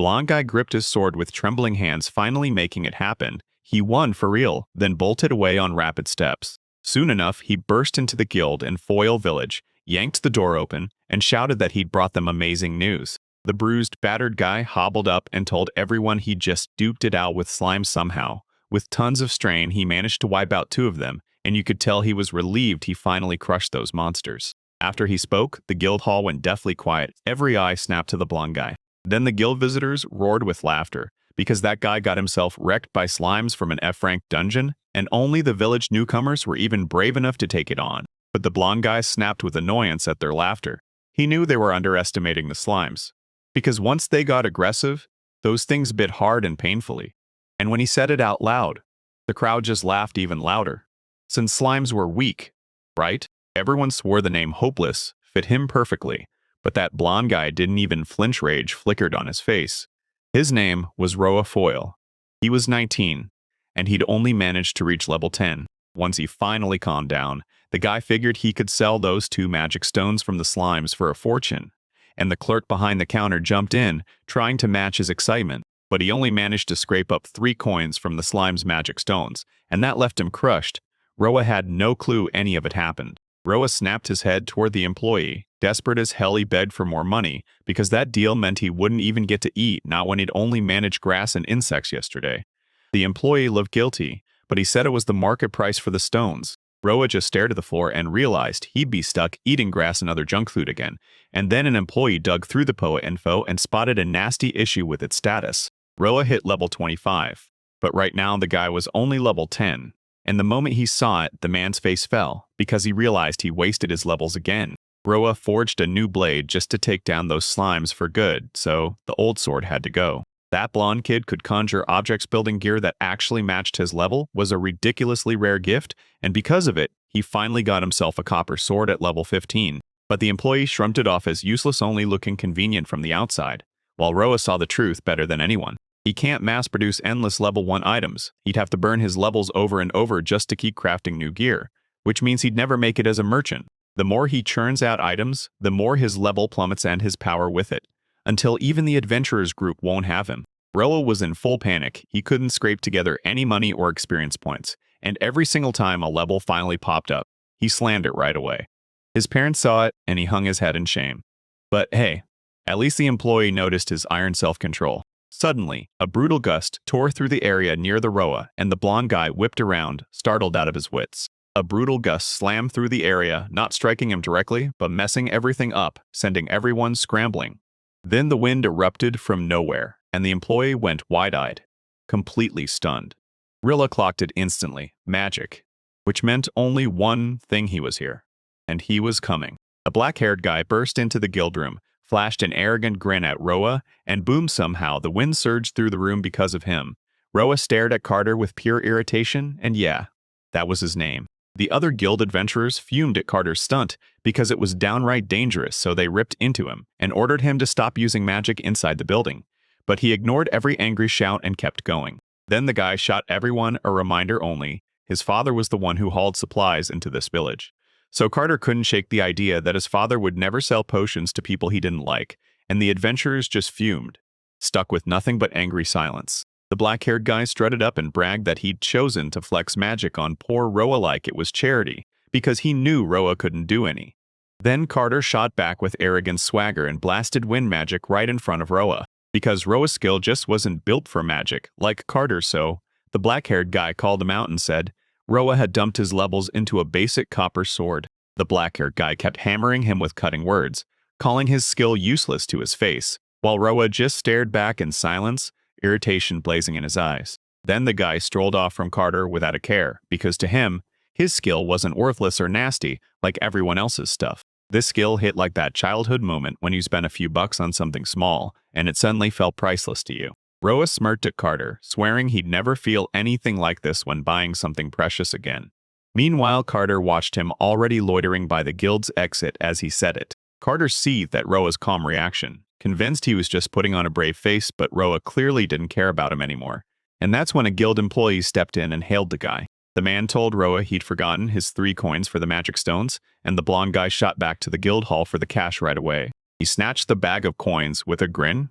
blonde guy gripped his sword with trembling hands, finally making it happen. He won for real, then bolted away on rapid steps. Soon enough, he burst into the guild in Foil Village, yanked the door open, and shouted that he'd brought them amazing news. The bruised, battered guy hobbled up and told everyone he'd just duped it out with slime somehow. With tons of strain, he managed to wipe out 2 of them, and you could tell he was relieved he finally crushed those monsters. After he spoke, the guild hall went deathly quiet. Every eye snapped to the blonde guy. Then the guild visitors roared with laughter, because that guy got himself wrecked by slimes from an F-rank dungeon, and only the village newcomers were even brave enough to take it on. But the blonde guy snapped with annoyance at their laughter. He knew they were underestimating the slimes, because once they got aggressive, those things bit hard and painfully. And when he said it out loud, the crowd just laughed even louder. Since slimes were weak, right? Everyone swore the name Hopeless fit him perfectly, but that blonde guy didn't even flinch. Rage flickered on his face. His name was Roa Foil. He was 19, and he'd only managed to reach level 10. Once he finally calmed down, the guy figured he could sell those 2 magic stones from the slimes for a fortune. And the clerk behind the counter jumped in, trying to match his excitement, but he only managed to scrape up 3 coins from the slime's magic stones, and that left him crushed. Roa had no clue any of it happened. Roa snapped his head toward the employee. Desperate as hell, he begged for more money, because that deal meant he wouldn't even get to eat, not when he'd only managed grass and insects yesterday. The employee looked guilty, but he said it was the market price for the stones. Roa just stared at the floor and realized he'd be stuck eating grass and other junk food again. And then an employee dug through the POA info and spotted a nasty issue with its status. Roa hit level 25, but right now the guy was only level 10. And the moment he saw it, the man's face fell, because he realized he wasted his levels again. Roa forged a new blade just to take down those slimes for good, so the old sword had to go. That blonde kid could conjure objects building gear that actually matched his level, was a ridiculously rare gift, and because of it, he finally got himself a copper sword at level 15. But the employee shrugged it off as useless, only looking convenient from the outside, while Roa saw the truth better than anyone. He can't mass-produce endless level 1 items. He'd have to burn his levels over and over just to keep crafting new gear, which means he'd never make it as a merchant. The more he churns out items, the more his level plummets and his power with it, until even the adventurers group won't have him. Roa was in full panic. He couldn't scrape together any money or experience points, and every single time a level finally popped up, he slammed it right away. His parents saw it, and he hung his head in shame. But hey, at least the employee noticed his iron self-control. Suddenly, a brutal gust tore through the area near the Roa, and the blonde guy whipped around, startled out of his wits. A brutal gust slammed through the area, not striking him directly, but messing everything up, sending everyone scrambling. Then the wind erupted from nowhere, and the employee went wide-eyed, completely stunned. Rilla clocked it instantly, magic, which meant only one thing: he was here. And he was coming. A black-haired guy burst into the guild room, flashed an arrogant grin at Roa, and boom, somehow the wind surged through the room because of him. Roa stared at Carter with pure irritation, and yeah, that was his name. The other guild adventurers fumed at Carter's stunt because it was downright dangerous, so they ripped into him and ordered him to stop using magic inside the building. But he ignored every angry shout and kept going. Then the guy shot everyone a reminder only: his father was the one who hauled supplies into this village. So Carter couldn't shake the idea that his father would never sell potions to people he didn't like, and the adventurers just fumed, stuck with nothing but angry silence. The black-haired guy strutted up and bragged that he'd chosen to flex magic on poor Roa like it was charity, because he knew Roa couldn't do any. Then Carter shot back with arrogant swagger and blasted wind magic right in front of Roa. Because Roa's skill just wasn't built for magic, like Carter's, so the black-haired guy called him out and said Roa had dumped his levels into a basic copper sword. The black-haired guy kept hammering him with cutting words, calling his skill useless to his face, while Roa just stared back in silence, irritation blazing in his eyes. Then the guy strolled off from Carter without a care, because to him, his skill wasn't worthless or nasty like everyone else's stuff. This skill hit like that childhood moment when you spent a few bucks on something small, and it suddenly felt priceless to you. Roa smirked at Carter, swearing he'd never feel anything like this when buying something precious again. Meanwhile, Carter watched him already loitering by the guild's exit as he said it. Carter seethed at Roa's calm reaction, convinced he was just putting on a brave face, but Roa clearly didn't care about him anymore. And that's when a guild employee stepped in and hailed the guy. The man told Roa he'd forgotten his 3 coins for the magic stones, and the blonde guy shot back to the guild hall for the cash right away. He snatched the bag of coins with a grin.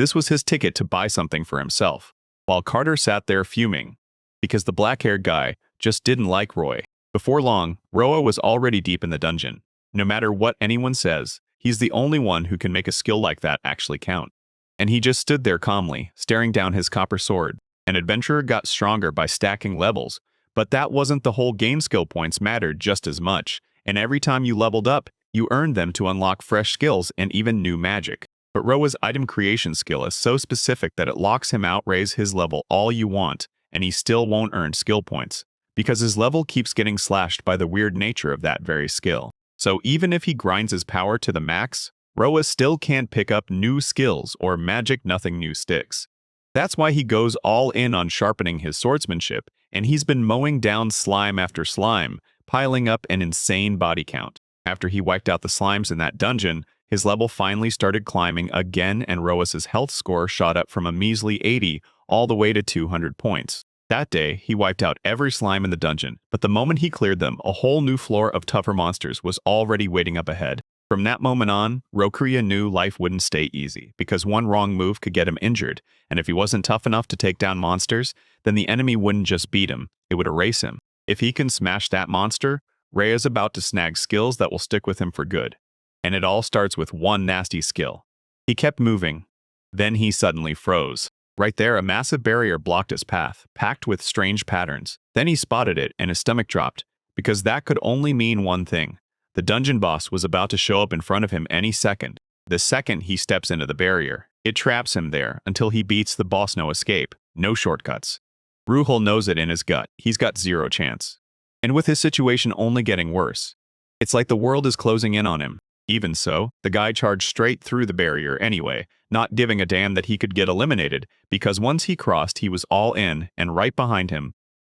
This was his ticket to buy something for himself, while Carter sat there fuming, because the black-haired guy just didn't like Roy. Before long, Roa was already deep in the dungeon. No matter what anyone says, he's the only one who can make a skill like that actually count. And he just stood there calmly, staring down his copper sword. An adventurer got stronger by stacking levels, but that wasn't the whole game. Skill points mattered just as much, and every time you leveled up, you earned them to unlock fresh skills and even new magic. But Roa's item creation skill is so specific that it locks him out. Raise his level all you want, and he still won't earn skill points, because his level keeps getting slashed by the weird nature of that very skill. So even if he grinds his power to the max, Roa still can't pick up new skills or magic. Nothing new sticks. That's why he goes all in on sharpening his swordsmanship, and he's been mowing down slime after slime, piling up an insane body count. After he wiped out the slimes in that dungeon, his level finally started climbing again, and Roas's health score shot up from a measly 80 all the way to 200 points. That day, he wiped out every slime in the dungeon, but the moment he cleared them, a whole new floor of tougher monsters was already waiting up ahead. From that moment on, Rokuya knew life wouldn't stay easy, because one wrong move could get him injured, and if he wasn't tough enough to take down monsters, then the enemy wouldn't just beat him, it would erase him. If he can smash that monster, Rhea's about to snag skills that will stick with him for good. And it all starts with one nasty skill. He kept moving. Then he suddenly froze. Right there, a massive barrier blocked his path, packed with strange patterns. Then he spotted it, and his stomach dropped, because that could only mean one thing. The dungeon boss was about to show up in front of him any second. The second he steps into the barrier, it traps him there until he beats the boss. No escape, no shortcuts. Ruhul knows it in his gut. He's got zero chance. And with his situation only getting worse, it's like the world is closing in on him. Even so, the guy charged straight through the barrier anyway, not giving a damn that he could get eliminated, because once he crossed, he was all in, and right behind him,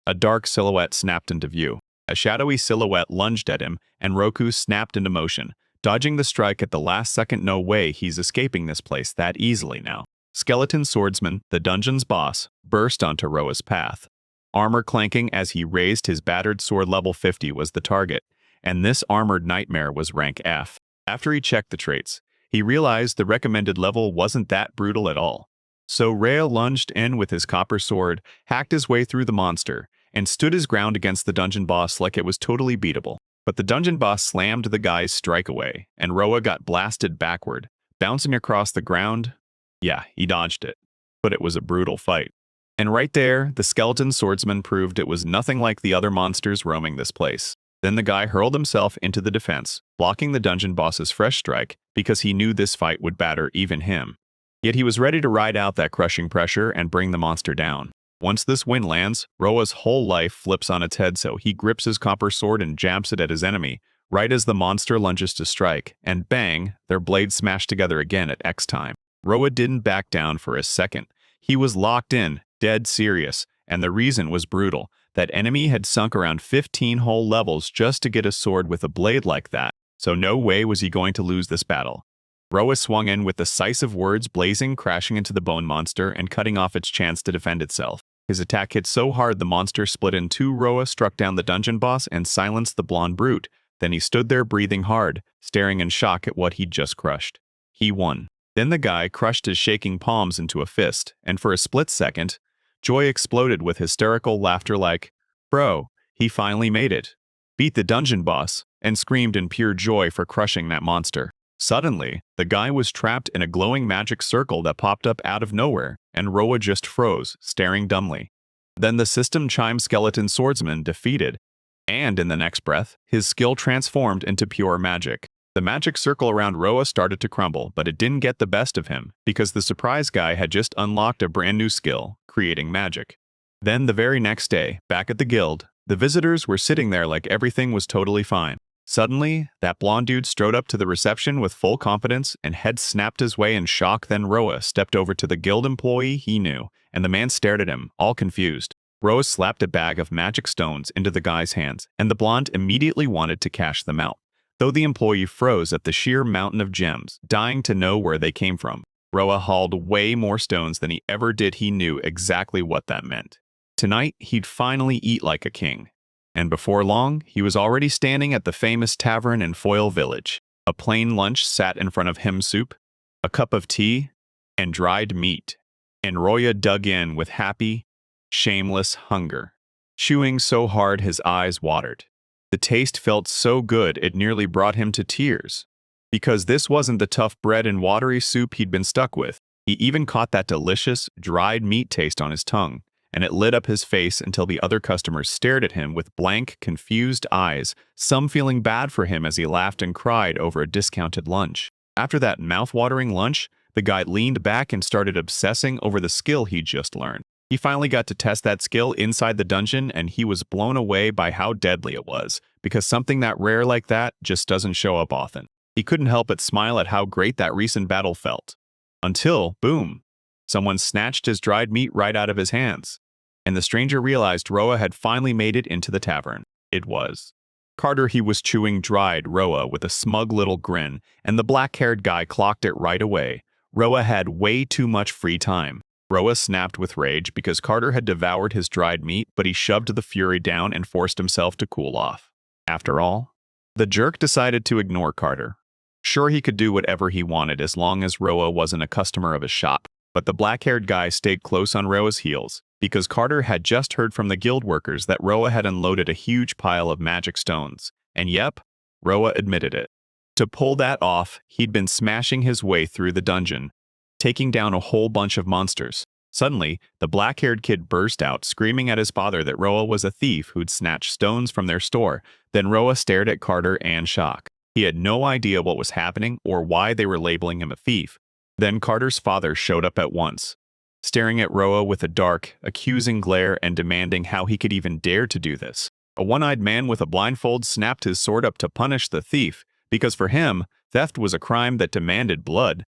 a dark silhouette snapped into view. A shadowy silhouette lunged at him, and Roku snapped into motion, dodging the strike at the last second. No way he's escaping this place that easily now. Skeleton Swordsman, the dungeon's boss, burst onto Roa's path. Armor clanking as he raised his battered sword. Level 50 was the target, and this armored nightmare was rank F. After he checked the traits, he realized the recommended level wasn't that brutal at all. So Rhea lunged in with his copper sword, hacked his way through the monster, and stood his ground against the dungeon boss like it was totally beatable. But the dungeon boss slammed the guy's strike away, and Roa got blasted backward, bouncing across the ground. Yeah, he dodged it, but it was a brutal fight. And right there, the skeleton swordsman proved it was nothing like the other monsters roaming this place. Then the guy hurled himself into the defense, blocking the dungeon boss's fresh strike because he knew this fight would batter even him. Yet he was ready to ride out that crushing pressure and bring the monster down. Once this win lands, Roa's whole life flips on its head, so he grips his copper sword and jabs it at his enemy, right as the monster lunges to strike, and bang, their blades smash together again at X time. Roa didn't back down for a second. He was locked in, dead serious, and the reason was brutal. That enemy had sunk around 15 whole levels just to get a sword with a blade like that, so no way was he going to lose this battle. Roa swung in with decisive words blazing, crashing into the bone monster and cutting off its chance to defend itself. His attack hit so hard the monster split in two. Roa struck down the dungeon boss and silenced the blonde brute. Then he stood there breathing hard, staring in shock at what he'd just crushed. He won. Then the guy crushed his shaking palms into a fist, and for a split second, joy exploded with hysterical laughter like, "Bro, he finally made it. Beat the dungeon boss," and screamed in pure joy for crushing that monster. Suddenly, the guy was trapped in a glowing magic circle that popped up out of nowhere, and Roa just froze, staring dumbly. Then the system chime skeleton swordsman defeated, and in the next breath, his skill transformed into pure magic. The magic circle around Roa started to crumble, but it didn't get the best of him, because the surprise guy had just unlocked a brand new skill, creating magic. Then the very next day, back at the guild, the visitors were sitting there like everything was totally fine. Suddenly, that blonde dude strode up to the reception with full confidence and head snapped his way in shock. Then Roa stepped over to the guild employee he knew, and the man stared at him, all confused. Roa slapped a bag of magic stones into the guy's hands, and the blonde immediately wanted to cash them out, though the employee froze at the sheer mountain of gems, dying to know where they came from. Roa hauled way more stones than he ever did. He knew exactly what that meant. Tonight, he'd finally eat like a king. And before long, he was already standing at the famous tavern in Foil Village. A plain lunch sat in front of him: soup, a cup of tea, and dried meat. And Roya dug in with happy, shameless hunger, chewing so hard his eyes watered. The taste felt so good it nearly brought him to tears. Because this wasn't the tough bread and watery soup he'd been stuck with. He even caught that delicious, dried meat taste on his tongue, and it lit up his face until the other customers stared at him with blank, confused eyes, some feeling bad for him as he laughed and cried over a discounted lunch. After that mouth-watering lunch, the guy leaned back and started obsessing over the skill he'd just learned. He finally got to test that skill inside the dungeon, and he was blown away by how deadly it was, because something that rare like that just doesn't show up often. He couldn't help but smile at how great that recent battle felt. Until, boom, someone snatched his dried meat right out of his hands, and the stranger realized Roa had finally made it into the tavern. It was Carter. He was chewing dried Roa with a smug little grin, and the black-haired guy clocked it right away. Roa had way too much free time. Roa snapped with rage because Carter had devoured his dried meat, but he shoved the fury down and forced himself to cool off. After all, the jerk decided to ignore Carter. Sure, he could do whatever he wanted as long as Roa wasn't a customer of his shop, but the black-haired guy stayed close on Roa's heels because Carter had just heard from the guild workers that Roa had unloaded a huge pile of magic stones. And yep, Roa admitted it. To pull that off, he'd been smashing his way through the dungeon, taking down a whole bunch of monsters. Suddenly, the black-haired kid burst out, screaming at his father that Roa was a thief who'd snatched stones from their store. Then Roa stared at Carter in shock. He had no idea what was happening or why they were labeling him a thief. Then Carter's father showed up at once, staring at Roa with a dark, accusing glare and demanding how he could even dare to do this. A one-eyed man with a blindfold snapped his sword up to punish the thief, because for him, theft was a crime that demanded blood.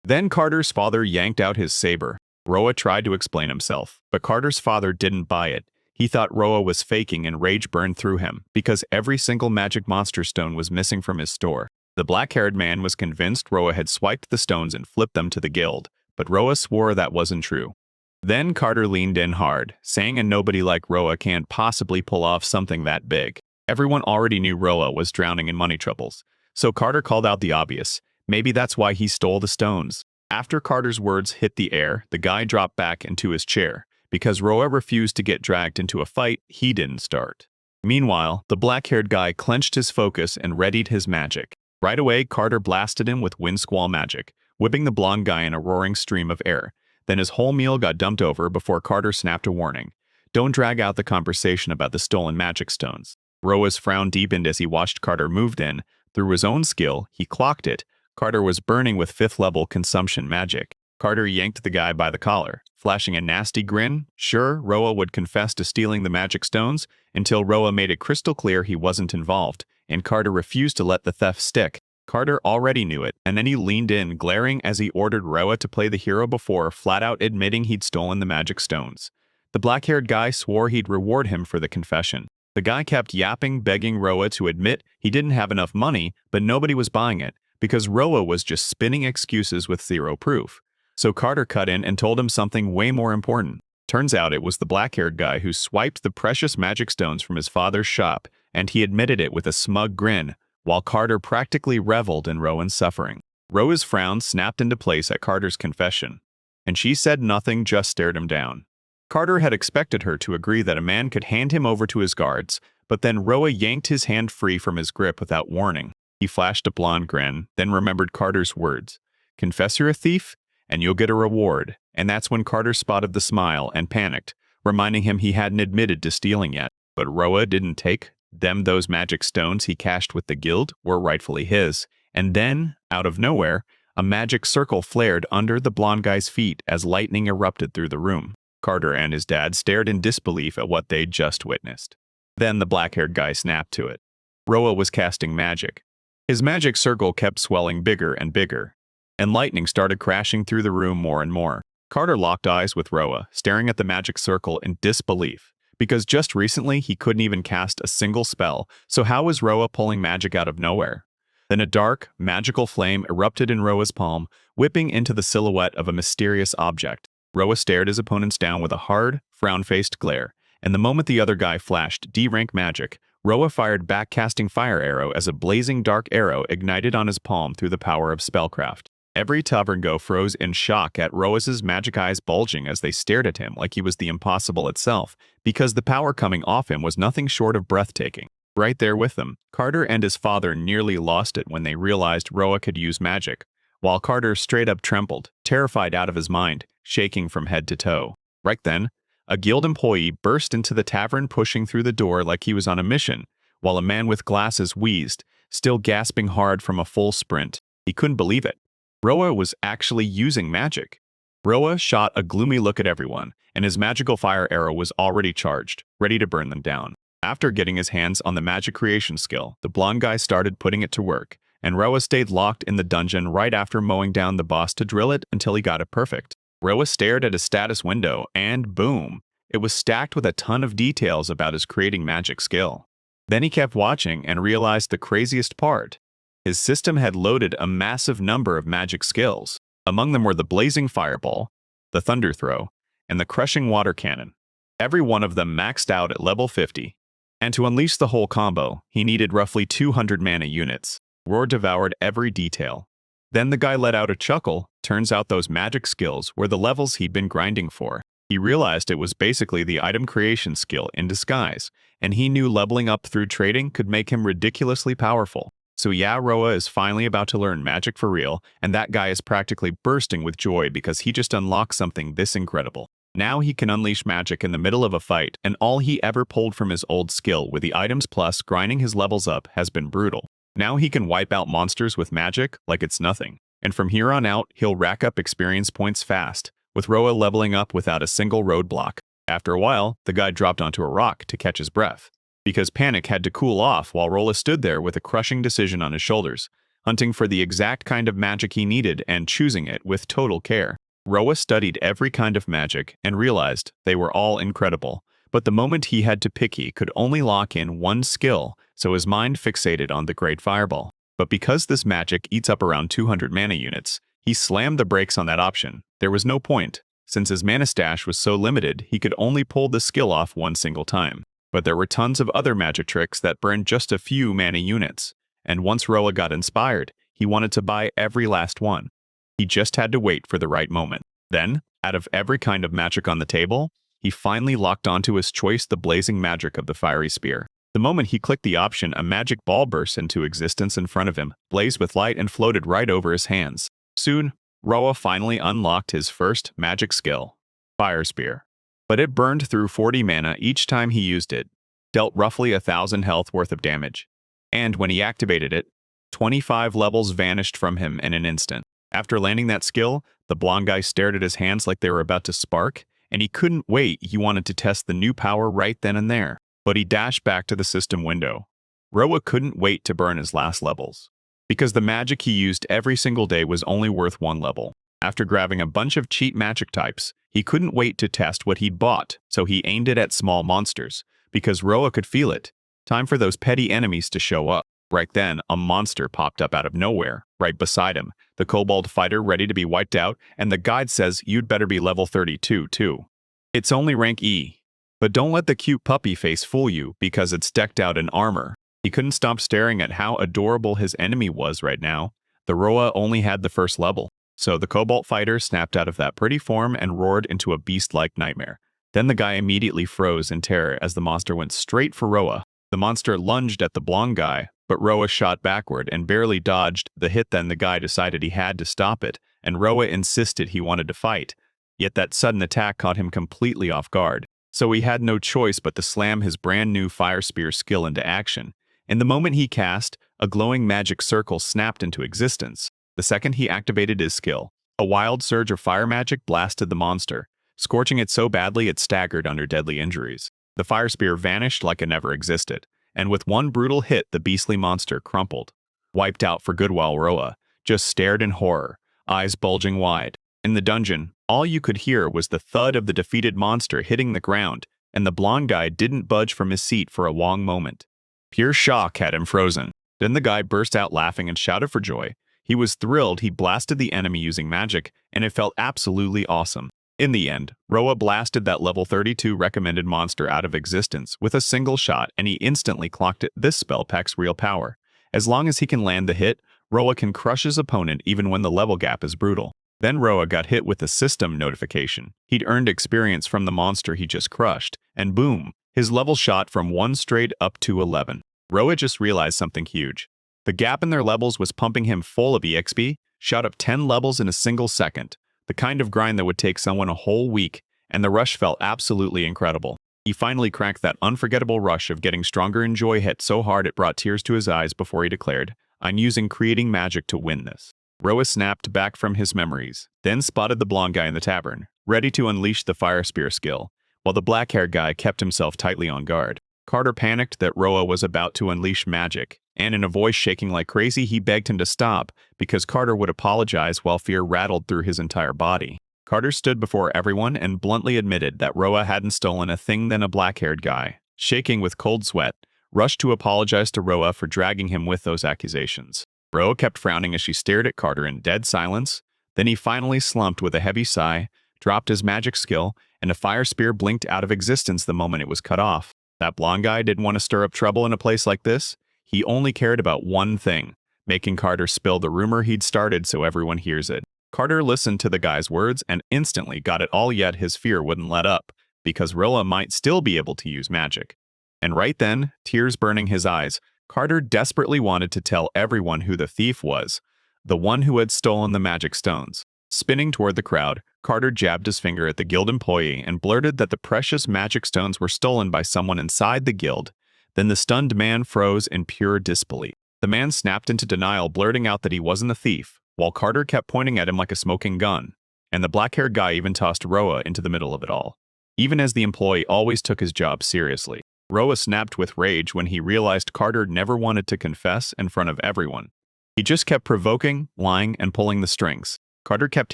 Then Carter's father yanked out his saber. Roa tried to explain himself, but Carter's father didn't buy it. He thought Roa was faking, and rage burned through him, because every single magic monster stone was missing from his store. The black-haired man was convinced Roa had swiped the stones and flipped them to the guild, but Roa swore that wasn't true. Then Carter leaned in hard, saying a nobody like Roa can't possibly pull off something that big. Everyone already knew Roa was drowning in money troubles, so Carter called out the obvious. Maybe that's why he stole the stones. After Carter's words hit the air, the guy dropped back into his chair. Because Roa refused to get dragged into a fight he didn't start. Meanwhile, the black-haired guy clenched his focus and readied his magic. Right away, Carter blasted him with wind squall magic, whipping the blonde guy in a roaring stream of air. Then his whole meal got dumped over before Carter snapped a warning. Don't drag out the conversation about the stolen magic stones. Roa's frown deepened as he watched Carter move in. Through his own skill, he clocked it. Carter was burning with 5th-level consumption magic. Carter yanked the guy by the collar, flashing a nasty grin. Sure, Roa would confess to stealing the magic stones, until Roa made it crystal clear he wasn't involved, and Carter refused to let the theft stick. Carter already knew it, and then he leaned in, glaring as he ordered Roa to play the hero before flat-out admitting he'd stolen the magic stones. The black-haired guy swore he'd reward him for the confession. The guy kept yapping, begging Roa to admit he didn't have enough money, but nobody was buying it, because Roa was just spinning excuses with zero proof. So Carter cut in and told him something way more important. Turns out it was the black-haired guy who swiped the precious magic stones from his father's shop, and he admitted it with a smug grin, while Carter practically reveled in Rowan's suffering. Roa's frown snapped into place at Carter's confession, and she said nothing, just stared him down. Carter had expected her to agree that a man could hand him over to his guards, but then Roa yanked his hand free from his grip without warning. He flashed a blonde grin, then remembered Carter's words. Confess you're a thief, and you'll get a reward. And that's when Carter spotted the smile and panicked, reminding him he hadn't admitted to stealing yet. But Roa didn't take them. Those magic stones he cashed with the guild were rightfully his. And then, out of nowhere, a magic circle flared under the blonde guy's feet as lightning erupted through the room. Carter and his dad stared in disbelief at what they'd just witnessed. Then the black-haired guy snapped to it. Roa was casting magic. His magic circle kept swelling bigger and bigger, and lightning started crashing through the room more and more. Carter locked eyes with Roa, staring at the magic circle in disbelief, because just recently he couldn't even cast a single spell, so how was Roa pulling magic out of nowhere? Then a dark, magical flame erupted in Roa's palm, whipping into the silhouette of a mysterious object. Roa stared his opponents down with a hard, frown-faced glare, and the moment the other guy flashed D-rank magic, Roa fired back, casting Fire Arrow as a blazing dark arrow ignited on his palm through the power of spellcraft. Every tavern go froze in shock at Roas's magic eyes bulging as they stared at him like he was the impossible itself, because the power coming off him was nothing short of breathtaking. Right there with them, Carter and his father nearly lost it when they realized Roa could use magic, while Carter straight up trembled, terrified out of his mind, shaking from head to toe. Right then, a guild employee burst into the tavern pushing through the door like he was on a mission, while a man with glasses wheezed, still gasping hard from a full sprint. He couldn't believe it. Roa was actually using magic. Roa shot a gloomy look at everyone, and his magical fire arrow was already charged, ready to burn them down. After getting his hands on the magic creation skill, the blonde guy started putting it to work, and Roa stayed locked in the dungeon right after mowing down the boss to drill it until he got it perfect. Roa stared at his status window, and boom! It was stacked with a ton of details about his creating magic skill. Then he kept watching and realized the craziest part. His system had loaded a massive number of magic skills. Among them were the blazing fireball, the thunder throw, and the crushing water cannon. Every one of them maxed out at level 50. And to unleash the whole combo, he needed roughly 200 mana units. Roar devoured every detail. Then the guy let out a chuckle. Turns out those magic skills were the levels he'd been grinding for. He realized it was basically the item creation skill in disguise, and he knew leveling up through trading could make him ridiculously powerful. So yeah, Roa is finally about to learn magic for real, and that guy is practically bursting with joy because he just unlocked something this incredible. Now he can unleash magic in the middle of a fight, and all he ever pulled from his old skill with the items plus grinding his levels up has been brutal. Now he can wipe out monsters with magic like it's nothing. And from here on out, he'll rack up experience points fast, with Roa leveling up without a single roadblock. After a while, the guy dropped onto a rock to catch his breath, because panic had to cool off while Roa stood there with a crushing decision on his shoulders, hunting for the exact kind of magic he needed and choosing it with total care. Roa studied every kind of magic and realized they were all incredible, but the moment he had to pick he could only lock in one skill, so his mind fixated on the Great Fireball. But because this magic eats up around 200 mana units, he slammed the brakes on that option. There was no point. Since his mana stash was so limited, he could only pull the skill off one single time. But there were tons of other magic tricks that burned just a few mana units, and once Roa got inspired, he wanted to buy every last one. He just had to wait for the right moment. Then, out of every kind of magic on the table, he finally locked onto his choice, the blazing magic of the fiery spear. The moment he clicked the option, a magic ball burst into existence in front of him, blazed with light and floated right over his hands. Soon, Roa finally unlocked his first magic skill, Fire Spear. But it burned through 40 mana each time he used it, dealt roughly 1,000 health worth of damage. And when he activated it, 25 levels vanished from him in an instant. After landing that skill, the blonde guy stared at his hands like they were about to spark, and he couldn't wait. He wanted to test the new power right then and there. But he dashed back to the system window. Roa couldn't wait to burn his last levels, because the magic he used every single day was only worth 1 level. After grabbing a bunch of cheap magic types, he couldn't wait to test what he'd bought, so he aimed it at small monsters, because Roa could feel it. Time for those petty enemies to show up. Right then, a monster popped up out of nowhere, right beside him, the kobold fighter ready to be wiped out, and the guide says you'd better be level 32 too. It's only rank E. But don't let the cute puppy face fool you, because it's decked out in armor. He couldn't stop staring at how adorable his enemy was right now. The Roa only had the first level, so the kobold fighter snapped out of that pretty form and roared into a beast-like nightmare. Then the guy immediately froze in terror as the monster went straight for Roa. The monster lunged at the blonde guy, but Roa shot backward and barely dodged the hit. Then the guy decided he had to stop it, and Roa insisted he wanted to fight. Yet that sudden attack caught him completely off guard, so he had no choice but to slam his brand new Fire Spear skill into action. In the moment he cast, a glowing magic circle snapped into existence. The second he activated his skill, a wild surge of fire magic blasted the monster, scorching it so badly it staggered under deadly injuries. The Fire Spear vanished like it never existed, and with one brutal hit the beastly monster crumpled, wiped out for good, while Roa just stared in horror, eyes bulging wide. In the dungeon, all you could hear was the thud of the defeated monster hitting the ground, and the blonde guy didn't budge from his seat for a long moment. Pure shock had him frozen. Then the guy burst out laughing and shouted for joy. He was thrilled. He blasted the enemy using magic, and it felt absolutely awesome. In the end, Roa blasted that level 32 recommended monster out of existence with a single shot, and he instantly clocked it. This spell packs real power. As long as he can land the hit, Roa can crush his opponent even when the level gap is brutal. Then Roa got hit with a system notification. He'd earned experience from the monster he just crushed, and boom, his level shot from 1 straight up to 11. Roa just realized something huge. The gap in their levels was pumping him full of EXP, shot up 10 levels in a single second, the kind of grind that would take someone a whole week, and the rush felt absolutely incredible. He finally cracked that unforgettable rush of getting stronger, and joy hit so hard it brought tears to his eyes before he declared, "I'm using creating magic to win this." Roa snapped back from his memories, then spotted the blonde guy in the tavern, ready to unleash the fire spear skill, while the black-haired guy kept himself tightly on guard. Carter panicked that Roa was about to unleash magic, and in a voice shaking like crazy, he begged him to stop because Carter would apologize while fear rattled through his entire body. Carter stood before everyone and bluntly admitted that Roa hadn't stolen a thing. Then a black-haired guy, shaking with cold sweat, rushed to apologize to Roa for dragging him with those accusations. Roa kept frowning as she stared at Carter in dead silence. Then he finally slumped with a heavy sigh, dropped his magic skill, and a fire spear blinked out of existence the moment it was cut off. That blonde guy didn't want to stir up trouble in a place like this. He only cared about one thing, making Carter spill the rumor he'd started so everyone hears it. Carter listened to the guy's words and instantly got it all, yet his fear wouldn't let up, because Roa might still be able to use magic. And right then, tears burning his eyes, Carter desperately wanted to tell everyone who the thief was, the one who had stolen the magic stones. Spinning toward the crowd, Carter jabbed his finger at the guild employee and blurted that the precious magic stones were stolen by someone inside the guild. Then the stunned man froze in pure disbelief. The man snapped into denial, blurting out that he wasn't a thief, while Carter kept pointing at him like a smoking gun, and the black-haired guy even tossed Roa into the middle of it all. Even as the employee always took his job seriously, Roa snapped with rage when he realized Carter never wanted to confess in front of everyone. He just kept provoking, lying, and pulling the strings. Carter kept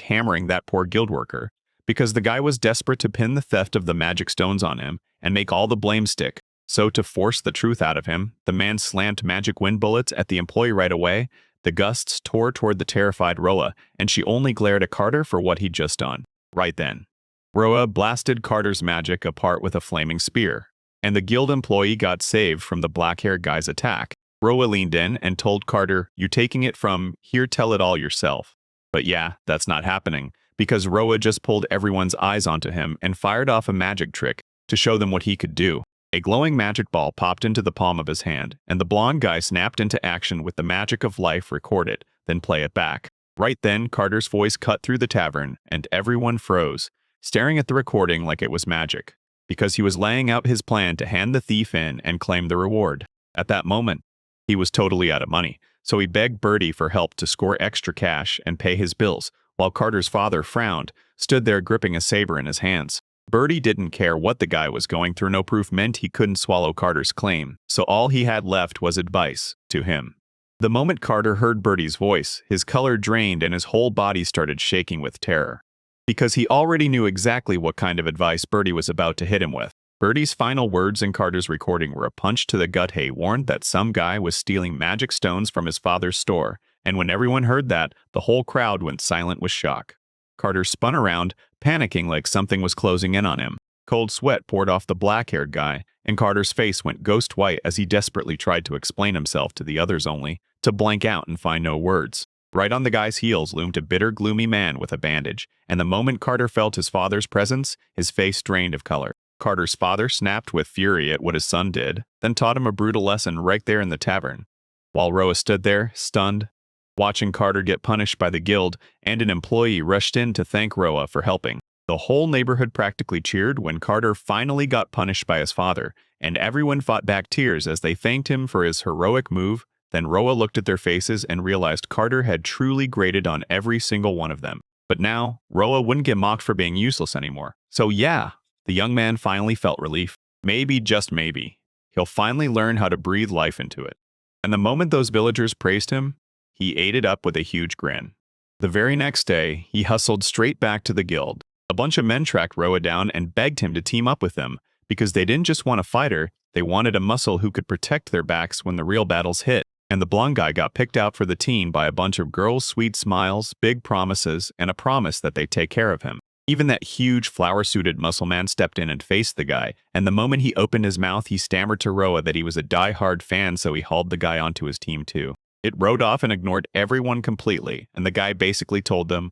hammering that poor guild worker, because the guy was desperate to pin the theft of the magic stones on him and make all the blame stick. So to force the truth out of him, the man slammed magic wind bullets at the employee right away. The gusts tore toward the terrified Roa, and she only glared at Carter for what he'd just done. Right then, Roa blasted Carter's magic apart with a flaming spear, and the guild employee got saved from the black-haired guy's attack. Roa leaned in and told Carter, "You're taking it from here, tell it all yourself." But yeah, that's not happening, because Roa just pulled everyone's eyes onto him and fired off a magic trick to show them what he could do. A glowing magic ball popped into the palm of his hand, and the blonde guy snapped into action with the magic of life recorded, then play it back. Right then, Carter's voice cut through the tavern, and everyone froze, staring at the recording like it was magic, because he was laying out his plan to hand the thief in and claim the reward. At that moment, he was totally out of money, so he begged Birdie for help to score extra cash and pay his bills, while Carter's father frowned, stood there gripping a saber in his hands. Birdie didn't care what the guy was going through. No proof meant he couldn't swallow Carter's claim, so all he had left was advice to him. The moment Carter heard Birdie's voice, his color drained and his whole body started shaking with terror, because he already knew exactly what kind of advice Birdie was about to hit him with. Birdie's final words in Carter's recording were a punch to the gut. He warned that some guy was stealing magic stones from his father's store, and when everyone heard that, the whole crowd went silent with shock. Carter spun around, panicking like something was closing in on him. Cold sweat poured off the black-haired guy, and Carter's face went ghost white as he desperately tried to explain himself to the others, only to blank out and find no words. Right on the guy's heels loomed a bitter, gloomy man with a bandage, and the moment Carter felt his father's presence, his face drained of color. Carter's father snapped with fury at what his son did, then taught him a brutal lesson right there in the tavern. While Roa stood there, stunned, watching Carter get punished by the guild, and an employee rushed in to thank Roa for helping. The whole neighborhood practically cheered when Carter finally got punished by his father, and everyone fought back tears as they thanked him for his heroic move. Then Roa looked at their faces and realized Carter had truly grated on every single one of them. But now, Roa wouldn't get mocked for being useless anymore. So yeah, the young man finally felt relief. Maybe, just maybe, he'll finally learn how to breathe life into it. And the moment those villagers praised him, he ate it up with a huge grin. The very next day, he hustled straight back to the guild. A bunch of men tracked Roa down and begged him to team up with them, because they didn't just want a fighter, they wanted a muscle who could protect their backs when the real battles hit. And the blonde guy got picked out for the team by a bunch of girls' sweet smiles, big promises, and a promise that they'd take care of him. Even that huge, flower-suited muscle man stepped in and faced the guy, and the moment he opened his mouth, he stammered to Roa that he was a die-hard fan, so he hauled the guy onto his team too. It rode off and ignored everyone completely, and the guy basically told them,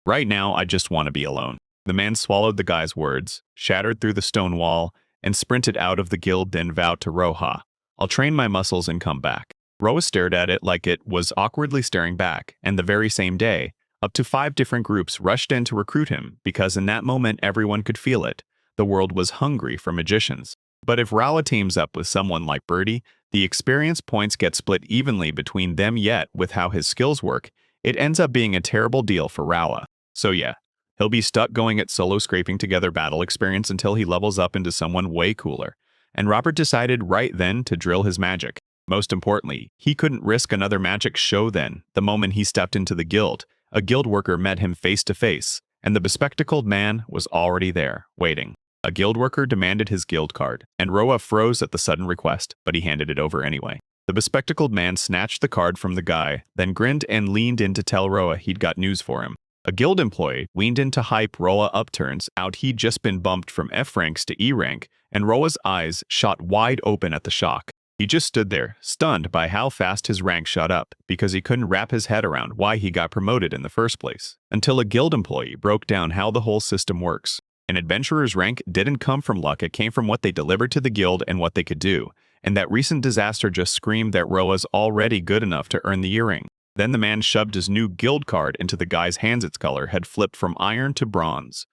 "Right now, I just want to be alone." The man swallowed the guy's words, shattered through the stone wall, and sprinted out of the guild, then vowed to Roha, "I'll train my muscles and come back." Roa stared at it like it was awkwardly staring back, and the very same day, up to 5 different groups rushed in to recruit him because in that moment everyone could feel it. The world was hungry for magicians. But if Rawa teams up with someone like Birdie, the experience points get split evenly between them, yet with how his skills work, it ends up being a terrible deal for Rawa. So yeah, he'll be stuck going at solo scraping together battle experience until he levels up into someone way cooler. And Robert decided right then to drill his magic. Most importantly, he couldn't risk another magic show then. The moment he stepped into the guild, a guild worker met him face to face, and the bespectacled man was already there, waiting. A guild worker demanded his guild card, and Roa froze at the sudden request, but he handed it over anyway. The bespectacled man snatched the card from the guy, then grinned and leaned in to tell Roa he'd got news for him. A guild employee leaned in to hype Roa up. Turns out he'd just been bumped from F ranks to E rank, and Roa's eyes shot wide open at the shock. He just stood there, stunned by how fast his rank shot up, because he couldn't wrap his head around why he got promoted in the first place, until a guild employee broke down how the whole system works. An adventurer's rank didn't come from luck, it came from what they delivered to the guild and what they could do, and that recent disaster just screamed that Roa's already good enough to earn the earring. Then the man shoved his new guild card into the guy's hands. Its color had flipped from iron to bronze.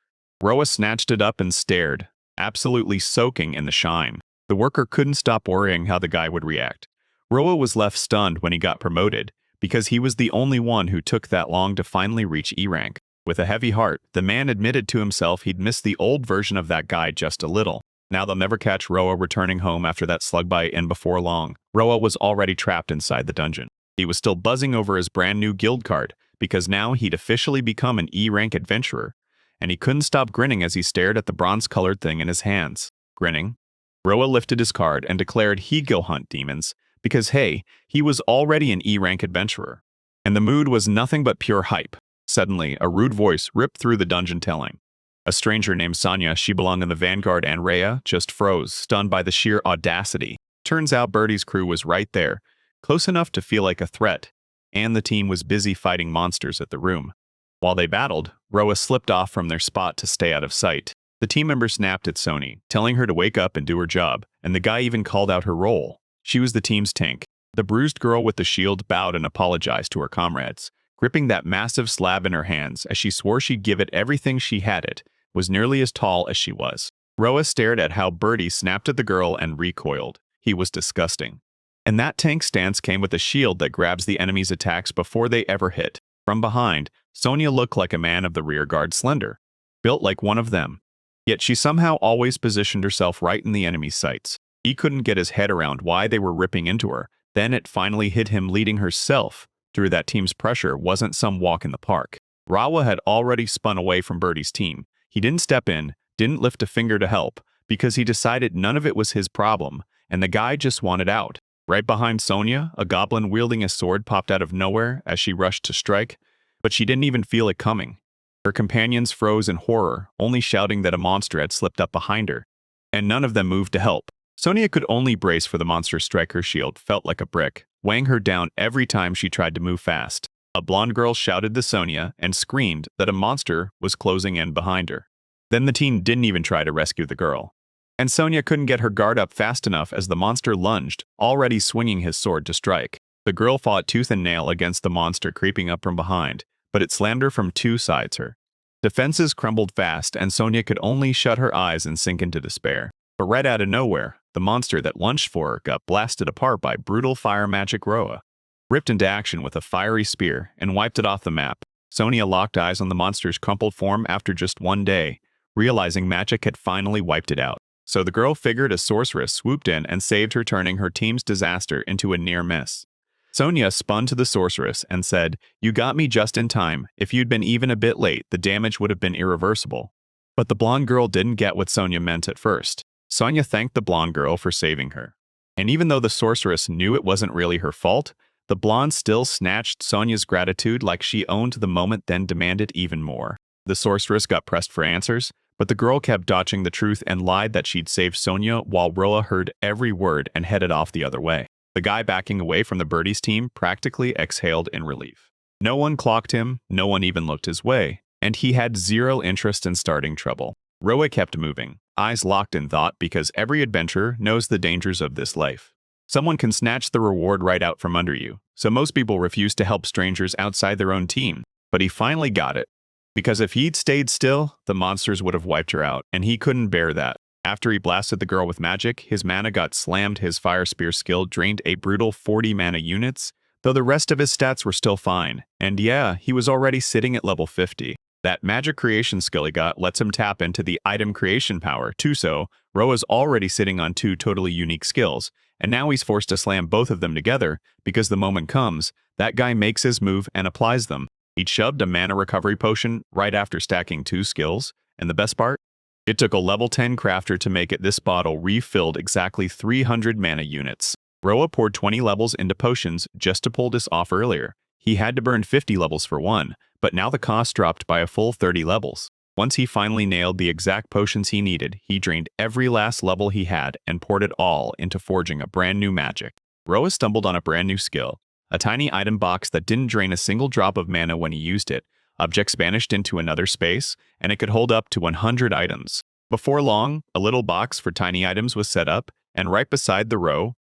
Roa snatched it up and stared, absolutely soaking in the shine. The worker couldn't stop worrying how the guy would react. Roa was left stunned when he got promoted, because he was the only one who took that long to finally reach E rank. With a heavy heart, the man admitted to himself he'd missed the old version of that guy just a little. Now they'll never catch Roa returning home after that slug bite, and before long, Roa was already trapped inside the dungeon. He was still buzzing over his brand new guild card, because now he'd officially become an E-rank adventurer, and he couldn't stop grinning as he stared at the bronze-colored thing in his hands. Grinning, Roa lifted his card and declared he'd go hunt demons, because hey, he was already an E-rank adventurer. And the mood was nothing but pure hype. Suddenly, a rude voice ripped through the dungeon telling. A stranger named Sonia, she belonged in the vanguard, and Rhea just froze, stunned by the sheer audacity. Turns out Birdie's crew was right there, close enough to feel like a threat, and the team was busy fighting monsters at the room. While they battled, Roa slipped off from their spot to stay out of sight. The team member snapped at Sony, telling her to wake up and do her job, and the guy even called out her role. She was the team's tank. The bruised girl with the shield bowed and apologized to her comrades, gripping that massive slab in her hands as she swore she'd give it everything she had. It was nearly as tall as she was. Roa stared at how Birdie snapped at the girl and recoiled. He was disgusting. And that tank stance came with a shield that grabs the enemy's attacks before they ever hit. From behind, Sonia looked like a man of the rear guard, slender, built like one of them. Yet she somehow always positioned herself right in the enemy's sights. He couldn't get his head around why they were ripping into her. Then it finally hit him, leading herself through that team's pressure wasn't some walk in the park. Rawa had already spun away from Birdie's team. He didn't step in, didn't lift a finger to help, because he decided none of it was his problem, and the guy just wanted out. Right behind Sonia, a goblin wielding a sword popped out of nowhere as she rushed to strike, but she didn't even feel it coming. Her companions froze in horror, only shouting that a monster had slipped up behind her, and none of them moved to help. Sonia could only brace for the monster's strike. Her shield felt like a brick, weighing her down every time she tried to move fast. A blonde girl shouted to Sonia and screamed that a monster was closing in behind her. Then the team didn't even try to rescue the girl. And Sonia couldn't get her guard up fast enough as the monster lunged, already swinging his sword to strike. The girl fought tooth and nail against the monster creeping up from behind, but it slammed her from 2 sides. Her defenses crumbled fast, and Sonia could only shut her eyes and sink into despair. But right out of nowhere, the monster that lunged for her got blasted apart by brutal fire magic. Roa ripped into action with a fiery spear and wiped it off the map. Sonia locked eyes on the monster's crumpled form after just one day, realizing magic had finally wiped it out. So the girl figured a sorceress swooped in and saved her, turning her team's disaster into a near miss. Sonia spun to the sorceress and said, "You got me just in time. If you'd been even a bit late, the damage would have been irreversible." But the blonde girl didn't get what Sonia meant at first. Sonia thanked the blonde girl for saving her. And even though the sorceress knew it wasn't really her fault, the blonde still snatched Sonia's gratitude like she owned the moment, then demanded even more. The sorceress got pressed for answers, but the girl kept dodging the truth and lied that she'd saved Sonia, while Roa heard every word and headed off the other way. The guy backing away from the birdies team practically exhaled in relief. No one clocked him, no one even looked his way, and he had zero interest in starting trouble. Roa kept moving, eyes locked in thought because every adventurer knows the dangers of this life. Someone can snatch the reward right out from under you, so most people refuse to help strangers outside their own team. But he finally got it. Because if he'd stayed still, the monsters would have wiped her out, and he couldn't bear that. After he blasted the girl with magic, his mana got slammed, his fire spear skill drained a brutal 40 mana units, though the rest of his stats were still fine. And yeah, he was already sitting at level 50. That magic creation skill he got lets him tap into the item creation power, too, so Roa's already sitting on two totally unique skills, and now he's forced to slam both of them together because the moment comes, that guy makes his move and applies them. He shoved a mana recovery potion right after stacking two skills, and the best part? It took a level 10 crafter to make it. This bottle refilled exactly 300 mana units. Roa poured 20 levels into potions just to pull this off earlier. He had to burn 50 levels for one, but now the cost dropped by a full 30 levels. Once he finally nailed the exact potions he needed, he drained every last level he had and poured it all into forging a brand new magic. Roa stumbled on a brand new skill, a tiny item box that didn't drain a single drop of mana when he used it. Objects vanished into another space, and it could hold up to 100 items. Before long, a little box for tiny items was set up, and right beside the row,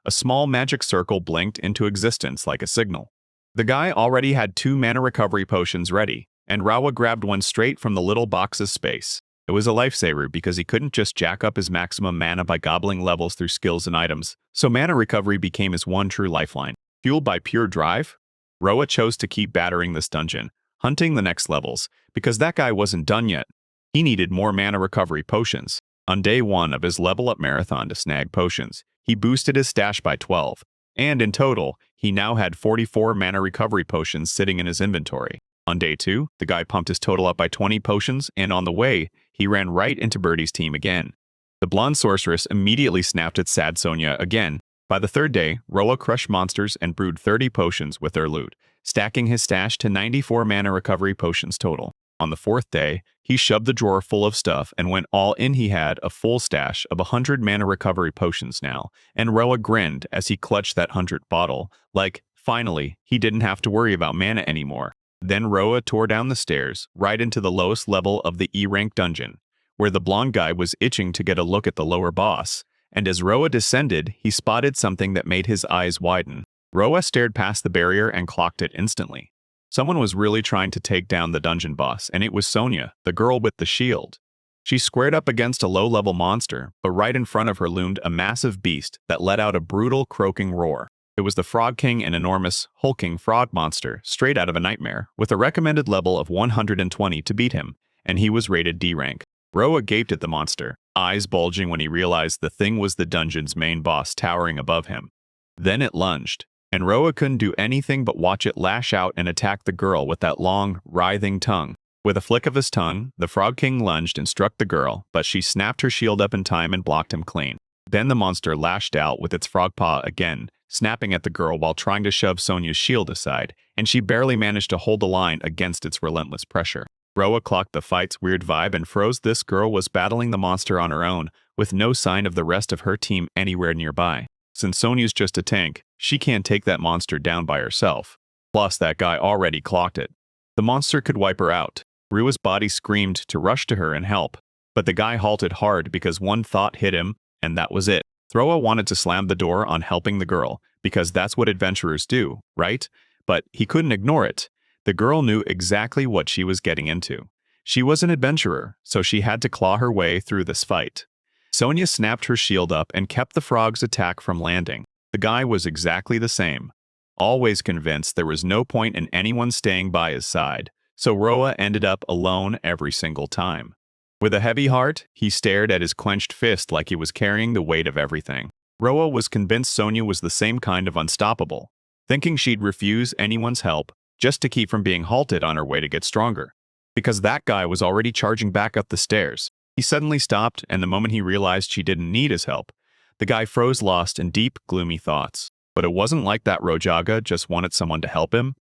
a small magic circle blinked into existence like a signal. The guy already had 2 mana recovery potions ready, and Rawa grabbed one straight from the little box's space. It was a lifesaver because he couldn't just jack up his maximum mana by gobbling levels through skills and items, so mana recovery became his one true lifeline. Fueled by pure drive, Roa chose to keep battering this dungeon, hunting the next levels, because that guy wasn't done yet. He needed more mana recovery potions. On day 1 of his level up marathon to snag potions, he boosted his stash by 12, and in total, he now had 44 mana recovery potions sitting in his inventory. On day 2, the guy pumped his total up by 20 potions, and on the way, he ran right into Birdie's team again. The blonde sorceress immediately snapped at Sad Sonia again. By the 3rd day, Roa crushed monsters and brewed 30 potions with their loot, stacking his stash to 94 mana recovery potions total. On the 4th day, he shoved the drawer full of stuff and went all in. He had a full stash of 100 mana recovery potions now, and Roa grinned as he clutched that 100th bottle, like, finally, he didn't have to worry about mana anymore. Then Roa tore down the stairs, right into the lowest level of the E-rank dungeon, where the blonde guy was itching to get a look at the lower boss, and as Roa descended, he spotted something that made his eyes widen. Roa stared past the barrier and clocked it instantly. Someone was really trying to take down the dungeon boss, and it was Sonia, the girl with the shield. She squared up against a low-level monster, but right in front of her loomed a massive beast that let out a brutal, croaking roar. It was the Frog King, an enormous, hulking frog monster, straight out of a nightmare, with a recommended level of 120 to beat him, and he was rated D rank. Roa gaped at the monster, eyes bulging when he realized the thing was the dungeon's main boss towering above him. Then it lunged, and Roa couldn't do anything but watch it lash out and attack the girl with that long, writhing tongue. With a flick of his tongue, the Frog King lunged and struck the girl, but she snapped her shield up in time and blocked him clean. Then the monster lashed out with its frog paw again, snapping at the girl while trying to shove Sonia's shield aside, and she barely managed to hold the line against its relentless pressure. Roa clocked the fight's weird vibe and froze. This girl was battling the monster on her own, with no sign of the rest of her team anywhere nearby. Since Sonia's just a tank, she can't take that monster down by herself. Plus, that guy already clocked it. The monster could wipe her out. Rua's body screamed to rush to her and help, but the guy halted hard because one thought hit him, and that was it. Roa wanted to slam the door on helping the girl, because that's what adventurers do, right? But he couldn't ignore it. The girl knew exactly what she was getting into. She was an adventurer, so she had to claw her way through this fight. Sonia snapped her shield up and kept the frog's attack from landing. The guy was exactly the same, always convinced there was no point in anyone staying by his side, so Roa ended up alone every single time. With a heavy heart, he stared at his clenched fist like he was carrying the weight of everything. Roa was convinced Sonia was the same kind of unstoppable, thinking she'd refuse anyone's help just to keep from being halted on her way to get stronger. Because that guy was already charging back up the stairs. He suddenly stopped, and the moment he realized she didn't need his help, the guy froze, lost in deep, gloomy thoughts. But it wasn't like that Rojaga just wanted someone to help him.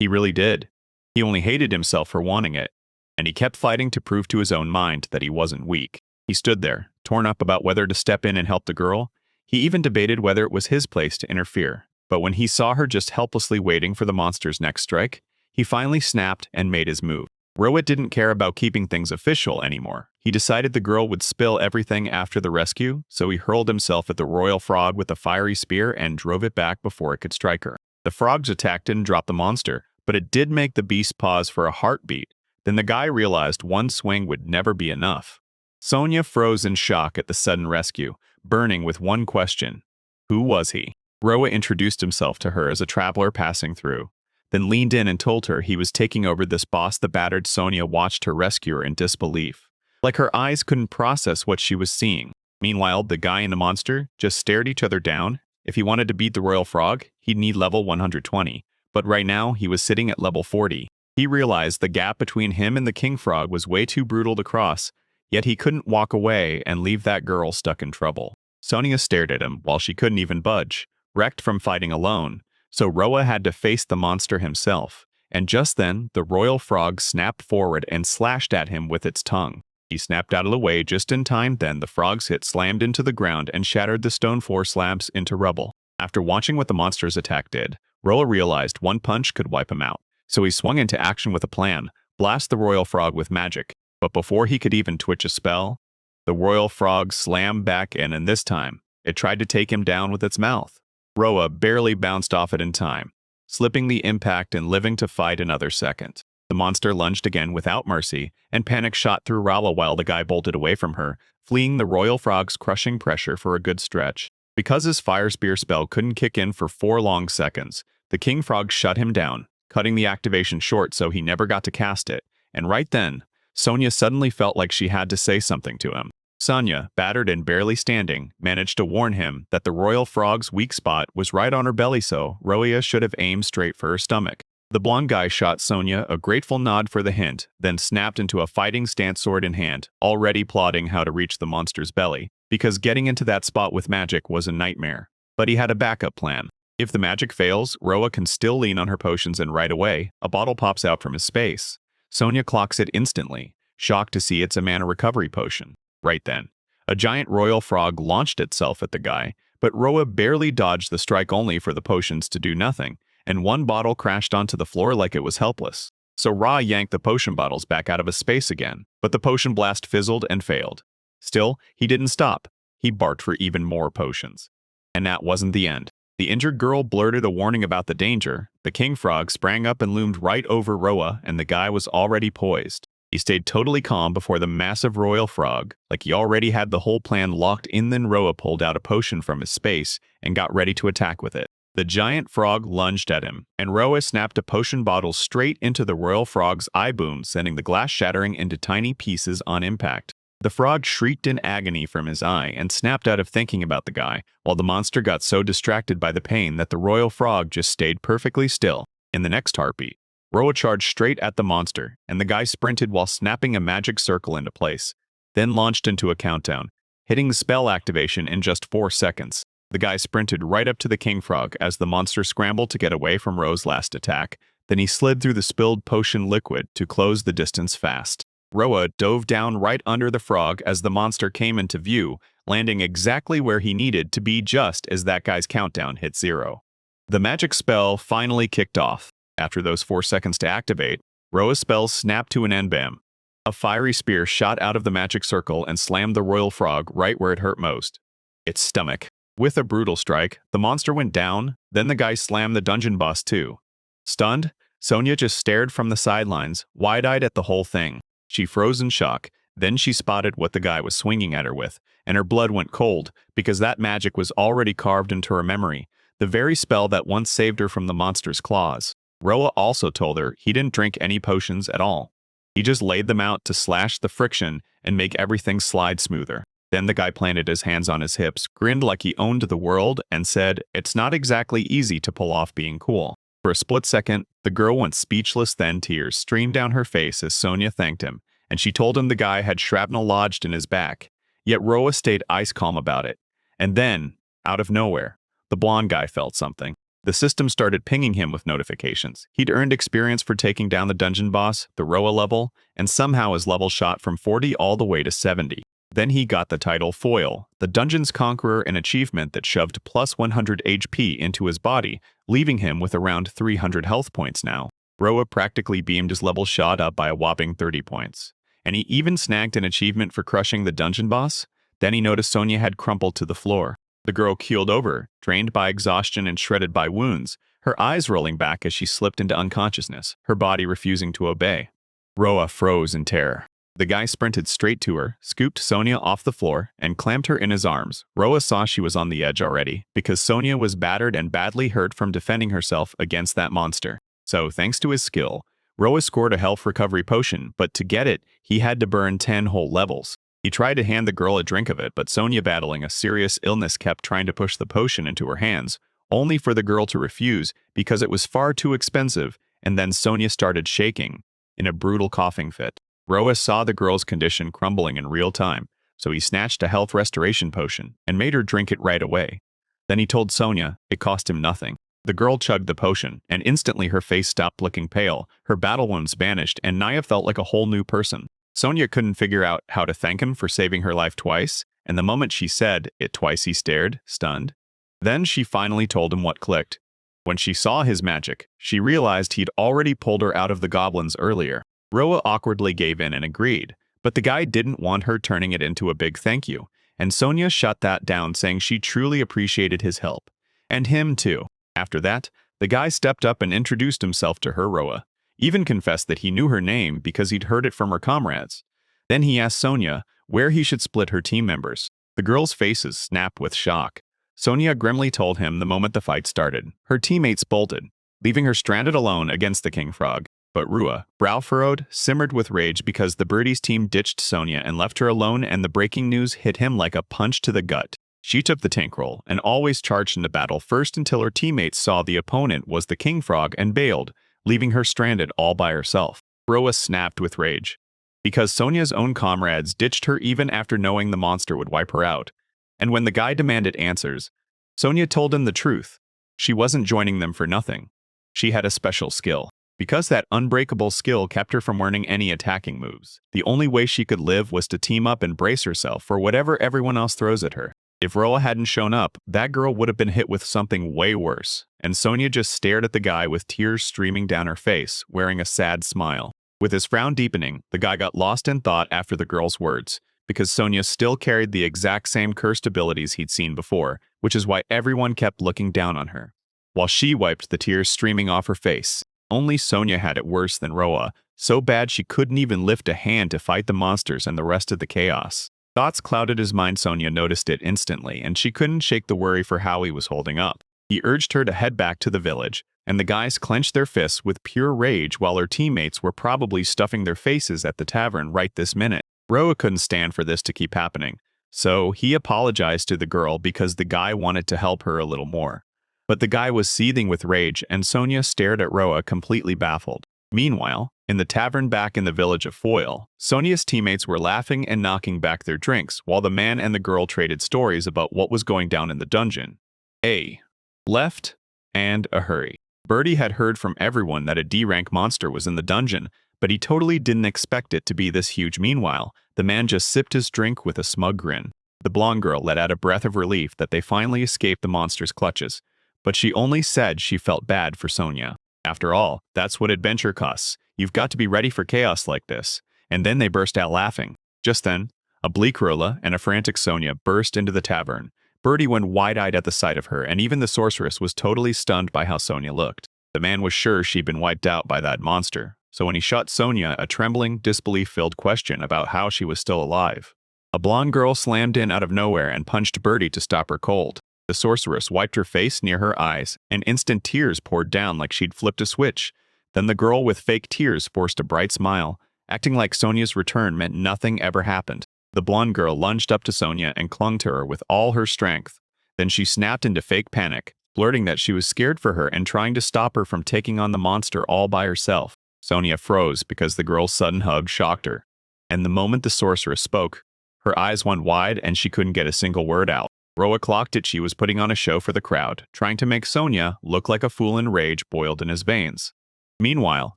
He really did. He only hated himself for wanting it, and he kept fighting to prove to his own mind that he wasn't weak. He stood there, torn up about whether to step in and help the girl. He even debated whether it was his place to interfere. But when he saw her just helplessly waiting for the monster's next strike, he finally snapped and made his move. Roa didn't care about keeping things official anymore. He decided the girl would spill everything after the rescue, so he hurled himself at the royal frog with a fiery spear and drove it back before it could strike her. The frogs attacked and dropped the monster, but it did make the beast pause for a heartbeat. Then the guy realized one swing would never be enough. Sonia froze in shock at the sudden rescue, burning with one question. Who was he? Roa introduced himself to her as a traveler passing through, then leaned in and told her he was taking over this boss. The battered Sonia watched her rescuer in disbelief. Like her eyes couldn't process what she was seeing. Meanwhile, the guy and the monster just stared each other down. If he wanted to beat the royal frog, he'd need level 120, but right now he was sitting at level 40. He realized the gap between him and the king frog was way too brutal to cross, yet he couldn't walk away and leave that girl stuck in trouble. Sonia stared at him while she couldn't even budge, wrecked from fighting alone. So Roa had to face the monster himself, and just then, the royal frog snapped forward and slashed at him with its tongue. He snapped out of the way just in time. Then the frog's hit slammed into the ground and shattered the stone floor slabs into rubble. After watching what the monster's attack did, Roa realized one punch could wipe him out, so he swung into action with a plan: blast the royal frog with magic. But before he could even twitch a spell, the royal frog slammed back in, and this time, it tried to take him down with its mouth. Roa barely bounced off it in time, slipping the impact and living to fight another second. The monster lunged again without mercy, and panic shot through Roa while the guy bolted away from her, fleeing the royal frog's crushing pressure for a good stretch. Because his fire spear spell couldn't kick in for 4 long seconds, the king frog shut him down, cutting the activation short so he never got to cast it. And right then, Sonia suddenly felt like she had to say something to him. Sonia, battered and barely standing, managed to warn him that the royal frog's weak spot was right on her belly, so Roa should have aimed straight for her stomach. The blonde guy shot Sonia a grateful nod for the hint, then snapped into a fighting stance, sword in hand, already plotting how to reach the monster's belly, because getting into that spot with magic was a nightmare. But he had a backup plan. If the magic fails, Roa can still lean on her potions, and right away, a bottle pops out from his space. Sonia clocks it instantly, shocked to see it's a mana recovery potion. Right then, a giant royal frog launched itself at the guy, but Roa barely dodged the strike, only for the potions to do nothing, and one bottle crashed onto the floor like it was helpless. So Ra yanked the potion bottles back out of his space again, but the potion blast fizzled and failed. Still, he didn't stop. He barked for even more potions. And that wasn't the end. The injured girl blurted a warning about the danger. The king frog sprang up and loomed right over Roa, and the guy was already poised. He stayed totally calm before the massive royal frog, like he already had the whole plan locked in. Then Roa pulled out a potion from his space and got ready to attack with it. The giant frog lunged at him, and Roa snapped a potion bottle straight into the royal frog's eye boom, sending the glass shattering into tiny pieces on impact. The frog shrieked in agony from his eye and snapped out of thinking about the guy, while the monster got so distracted by the pain that the royal frog just stayed perfectly still. In the next heartbeat, Roa charged straight at the monster, and the guy sprinted while snapping a magic circle into place, then launched into a countdown, hitting the spell activation in just 4 seconds. The guy sprinted right up to the king frog as the monster scrambled to get away from Roa's last attack. Then he slid through the spilled potion liquid to close the distance fast. Roa dove down right under the frog as the monster came into view, landing exactly where he needed to be just as that guy's countdown hit 0. The magic spell finally kicked off. After those 4 seconds to activate, Roa's spell snapped to an end. Bam! A fiery spear shot out of the magic circle and slammed the royal frog right where it hurt most: its stomach. With a brutal strike, the monster went down, then the guy slammed the dungeon boss too. Stunned, Sonia just stared from the sidelines, wide-eyed at the whole thing. She froze in shock, then she spotted what the guy was swinging at her with, and her blood went cold because that magic was already carved into her memory, the very spell that once saved her from the monster's claws. Roa also told her he didn't drink any potions at all. He just laid them out to slash the friction and make everything slide smoother. Then the guy planted his hands on his hips, grinned like he owned the world, and said, "It's not exactly easy to pull off being cool." For a split second, the girl went speechless, then tears streamed down her face as Sonia thanked him, and she told him the guy had shrapnel lodged in his back. Yet Roa stayed ice calm about it. And then, out of nowhere, the blonde guy felt something. The system started pinging him with notifications. He'd earned experience for taking down the dungeon boss, the Roa level, and somehow his level shot from 40 all the way to 70. Then he got the title Foil, the Dungeon's Conqueror, an achievement that shoved plus 100 HP into his body, leaving him with around 300 health points now. Roa practically beamed his level shot up by a whopping 30 points. And he even snagged an achievement for crushing the dungeon boss. Then he noticed Sonia had crumpled to the floor. The girl keeled over, drained by exhaustion and shredded by wounds, her eyes rolling back as she slipped into unconsciousness, her body refusing to obey. Roa froze in terror. The guy sprinted straight to her, scooped Sonia off the floor, and clamped her in his arms. Roa saw she was on the edge already, because Sonia was battered and badly hurt from defending herself against that monster. So, thanks to his skill, Roa scored a health recovery potion, but to get it, he had to burn 10 whole levels. He tried to hand the girl a drink of it, but Sonia, battling a serious illness, kept trying to push the potion into her hands, only for the girl to refuse because it was far too expensive, and then Sonia started shaking in a brutal coughing fit. Roa saw the girl's condition crumbling in real time, so he snatched a health restoration potion and made her drink it right away. Then he told Sonia it cost him nothing. The girl chugged the potion, and instantly her face stopped looking pale, her battle wounds vanished, and Naya felt like a whole new person. Sonia couldn't figure out how to thank him for saving her life twice, and the moment she said it twice he stared, stunned. Then she finally told him what clicked. When she saw his magic, she realized he'd already pulled her out of the goblins earlier. Roa awkwardly gave in and agreed, but the guy didn't want her turning it into a big thank you, and Sonia shut that down, saying she truly appreciated his help. And him too. After that, the guy stepped up and introduced himself to her. Roa even confessed that he knew her name because he'd heard it from her comrades. Then he asked Sonia where he should split her team members. The girls' faces snapped with shock. Sonia grimly told him the moment the fight started. Her teammates bolted, leaving her stranded alone against the King Frog. But Roa, brow furrowed, simmered with rage because the Birdies team ditched Sonia and left her alone, and the breaking news hit him like a punch to the gut. She took the tank role and always charged into battle first until her teammates saw the opponent was the King Frog and bailed, leaving her stranded all by herself. Roa snapped with rage because Sonia's own comrades ditched her even after knowing the monster would wipe her out. And when the guy demanded answers, Sonia told him the truth. She wasn't joining them for nothing. She had a special skill. Because that unbreakable skill kept her from learning any attacking moves, the only way she could live was to team up and brace herself for whatever everyone else throws at her. If Roa hadn't shown up, that girl would have been hit with something way worse, and Sonia just stared at the guy with tears streaming down her face, wearing a sad smile. With his frown deepening, the guy got lost in thought after the girl's words, because Sonia still carried the exact same cursed abilities he'd seen before, which is why everyone kept looking down on her. While she wiped the tears streaming off her face, only Sonia had it worse than Roa, so bad she couldn't even lift a hand to fight the monsters and the rest of the chaos. Thoughts clouded his mind. Sonia noticed it instantly, and she couldn't shake the worry for how he was holding up. He urged her to head back to the village, and the guys clenched their fists with pure rage while her teammates were probably stuffing their faces at the tavern right this minute. Roa couldn't stand for this to keep happening, so he apologized to the girl because the guy wanted to help her a little more. But the guy was seething with rage, and Sonia stared at Roa completely baffled. Meanwhile, in the tavern back in the village of Foil, Sonia's teammates were laughing and knocking back their drinks while the man and the girl traded stories about what was going down in the dungeon. A left and a hurry. Birdie had heard from everyone that a D-rank monster was in the dungeon, but he totally didn't expect it to be this huge. Meanwhile, the man just sipped his drink with a smug grin. The blonde girl let out a breath of relief that they finally escaped the monster's clutches, but she only said she felt bad for Sonia. After all, that's what adventure costs. You've got to be ready for chaos like this. And then they burst out laughing. Just then, a bleak Rola and a frantic Sonia burst into the tavern. Birdie went wide-eyed at the sight of her, and even the sorceress was totally stunned by how Sonia looked. The man was sure she'd been wiped out by that monster, so when he shot Sonia a trembling, disbelief-filled question about how she was still alive, a blonde girl slammed in out of nowhere and punched Birdie to stop her cold. The sorceress wiped her face near her eyes, and instant tears poured down like she'd flipped a switch. Then the girl with fake tears forced a bright smile, acting like Sonia's return meant nothing ever happened. The blonde girl lunged up to Sonia and clung to her with all her strength. Then she snapped into fake panic, blurting that she was scared for her and trying to stop her from taking on the monster all by herself. Sonia froze because the girl's sudden hug shocked her. And the moment the sorceress spoke, her eyes went wide and she couldn't get a single word out. Roa clocked it. She was putting on a show for the crowd, trying to make Sonia look like a fool, and rage boiled in his veins. Meanwhile,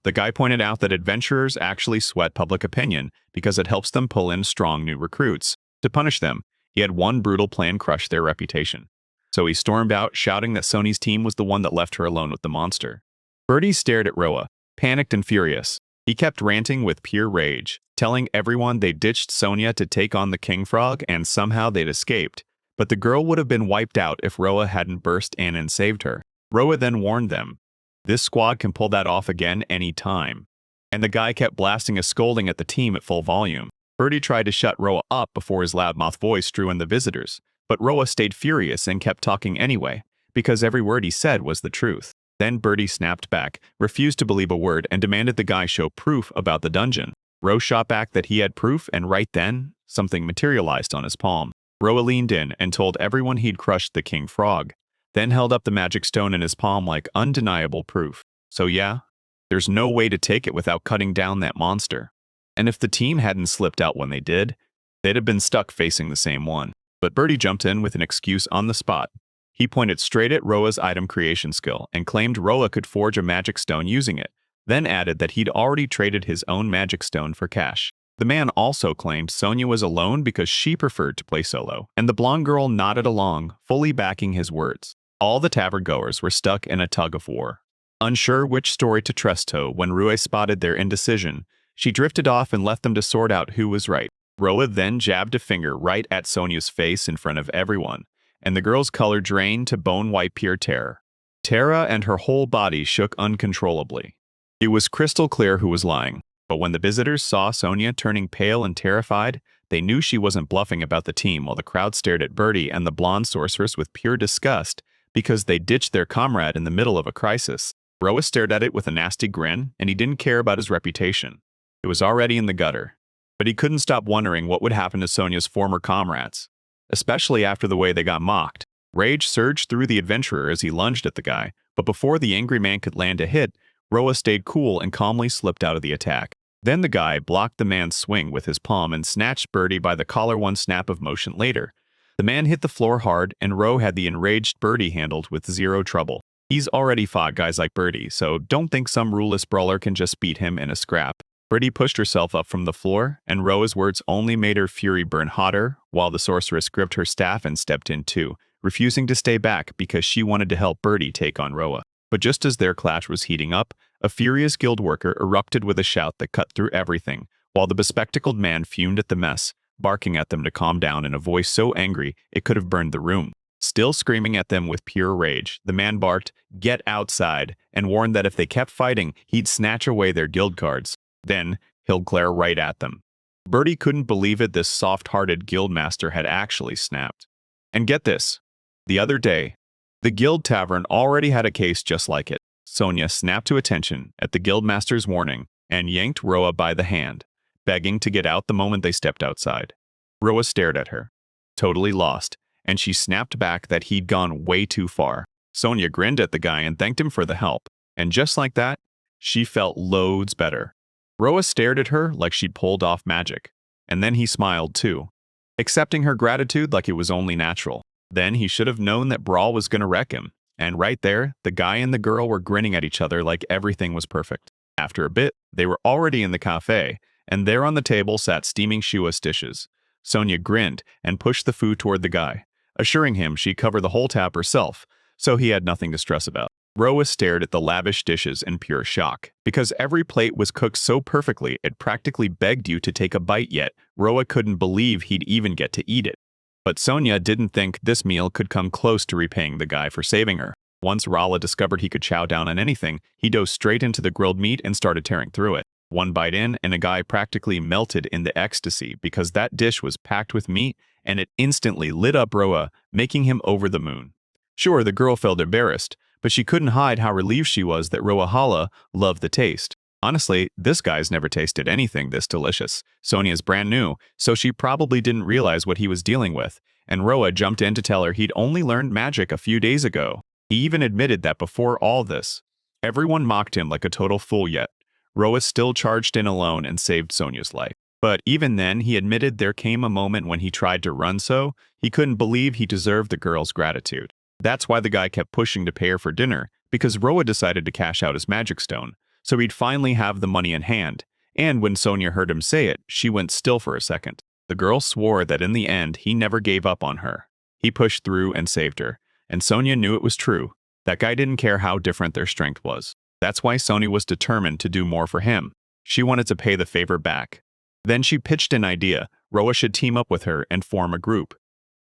the guy pointed out that adventurers actually sweat public opinion because it helps them pull in strong new recruits. To punish them, he had one brutal plan crush their reputation. So he stormed out, shouting that Sony's team was the one that left her alone with the monster. Birdie stared at Roa, panicked and furious. He kept ranting with pure rage, telling everyone they ditched Sonia to take on the King Frog and somehow they'd escaped. But the girl would have been wiped out if Roa hadn't burst in and saved her. Roa then warned them, "This squad can pull that off again any time." And the guy kept blasting a scolding at the team at full volume. Birdie tried to shut Roa up before his loudmouth voice drew in the visitors, but Roa stayed furious and kept talking anyway, because every word he said was the truth. Then Birdie snapped back, refused to believe a word, and demanded the guy show proof about the dungeon. Roa shot back that he had proof, and right then, something materialized on his palm. Roa leaned in and told everyone he'd crushed the King Frog, then held up the magic stone in his palm like undeniable proof. So yeah, there's no way to take it without cutting down that monster. And if the team hadn't slipped out when they did, they'd have been stuck facing the same one. But Birdie jumped in with an excuse on the spot. He pointed straight at Roa's item creation skill and claimed Roa could forge a magic stone using it, then added that he'd already traded his own magic stone for cash. The man also claimed Sonia was alone because she preferred to play solo, and the blonde girl nodded along, fully backing his words. All the tavern goers were stuck in a tug of war. Unsure which story to trust when Rue spotted their indecision, she drifted off and left them to sort out who was right. Roa then jabbed a finger right at Sonia's face in front of everyone, and the girl's color drained to bone-white pure terror. Tara and her whole body shook uncontrollably. It was crystal clear who was lying, but when the visitors saw Sonia turning pale and terrified, they knew she wasn't bluffing about the team while the crowd stared at Birdie and the blonde sorceress with pure disgust because they ditched their comrade in the middle of a crisis. Roa stared at it with a nasty grin, and he didn't care about his reputation. It was already in the gutter. But he couldn't stop wondering what would happen to Sonia's former comrades, especially after the way they got mocked. Rage surged through the adventurer as he lunged at the guy, but before the angry man could land a hit, Roa stayed cool and calmly slipped out of the attack. Then the guy blocked the man's swing with his palm and snatched Birdie by the collar one snap of motion later. The man hit the floor hard, and Roe had the enraged Birdie handled with zero trouble. He's already fought guys like Birdie, so don't think some ruleless brawler can just beat him in a scrap. Birdie pushed herself up from the floor, and Roa's words only made her fury burn hotter, while the sorceress gripped her staff and stepped in too, refusing to stay back because she wanted to help Birdie take on Roa. But just as their clash was heating up, a furious guild worker erupted with a shout that cut through everything, while the bespectacled man fumed at the mess, barking at them to calm down in a voice so angry it could have burned the room. Still screaming at them with pure rage, the man barked, "Get outside," and warned that if they kept fighting, he'd snatch away their guild cards. Then, he'll glare right at them. Birdie couldn't believe it, this soft-hearted guildmaster had actually snapped. And get this, the other day, the guild tavern already had a case just like it. Sonia snapped to attention at the guildmaster's warning and yanked Roa by the hand, begging to get out the moment they stepped outside. Roa stared at her, totally lost, and she snapped back that he'd gone way too far. Sonia grinned at the guy and thanked him for the help, and just like that, she felt loads better. Roa stared at her like she'd pulled off magic, and then he smiled too, accepting her gratitude like it was only natural. Then he should have known that Brawl was gonna wreck him, and right there, the guy and the girl were grinning at each other like everything was perfect. After a bit, they were already in the cafe, and there on the table sat steaming Shua's dishes. Sonia grinned and pushed the food toward the guy, assuring him she'd cover the whole tab herself, so he had nothing to stress about. Roa stared at the lavish dishes in pure shock, because every plate was cooked so perfectly it practically begged you to take a bite, yet Roa couldn't believe he'd even get to eat it. But Sonia didn't think this meal could come close to repaying the guy for saving her. Once Rala discovered he could chow down on anything, he dove straight into the grilled meat and started tearing through it. One bite in, and a guy practically melted in the ecstasy because that dish was packed with meat, and it instantly lit up Roa, making him over the moon. Sure, the girl felt embarrassed, but she couldn't hide how relieved she was that Roahala loved the taste. Honestly, this guy's never tasted anything this delicious. Sonia's brand new, so she probably didn't realize what he was dealing with, and Roa jumped in to tell her he'd only learned magic a few days ago. He even admitted that before all this, everyone mocked him like a total fool, yet Roa still charged in alone and saved Sonia's life. But even then, he admitted there came a moment when he tried to run so he couldn't believe he deserved the girl's gratitude. That's why the guy kept pushing to pay her for dinner, because Roa decided to cash out his magic stone, so he'd finally have the money in hand. And when Sonia heard him say it, she went still for a second. The girl swore that in the end he never gave up on her. He pushed through and saved her. And Sonia knew it was true. That guy didn't care how different their strength was. That's why Sonia was determined to do more for him. She wanted to pay the favor back. Then she pitched an idea. Roa should team up with her and form a group.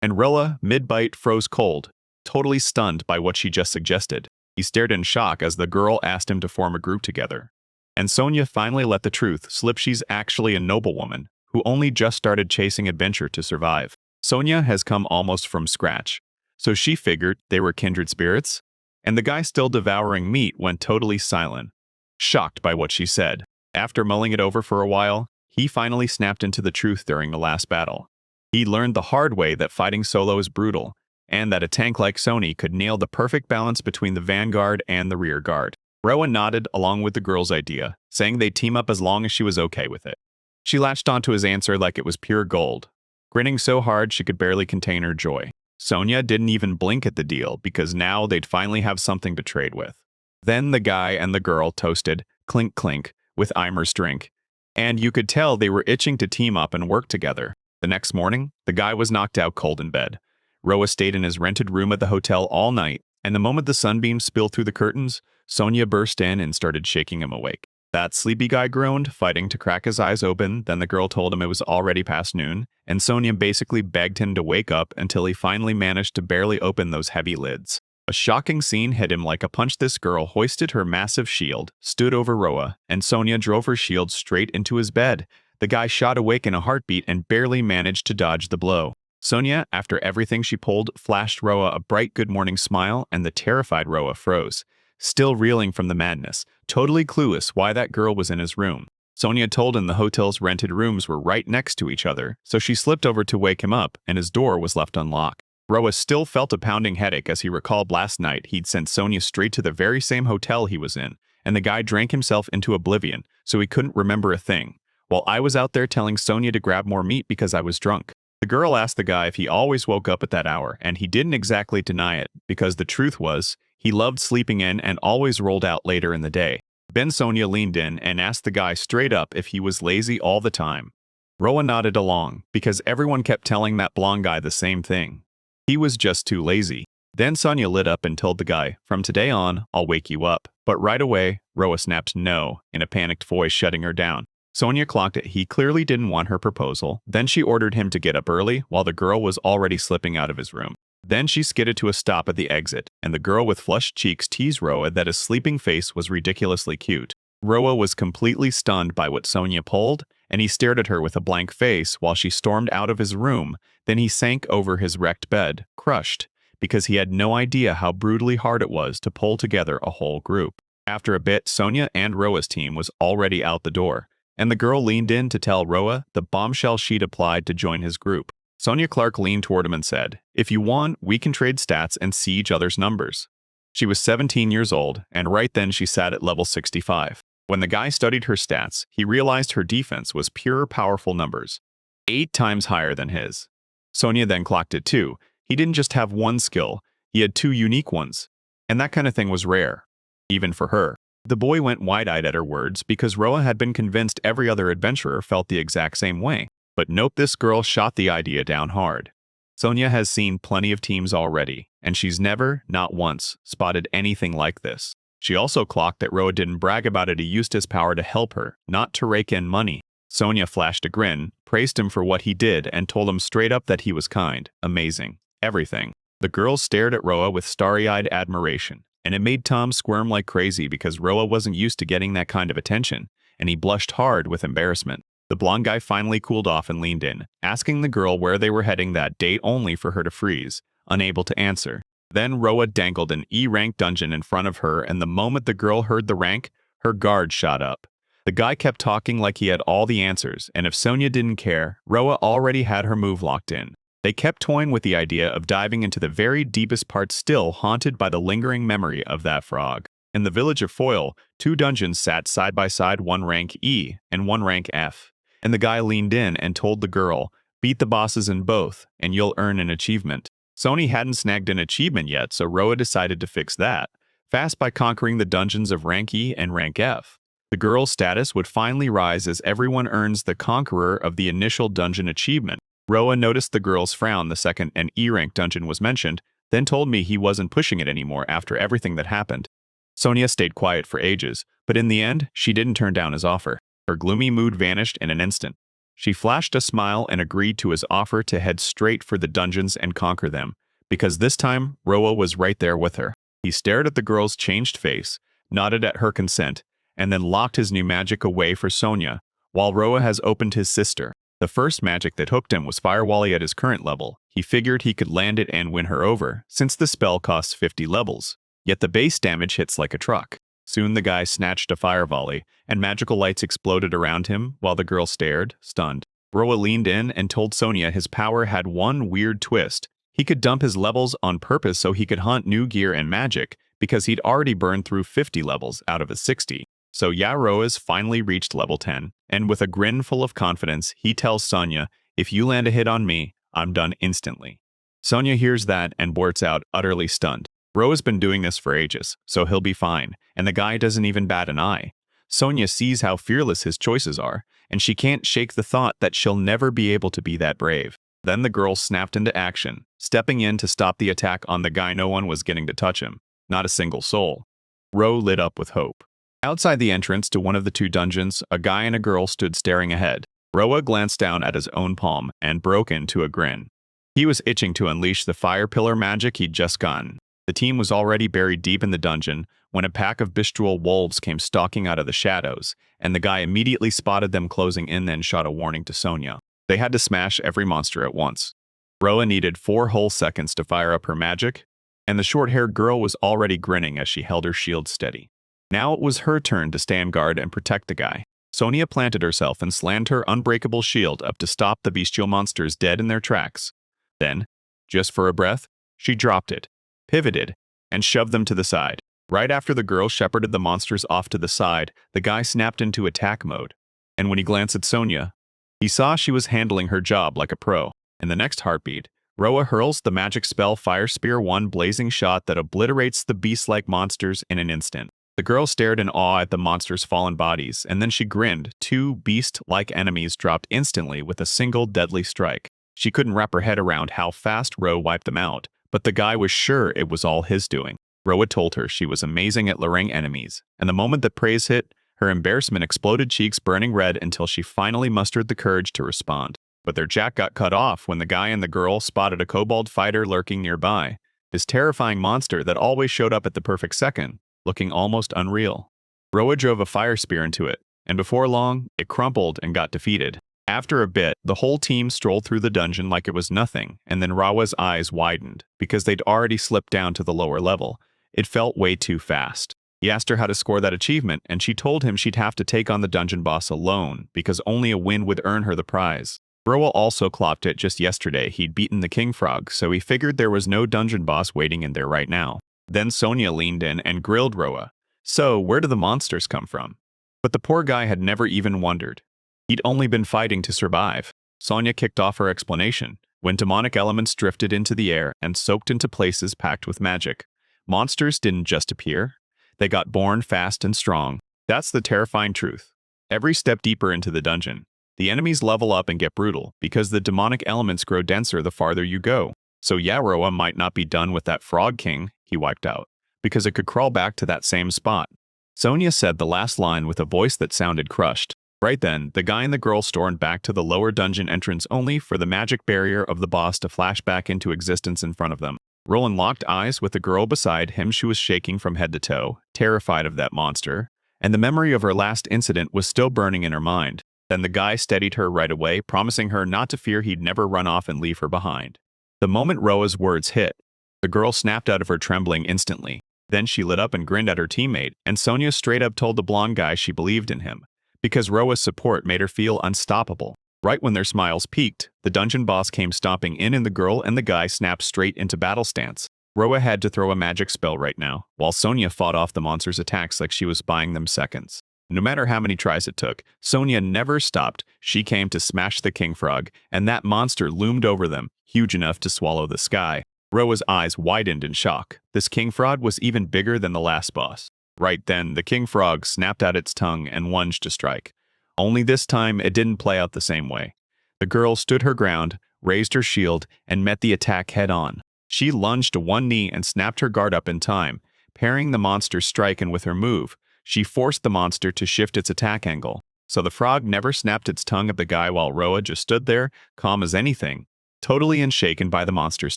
And Roa, mid-bite, froze cold, totally stunned by what she just suggested. He stared in shock as the girl asked him to form a group together. And Sonia finally let the truth slip. She's actually a noblewoman who only just started chasing adventure to survive. Sonia has come almost from scratch, so she figured they were kindred spirits. And the guy still devouring meat went totally silent, shocked by what she said. After mulling it over for a while, he finally snapped into the truth during the last battle. He learned the hard way that fighting solo is brutal, and that a tank like Sonia could nail the perfect balance between the vanguard and the rear guard. Rowan nodded along with the girl's idea, saying they'd team up as long as she was okay with it. She latched onto his answer like it was pure gold, grinning so hard she could barely contain her joy. Sonia didn't even blink at the deal because now they'd finally have something to trade with. Then the guy and the girl toasted, clink clink, with Eimer's drink, and you could tell they were itching to team up and work together. The next morning, the guy was knocked out cold in bed. Roa stayed in his rented room at the hotel all night, and the moment the sunbeams spilled through the curtains, Sonia burst in and started shaking him awake. That sleepy guy groaned, fighting to crack his eyes open. Then the girl told him it was already past noon, and Sonia basically begged him to wake up until he finally managed to barely open those heavy lids. A shocking scene hit him like a punch. This girl hoisted her massive shield, stood over Roa, and Sonia drove her shield straight into his bed. The guy shot awake in a heartbeat and barely managed to dodge the blow. Sonia, after everything she pulled, flashed Roa a bright good morning smile, and the terrified Roa froze, still reeling from the madness, totally clueless why that girl was in his room. Sonia told him the hotel's rented rooms were right next to each other, so she slipped over to wake him up, and his door was left unlocked. Roa still felt a pounding headache as he recalled last night he'd sent Sonia straight to the very same hotel he was in, and the guy drank himself into oblivion, so he couldn't remember a thing, while I was out there telling Sonia to grab more meat because I was drunk. The girl asked the guy if he always woke up at that hour, and he didn't exactly deny it, because the truth was, he loved sleeping in and always rolled out later in the day. Then Sonia leaned in and asked the guy straight up if he was lazy all the time. Roa nodded along, because everyone kept telling that blonde guy the same thing. He was just too lazy. Then Sonia lit up and told the guy, "From today on, I'll wake you up." But right away, Roa snapped no, in a panicked voice, shutting her down. Sonia clocked it. He clearly didn't want her proposal. Then she ordered him to get up early while the girl was already slipping out of his room. Then she skidded to a stop at the exit, and the girl with flushed cheeks teased Roa that his sleeping face was ridiculously cute. Roa was completely stunned by what Sonia pulled, and he stared at her with a blank face while she stormed out of his room. Then he sank over his wrecked bed, crushed, because he had no idea how brutally hard it was to pull together a whole group. After a bit, Sonia and Roa's team was already out the door, and the girl leaned in to tell Roa the bombshell she'd applied to join his group. Sonia Clark leaned toward him and said, "If you want, we can trade stats and see each other's numbers." She was 17 years old, and right then she sat at level 65. When the guy studied her stats, he realized her defense was pure powerful numbers, 8 times higher than his. Sonia then clocked it too. He didn't just have one skill, he had 2 unique ones. And that kind of thing was rare, even for her. The boy went wide-eyed at her words because Roa had been convinced every other adventurer felt the exact same way. But nope, this girl shot the idea down hard. Sonia has seen plenty of teams already, and she's never, not once, spotted anything like this. She also clocked that Roa didn't brag about it. He used his power to help her, not to rake in money. Sonia flashed a grin, praised him for what he did, and told him straight up that he was kind, amazing, everything. The girl stared at Roa with starry-eyed admiration, and it made Tom squirm like crazy because Roa wasn't used to getting that kind of attention, and he blushed hard with embarrassment. The blonde guy finally cooled off and leaned in, asking the girl where they were heading that day only for her to freeze, unable to answer. Then Roa dangled an E-rank dungeon in front of her, and the moment the girl heard the rank, her guard shot up. The guy kept talking like he had all the answers, and if Sonia didn't care, Roa already had her move locked in. They kept toying with the idea of diving into the very deepest parts, still haunted by the lingering memory of that frog. In the village of Foil, 2 dungeons sat side by side, one rank E and one rank F. And the guy leaned in and told the girl, "Beat the bosses in both, and you'll earn an achievement." Sonia hadn't snagged an achievement yet, so Roa decided to fix that fast by conquering the dungeons of rank E and rank F. The girl's status would finally rise as everyone earns the conqueror of the initial dungeon achievement. Roa noticed the girl's frown the second an E-rank dungeon was mentioned, then told me he wasn't pushing it anymore after everything that happened. Sonia stayed quiet for ages, but in the end, she didn't turn down his offer. Her gloomy mood vanished in an instant. She flashed a smile and agreed to his offer to head straight for the dungeons and conquer them, because this time, Roa was right there with her. He stared at the girl's changed face, nodded at her consent, and then locked his new magic away for Sonia, while Roa has opened his sister. The first magic that hooked him was Fire Volley at his current level. He figured he could land it and win her over, since the spell costs 50 levels. Yet the base damage hits like a truck. Soon the guy snatched a fire volley, and magical lights exploded around him while the girl stared, stunned. Roa leaned in and told Sonia his power had one weird twist. He could dump his levels on purpose so he could hunt new gear and magic, because he'd already burned through 50 levels out of his 60. So yeah, Roa's finally reached level 10, and with a grin full of confidence, he tells Sonia, "If you land a hit on me, I'm done instantly." Sonia hears that and blurts out, utterly stunned. Roa's been doing this for ages, so he'll be fine, and the guy doesn't even bat an eye. Sonia sees how fearless his choices are, and she can't shake the thought that she'll never be able to be that brave. Then the girl snapped into action, stepping in to stop the attack on the guy. No one was getting to touch him. Not a single soul. Ro lit up with hope. Outside the entrance to one of the two dungeons, a guy and a girl stood staring ahead. Roa glanced down at his own palm and broke into a grin. He was itching to unleash the fire pillar magic he'd just gotten. The team was already buried deep in the dungeon when a pack of bestial wolves came stalking out of the shadows, and the guy immediately spotted them closing in, then shot a warning to Sonia. They had to smash every monster at once. Roa needed 4 whole seconds to fire up her magic, and the short-haired girl was already grinning as she held her shield steady. Now it was her turn to stand guard and protect the guy. Sonia planted herself and slammed her unbreakable shield up to stop the bestial monsters dead in their tracks. Then, just for a breath, she dropped it, pivoted, and shoved them to the side. Right after the girl shepherded the monsters off to the side, the guy snapped into attack mode. And when he glanced at Sonia, he saw she was handling her job like a pro. In the next heartbeat, Roa hurls the magic spell Fire Spear, one blazing shot that obliterates the beast-like monsters in an instant. The girl stared in awe at the monsters' fallen bodies, and then she grinned. 2 beast-like enemies dropped instantly with a single deadly strike. She couldn't wrap her head around how fast Ro wiped them out, but the guy was sure it was all his doing. Roa told her she was amazing at luring enemies, and the moment that praise hit, her embarrassment exploded, cheeks burning red until she finally mustered the courage to respond. But their jack got cut off when the guy and the girl spotted a kobold fighter lurking nearby. This terrifying monster that always showed up at the perfect second, looking almost unreal. Roa drove a fire spear into it, and before long, it crumpled and got defeated. After a bit, the whole team strolled through the dungeon like it was nothing, and then Roa's eyes widened, because they'd already slipped down to the lower level. It felt way too fast. He asked her how to score that achievement, and she told him she'd have to take on the dungeon boss alone, because only a win would earn her the prize. Roa also clocked it just yesterday. He'd beaten the king frog, so he figured there was no dungeon boss waiting in there right now. Then Sonia leaned in and grilled Roa. So, where do the monsters come from? But the poor guy had never even wondered. He'd only been fighting to survive. Sonia kicked off her explanation, when demonic elements drifted into the air and soaked into places packed with magic. Monsters didn't just appear. They got born fast and strong. That's the terrifying truth. Every step deeper into the dungeon, the enemies level up and get brutal, because the demonic elements grow denser the farther you go. So yeah, Roa might not be done with that frog king he wiped out, because it could crawl back to that same spot. Sonia said the last line with a voice that sounded crushed. Right then, the guy and the girl stormed back to the lower dungeon entrance only for the magic barrier of the boss to flash back into existence in front of them. Roland locked eyes with the girl beside him. She was shaking from head to toe, terrified of that monster, and the memory of her last incident was still burning in her mind. Then the guy steadied her right away, promising her not to fear, he'd never run off and leave her behind. The moment Roa's words hit, the girl snapped out of her trembling instantly. Then she lit up and grinned at her teammate, and Sonia straight up told the blonde guy she believed in him, because Roa's support made her feel unstoppable. Right when their smiles peaked, the dungeon boss came stomping in and the girl and the guy snapped straight into battle stance. Roa had to throw a magic spell right now, while Sonia fought off the monster's attacks like she was buying them seconds. No matter how many tries it took, Sonia never stopped. She came to smash the king frog, and that monster loomed over them, huge enough to swallow the sky. Roa's eyes widened in shock. This king frog was even bigger than the last boss. Right then, the king frog snapped out its tongue and lunged to strike. Only this time, it didn't play out the same way. The girl stood her ground, raised her shield, and met the attack head-on. She lunged to one knee and snapped her guard up in time, parrying the monster's strike, and with her move, she forced the monster to shift its attack angle. So the frog never snapped its tongue at the guy while Roa just stood there, calm as anything, totally unshaken by the monster's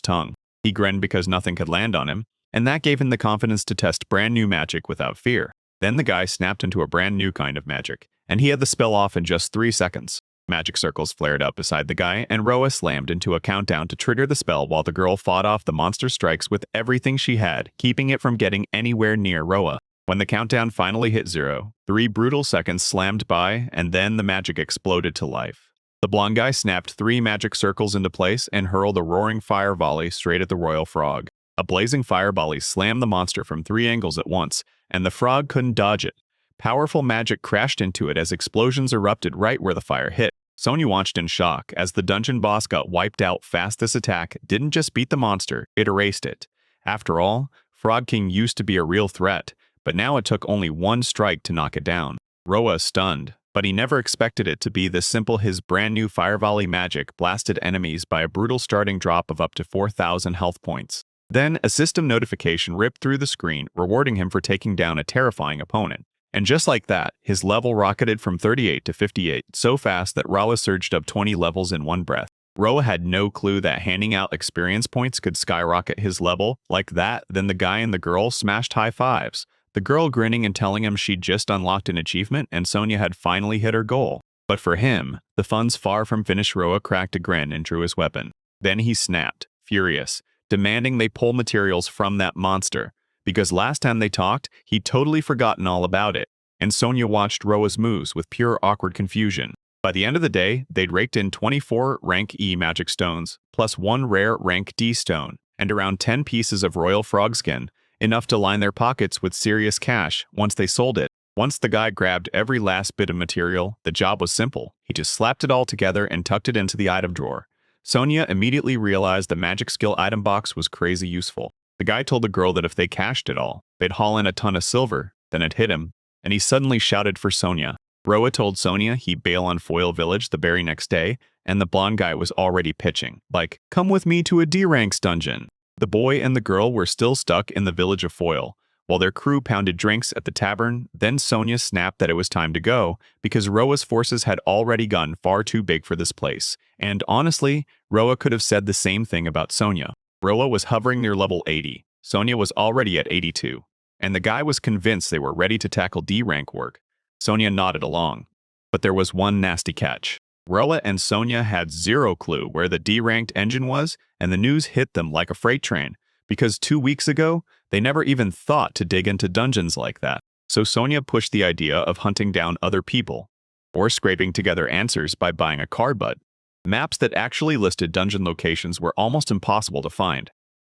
tongue. He grinned because nothing could land on him, and that gave him the confidence to test brand new magic without fear. Then the guy snapped into a brand new kind of magic, and he had the spell off in just 3 seconds. Magic circles flared up beside the guy, and Roa slammed into a countdown to trigger the spell while the girl fought off the monster strikes with everything she had, keeping it from getting anywhere near Roa. When the countdown finally hit 0, 3 brutal seconds slammed by, and then the magic exploded to life. The blonde guy snapped 3 magic circles into place and hurled a roaring fire volley straight at the royal frog. A blazing fire volley slammed the monster from 3 angles at once, and the frog couldn't dodge it. Powerful magic crashed into it as explosions erupted right where the fire hit. Sonya watched in shock as the dungeon boss got wiped out fast. This attack didn't just beat the monster, it erased it. After all, Frog King used to be a real threat, but now it took only 1 strike to knock it down. Roa stunned, but he never expected it to be this simple. His brand new fire volley magic blasted enemies by a brutal starting drop of up to 4,000 health points. Then, a system notification ripped through the screen, rewarding him for taking down a terrifying opponent. And just like that, his level rocketed from 38 to 58 so fast that Roa surged up 20 levels in one breath. Roa had no clue that handing out experience points could skyrocket his level like that. Then the guy and the girl smashed high fives, the girl grinning and telling him she'd just unlocked an achievement and Sonya had finally hit her goal. But for him, the fun's far from finished. Roa cracked a grin and drew his weapon. Then he snapped, furious, demanding they pull materials from that monster, because last time they talked, he'd totally forgotten all about it, and Sonya watched Roa's moves with pure awkward confusion. By the end of the day, they'd raked in 24 rank E magic stones, plus 1 rare rank D stone, and around 10 pieces of royal frog skin, enough to line their pockets with serious cash once they sold it. Once the guy grabbed every last bit of material, the job was simple. He just slapped it all together and tucked it into the item drawer. Sonya immediately realized the magic skill item box was crazy useful. The guy told the girl that if they cashed it all, they'd haul in a ton of silver. Then it hit him, and he suddenly shouted for Sonya. Roa told Sonya he'd bail on Foil Village the very next day, and the blonde guy was already pitching, like, "Come with me to a D-Ranks dungeon." The boy and the girl were still stuck in the village of Foil, while their crew pounded drinks at the tavern. Then Sonya snapped that it was time to go, because Roa's forces had already gotten far too big for this place. And honestly, Roa could have said the same thing about Sonya. Roa was hovering near level 80. Sonya was already at 82. And the guy was convinced they were ready to tackle D-rank work. Sonya nodded along. But there was one nasty catch. Roa and Sonya had 0 clue where the D-ranked engine was, and the news hit them like a freight train, because 2 weeks ago, they never even thought to dig into dungeons like that. So Sonya pushed the idea of hunting down other people, or scraping together answers by buying a card butt. Maps that actually listed dungeon locations were almost impossible to find.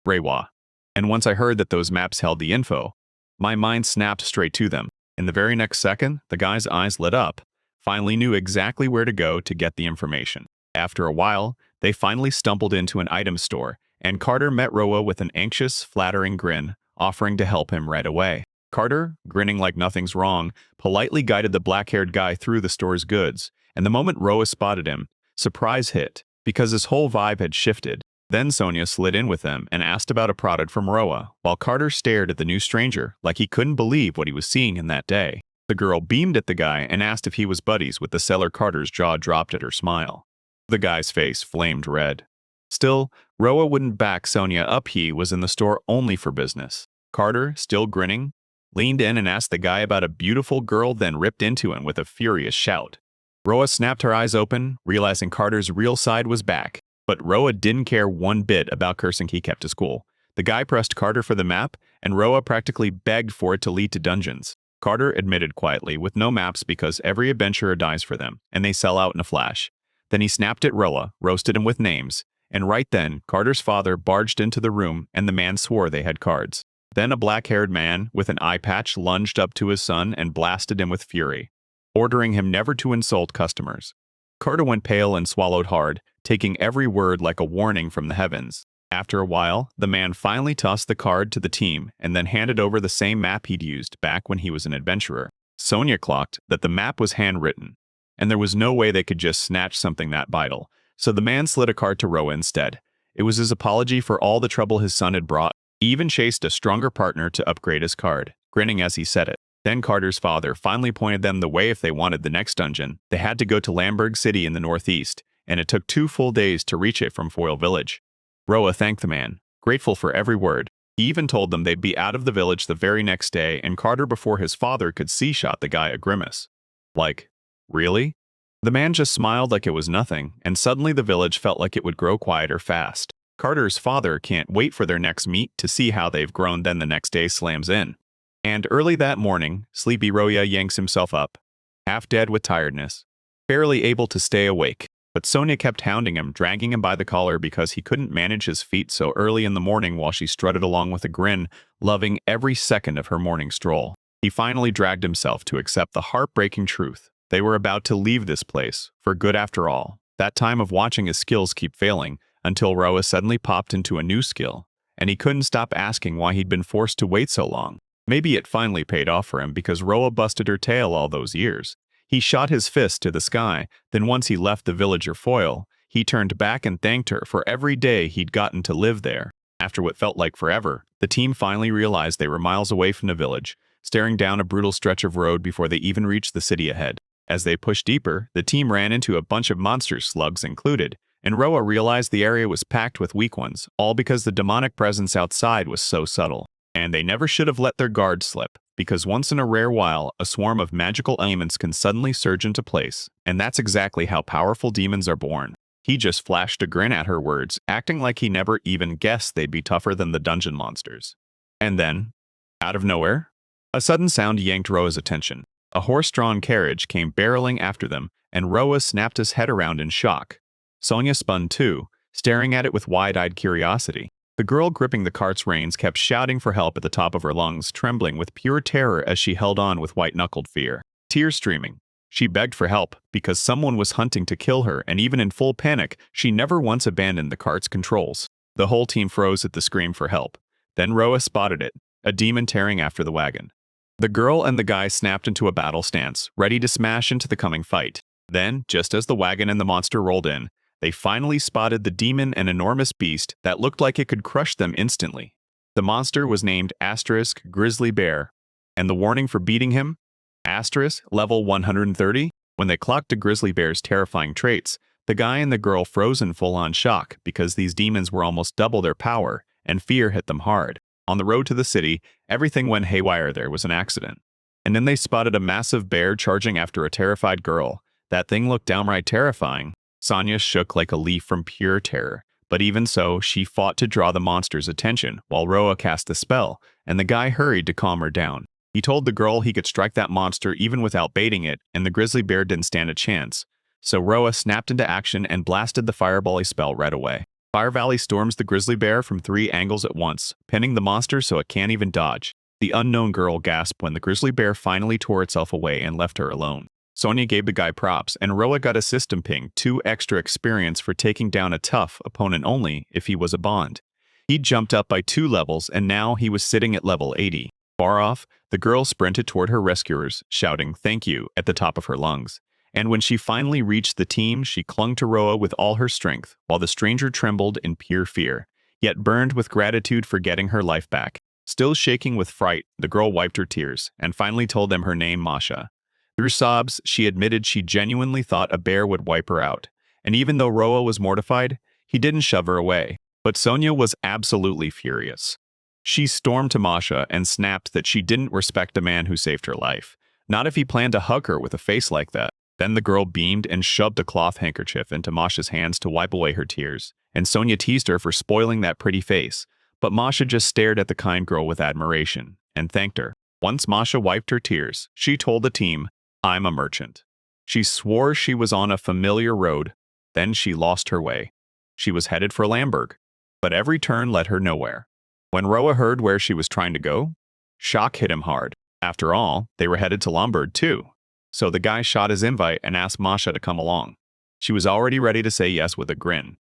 Reiwa. And once I heard that those maps held the info, my mind snapped straight to them. In the very next second, the guy's eyes lit up. Finally knew exactly where to go to get the information. After a while, they finally stumbled into an item store, and Carter met Roa with an anxious, flattering grin, offering to help him right away. Carter, grinning like nothing's wrong, politely guided the black-haired guy through the store's goods, and the moment Roa spotted him, surprise hit, because his whole vibe had shifted. Then Sonya slid in with them and asked about a product from Roa, while Carter stared at the new stranger like he couldn't believe what he was seeing in that day. The girl beamed at the guy and asked if he was buddies with the seller. Carter's jaw dropped at her smile. The guy's face flamed red. Still, Roa wouldn't back Sonya up. He was in the store only for business. Carter, still grinning, leaned in and asked the guy about a beautiful girl, then ripped into him with a furious shout. Roa snapped her eyes open, realizing Carter's real side was back. But Roa didn't care one bit about cursing he kept to school. The guy pressed Carter for the map, and Roa practically begged for it to lead to dungeons. Carter admitted quietly with no maps because every adventurer dies for them, and they sell out in a flash. Then he snapped at Roa, roasted him with names, and right then, Carter's father barged into the room and the man swore they had cards. Then a black-haired man with an eye patch lunged up to his son and blasted him with fury, ordering him never to insult customers. Carter went pale and swallowed hard, taking every word like a warning from the heavens. After a while, the man finally tossed the card to the team and then handed over the same map he'd used back when he was an adventurer. Sonia clocked that the map was handwritten, and there was no way they could just snatch something that vital, so the man slid a card to Roa instead. It was his apology for all the trouble his son had brought. He even chased a stronger partner to upgrade his card, grinning as he said it. Then Carter's father finally pointed them the way if they wanted the next dungeon. They had to go to Lamberg City in the northeast, and it took 2 full days to reach it from Foil Village. Roa thanked the man, grateful for every word. He even told them they'd be out of the village the very next day, and Carter, before his father could see, shot the guy a grimace. Like, really? The man just smiled like it was nothing, and suddenly the village felt like it would grow quieter fast. Carter's father can't wait for their next meet to see how they've grown. Then the next day slams in. And early that morning, sleepy Roya yanks himself up, half dead with tiredness, barely able to stay awake. But Sonia kept hounding him, dragging him by the collar because he couldn't manage his feet so early in the morning while she strutted along with a grin, loving every second of her morning stroll. He finally dragged himself to accept the heartbreaking truth. They were about to leave this place, for good after all. That time of watching his skills keep failing, until Roa suddenly popped into a new skill, and he couldn't stop asking why he'd been forced to wait so long. Maybe it finally paid off for him because Roa busted her tail all those years. He shot his fist to the sky, then once he left the villager Foil, he turned back and thanked her for every day he'd gotten to live there. After what felt like forever, the team finally realized they were miles away from the village, staring down a brutal stretch of road before they even reached the city ahead. As they pushed deeper, the team ran into a bunch of monsters, slugs included, and Roa realized the area was packed with weak ones, all because the demonic presence outside was so subtle. And they never should have let their guard slip, because once in a rare while, a swarm of magical elements can suddenly surge into place, and that's exactly how powerful demons are born. He just flashed a grin at her words, acting like he never even guessed they'd be tougher than the dungeon monsters. And then, out of nowhere, a sudden sound yanked Roa's attention. A horse-drawn carriage came barreling after them, and Roa snapped his head around in shock. Sonia spun too, staring at it with wide-eyed curiosity. The girl gripping the cart's reins kept shouting for help at the top of her lungs, trembling with pure terror as she held on with white-knuckled fear. Tears streaming, she begged for help because someone was hunting to kill her, and even in full panic, she never once abandoned the cart's controls. The whole team froze at the scream for help. Then Roa spotted it, a demon tearing after the wagon. The girl and the guy snapped into a battle stance, ready to smash into the coming fight. Then, just as the wagon and the monster rolled in, they finally spotted the demon, an enormous beast that looked like it could crush them instantly. The monster was named Grizzly Bear, and the warning for beating him? Level 130? When they clocked the grizzly bear's terrifying traits, the guy and the girl froze in full-on shock because these demons were almost double their power, and fear hit them hard. On the road to the city, everything went haywire. There was an accident. And then they spotted a massive bear charging after a terrified girl. That thing looked downright terrifying. Sonia shook like a leaf from pure terror, but even so, she fought to draw the monster's attention while Roa cast the spell, and the guy hurried to calm her down. He told the girl he could strike that monster even without baiting it, and the grizzly bear didn't stand a chance. So Roa snapped into action and blasted the firebally spell right away. Fire Valley storms the grizzly bear from 3 angles at once, pinning the monster so it can't even dodge. The unknown girl gasped when the grizzly bear finally tore itself away and left her alone. Sonia gave the guy props, and Roa got a system ping, 2 extra experience for taking down a tough opponent only if he was a bond. He jumped up by 2 levels, and now he was sitting at level 80. Far off, the girl sprinted toward her rescuers, shouting "thank you" at the top of her lungs. And when she finally reached the team, she clung to Roa with all her strength, while the stranger trembled in pure fear, yet burned with gratitude for getting her life back. Still shaking with fright, the girl wiped her tears, and finally told them her name, Masha. Through sobs, she admitted she genuinely thought a bear would wipe her out. And even though Roa was mortified, he didn't shove her away. But Sonia was absolutely furious. She stormed to Masha and snapped that she didn't respect a man who saved her life. Not if he planned to hug her with a face like that. Then the girl beamed and shoved a cloth handkerchief into Masha's hands to wipe away her tears. And Sonia teased her for spoiling that pretty face. But Masha just stared at the kind girl with admiration and thanked her. Once Masha wiped her tears, she told the team, "I'm a merchant." She swore she was on a familiar road. Then she lost her way. She was headed for Lamberg, but every turn led her nowhere. When Roa heard where she was trying to go, shock hit him hard. After all, they were headed to Lamberg too. So the guy shot his invite and asked Masha to come along. She was already ready to say yes with a grin.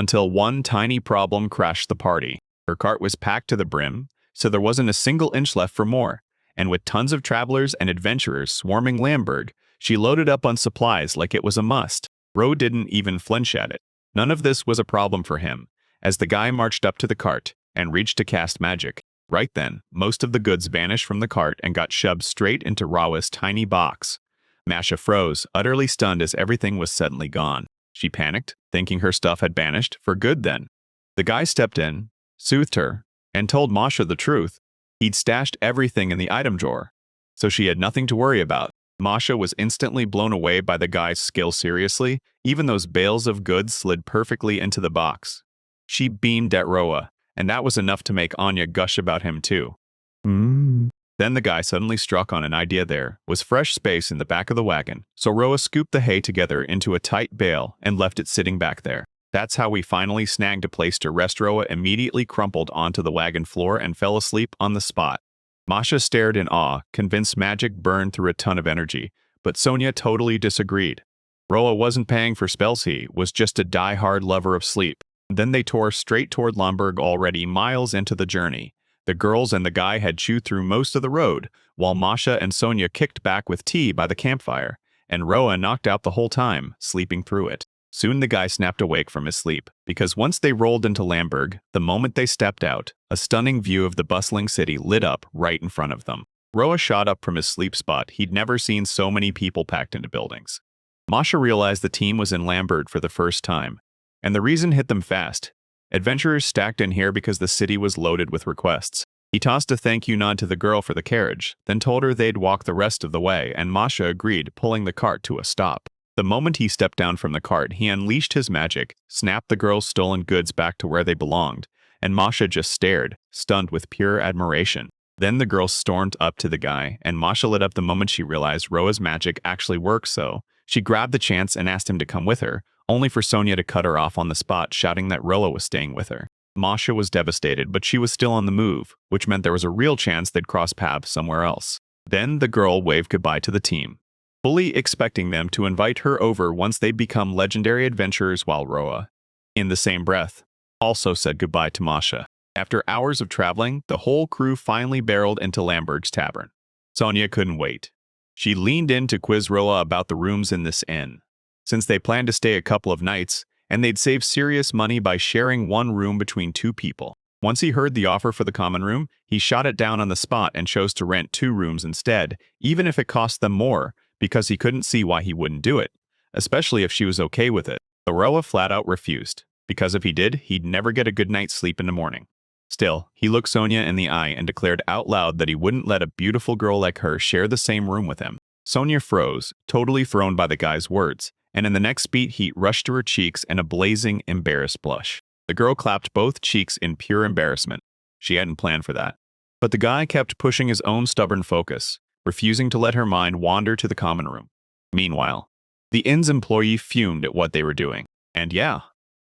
until one tiny problem crashed the party. Her cart was packed to the brim, so there wasn't a single inch left for more, and with tons of travelers and adventurers swarming Lamberg, she loaded up on supplies like it was a must. Ro didn't even flinch at it. None of this was a problem for him, as the guy marched up to the cart and reached to cast magic. Right then, most of the goods vanished from the cart and got shoved straight into Rawa's tiny box. Masha froze, utterly stunned as everything was suddenly gone. She panicked, thinking her stuff had vanished for good then. The guy stepped in, soothed her, and told Masha the truth. He'd stashed everything in the item drawer, so she had nothing to worry about. Masha was instantly blown away by the guy's skill. Seriously, even those bales of goods slid perfectly into the box. She beamed at Roa, and that was enough to make Anya gush about him too. Then the guy suddenly struck on an idea. There was fresh space in the back of the wagon, so Roa scooped the hay together into a tight bale and left it sitting back there. That's how we finally snagged a place to rest. Roa immediately crumpled onto the wagon floor and fell asleep on the spot. Masha stared in awe, convinced magic burned through a ton of energy, but Sonia totally disagreed. Roa wasn't paying for spells, he was just a die-hard lover of sleep. Then they tore straight toward Lamberg, already miles into the journey. The girls and the guy had chewed through most of the road, while Masha and Sonia kicked back with tea by the campfire, and Roa knocked out the whole time, sleeping through it. Soon the guy snapped awake from his sleep, because once they rolled into Lamberg, the moment they stepped out, a stunning view of the bustling city lit up right in front of them. Roa shot up from his sleep spot. He'd never seen so many people packed into buildings. Masha realized the team was in Lamberg for the first time, and the reason hit them fast. Adventurers stacked in here because the city was loaded with requests. He tossed a thank you nod to the girl for the carriage, then told her they'd walk the rest of the way, and Masha agreed, pulling the cart to a stop. The moment he stepped down from the cart, he unleashed his magic, snapped the girl's stolen goods back to where they belonged, and Masha just stared, stunned with pure admiration. Then the girl stormed up to the guy, and Masha lit up the moment she realized Roa's magic actually worked, so she grabbed the chance and asked him to come with her, only for Sonia to cut her off on the spot, shouting that Roa was staying with her. Masha was devastated, but she was still on the move, which meant there was a real chance they'd cross paths somewhere else. Then the girl waved goodbye to the team, fully expecting them to invite her over once they'd become legendary adventurers, while Roa, in the same breath, also said goodbye to Masha. After hours of traveling, the whole crew finally barreled into Lamberg's tavern. Sonia couldn't wait. She leaned in to quiz Roa about the rooms in this inn, since they planned to stay a couple of nights, and they'd save serious money by sharing one room between two people. Once he heard the offer for the common room, he shot it down on the spot and chose to rent 2 rooms instead, even if it cost them more, because he couldn't see why he wouldn't do it, especially if she was okay with it. But Roa flat out refused, because if he did, he'd never get a good night's sleep in the morning. Still, he looked Sonia in the eye and declared out loud that he wouldn't let a beautiful girl like her share the same room with him. Sonia froze, totally thrown by the guy's words, and in the next beat heat rushed to her cheeks in a blazing, embarrassed blush. The girl clapped both cheeks in pure embarrassment. She hadn't planned for that. But the guy kept pushing his own stubborn focus, refusing to let her mind wander to the common room. Meanwhile, the inn's employee fumed at what they were doing. And yeah,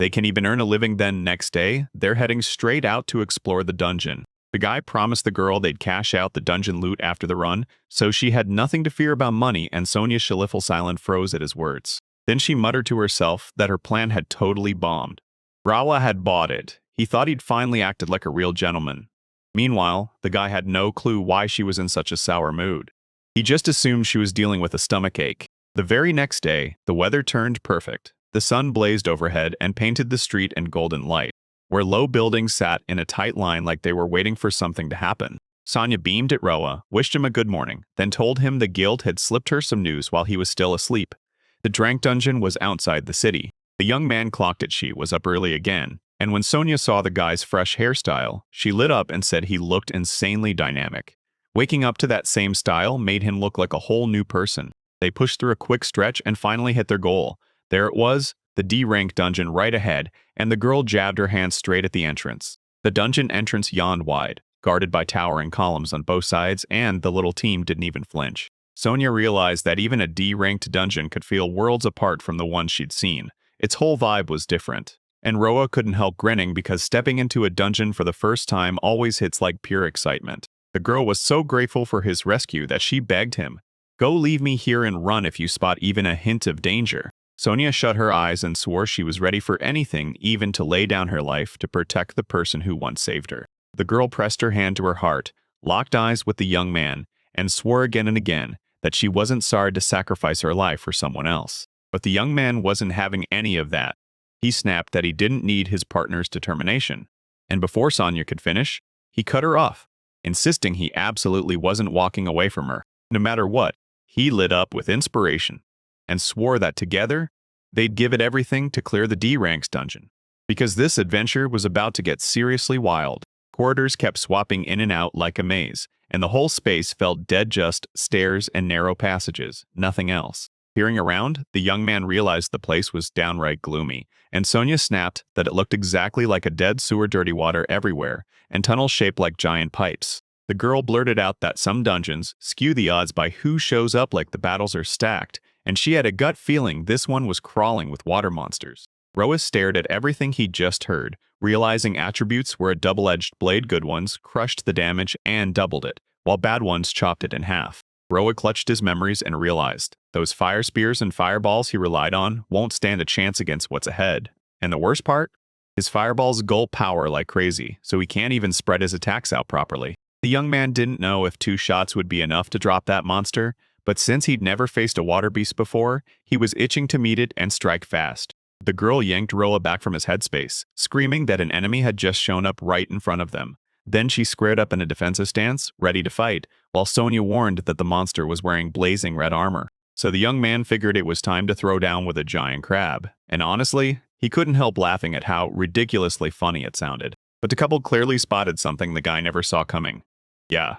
they can even earn a living. Then next day, they're heading straight out to explore the dungeon. The guy promised the girl they'd cash out the dungeon loot after the run, so she had nothing to fear about money, and Sonia's Shalifal silent froze at his words. Then she muttered to herself that her plan had totally bombed. Rawa had bought it. He thought he'd finally acted like a real gentleman. Meanwhile, the guy had no clue why she was in such a sour mood. He just assumed she was dealing with a stomachache. The very next day, the weather turned perfect. The sun blazed overhead and painted the street in golden light, where low buildings sat in a tight line like they were waiting for something to happen. Sonia beamed at Roa, wished him a good morning, then told him the guild had slipped her some news while he was still asleep. The drank dungeon was outside the city. The young man clocked it. She was up early again, and when Sonia saw the guy's fresh hairstyle, she lit up and said he looked insanely dynamic. Waking up to that same style made him look like a whole new person. They pushed through a quick stretch and finally hit their goal. There it was, the D-rank dungeon right ahead, and the girl jabbed her hand straight at the entrance. The dungeon entrance yawned wide, guarded by towering columns on both sides, and the little team didn't even flinch. Sonia realized that even a D-ranked dungeon could feel worlds apart from the one she'd seen. Its whole vibe was different. And Roa couldn't help grinning because stepping into a dungeon for the first time always hits like pure excitement. The girl was so grateful for his rescue that she begged him, "Go, leave me here and run if you spot even a hint of danger." Sonia shut her eyes and swore she was ready for anything, even to lay down her life to protect the person who once saved her. The girl pressed her hand to her heart, locked eyes with the young man, and swore again and again that she wasn't sorry to sacrifice her life for someone else. But the young man wasn't having any of that. He snapped that he didn't need his partner's determination. And before Sonia could finish, he cut her off, insisting he absolutely wasn't walking away from her. No matter what, he lit up with inspiration and swore that together, they'd give it everything to clear the D-Ranks dungeon. Because this adventure was about to get seriously wild, corridors kept swapping in and out like a maze, and the whole space felt dead, just stairs and narrow passages, nothing else. Peering around, the young man realized the place was downright gloomy, and Sonia snapped that it looked exactly like a dead sewer, dirty water everywhere, and tunnels shaped like giant pipes. The girl blurted out that some dungeons skew the odds by who shows up, like the battles are stacked, and she had a gut feeling this one was crawling with water monsters. Roa stared at everything he'd just heard, realizing attributes were a double-edged blade. Good ones crushed the damage and doubled it, while bad ones chopped it in half. Roa clutched his memories and realized those fire spears and fireballs he relied on won't stand a chance against what's ahead. And the worst part? His fireballs gulp power like crazy, so he can't even spread his attacks out properly. The young man didn't know if 2 shots would be enough to drop that monster, but since he'd never faced a water beast before, he was itching to meet it and strike fast. The girl yanked Roa back from his headspace, screaming that an enemy had just shown up right in front of them. Then she squared up in a defensive stance, ready to fight, while Sonia warned that the monster was wearing blazing red armor. So the young man figured it was time to throw down with a giant crab. And honestly, he couldn't help laughing at how ridiculously funny it sounded. But the couple clearly spotted something the guy never saw coming. Yeah,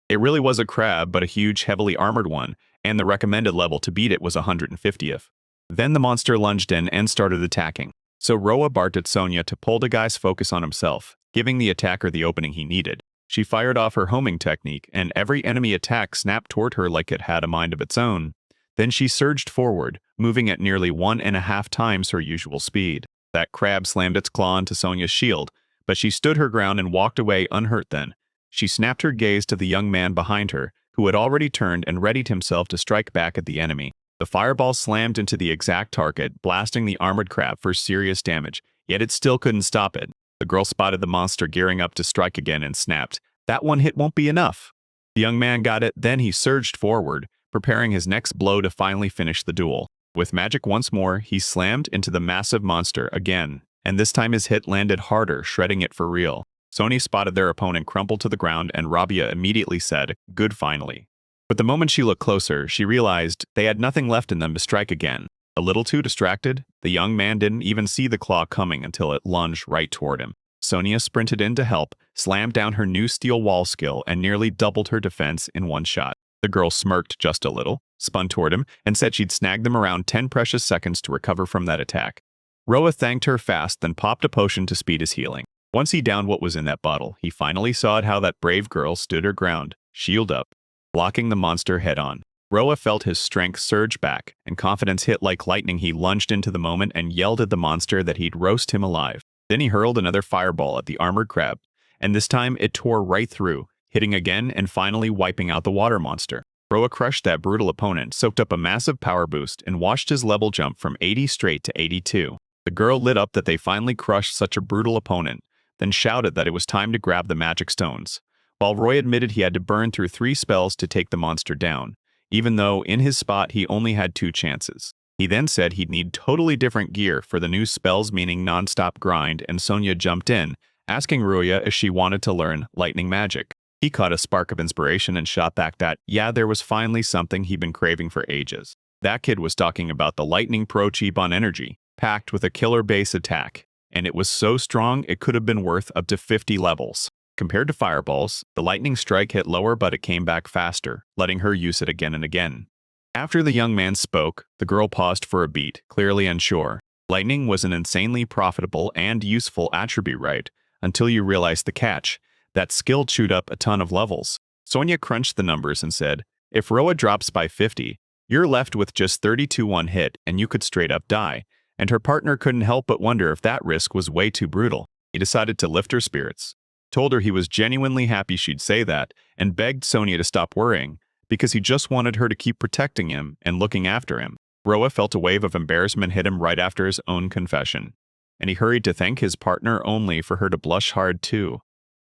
it really was a crab, but a huge, heavily armored one, and the recommended level to beat it was 150th. Then the monster lunged in and started attacking. So Roa barked at Sonia to pull the guy's focus on himself, giving the attacker the opening he needed. She fired off her homing technique, and every enemy attack snapped toward her like it had a mind of its own. Then she surged forward, moving at nearly 1.5 times her usual speed. That crab slammed its claw into Sonia's shield, but she stood her ground and walked away unhurt. Then she snapped her gaze to the young man behind her, who had already turned and readied himself to strike back at the enemy. The fireball slammed into the exact target, blasting the armored crab for serious damage, yet it still couldn't stop it. The girl spotted the monster gearing up to strike again and snapped, "That one hit won't be enough." The young man got it, then he surged forward, preparing his next blow to finally finish the duel. With magic once more, he slammed into the massive monster again, and this time his hit landed harder, shredding it for real. Sonia spotted their opponent crumple to the ground, and Rabia immediately said, "Good, finally." But the moment she looked closer, she realized they had nothing left in them to strike again. A little too distracted, the young man didn't even see the claw coming until it lunged right toward him. Sonia sprinted in to help, slammed down her new steel wall skill, and nearly doubled her defense in one shot. The girl smirked just a little, spun toward him, and said she'd snag them around 10 precious seconds to recover from that attack. Roa thanked her fast, then popped a potion to speed his healing. Once he downed what was in that bottle, he finally saw how that brave girl stood her ground, shield up, blocking the monster head-on. Roa felt his strength surge back, and confidence hit like lightning. He lunged into the moment and yelled at the monster that he'd roast him alive. Then he hurled another fireball at the armored crab, and this time it tore right through, hitting again and finally wiping out the water monster. Roa crushed that brutal opponent, soaked up a massive power boost, and watched his level jump from 80 straight to 82. The girl lit up that they finally crushed such a brutal opponent, then shouted that it was time to grab the magic stones, while Roy admitted he had to burn through 3 spells to take the monster down, even though in his spot he only had 2 chances. He then said he'd need totally different gear for the new spells, meaning non-stop grind, and Sonia jumped in, asking Ruya if she wanted to learn lightning magic. He caught a spark of inspiration and shot back that, yeah, there was finally something he'd been craving for ages. That kid was talking about the Lightning Pro cheap on energy, packed with a killer base attack, and it was so strong it could have been worth up to 50 levels. Compared to fireballs, the lightning strike hit lower, but it came back faster, letting her use it again and again. After the young man spoke, the girl paused for a beat, clearly unsure. Lightning was an insanely profitable and useful attribute, right? Until you realized the catch. That skill chewed up a ton of levels. Sonia crunched the numbers and said, if Roa drops by 50, you're left with just 32 one hit and you could straight up die. And her partner couldn't help but wonder if that risk was way too brutal. He decided to lift her spirits, told her he was genuinely happy she'd say that, and begged Sonia to stop worrying, because he just wanted her to keep protecting him and looking after him. Roa felt a wave of embarrassment hit him right after his own confession, and he hurried to thank his partner only for her to blush hard too,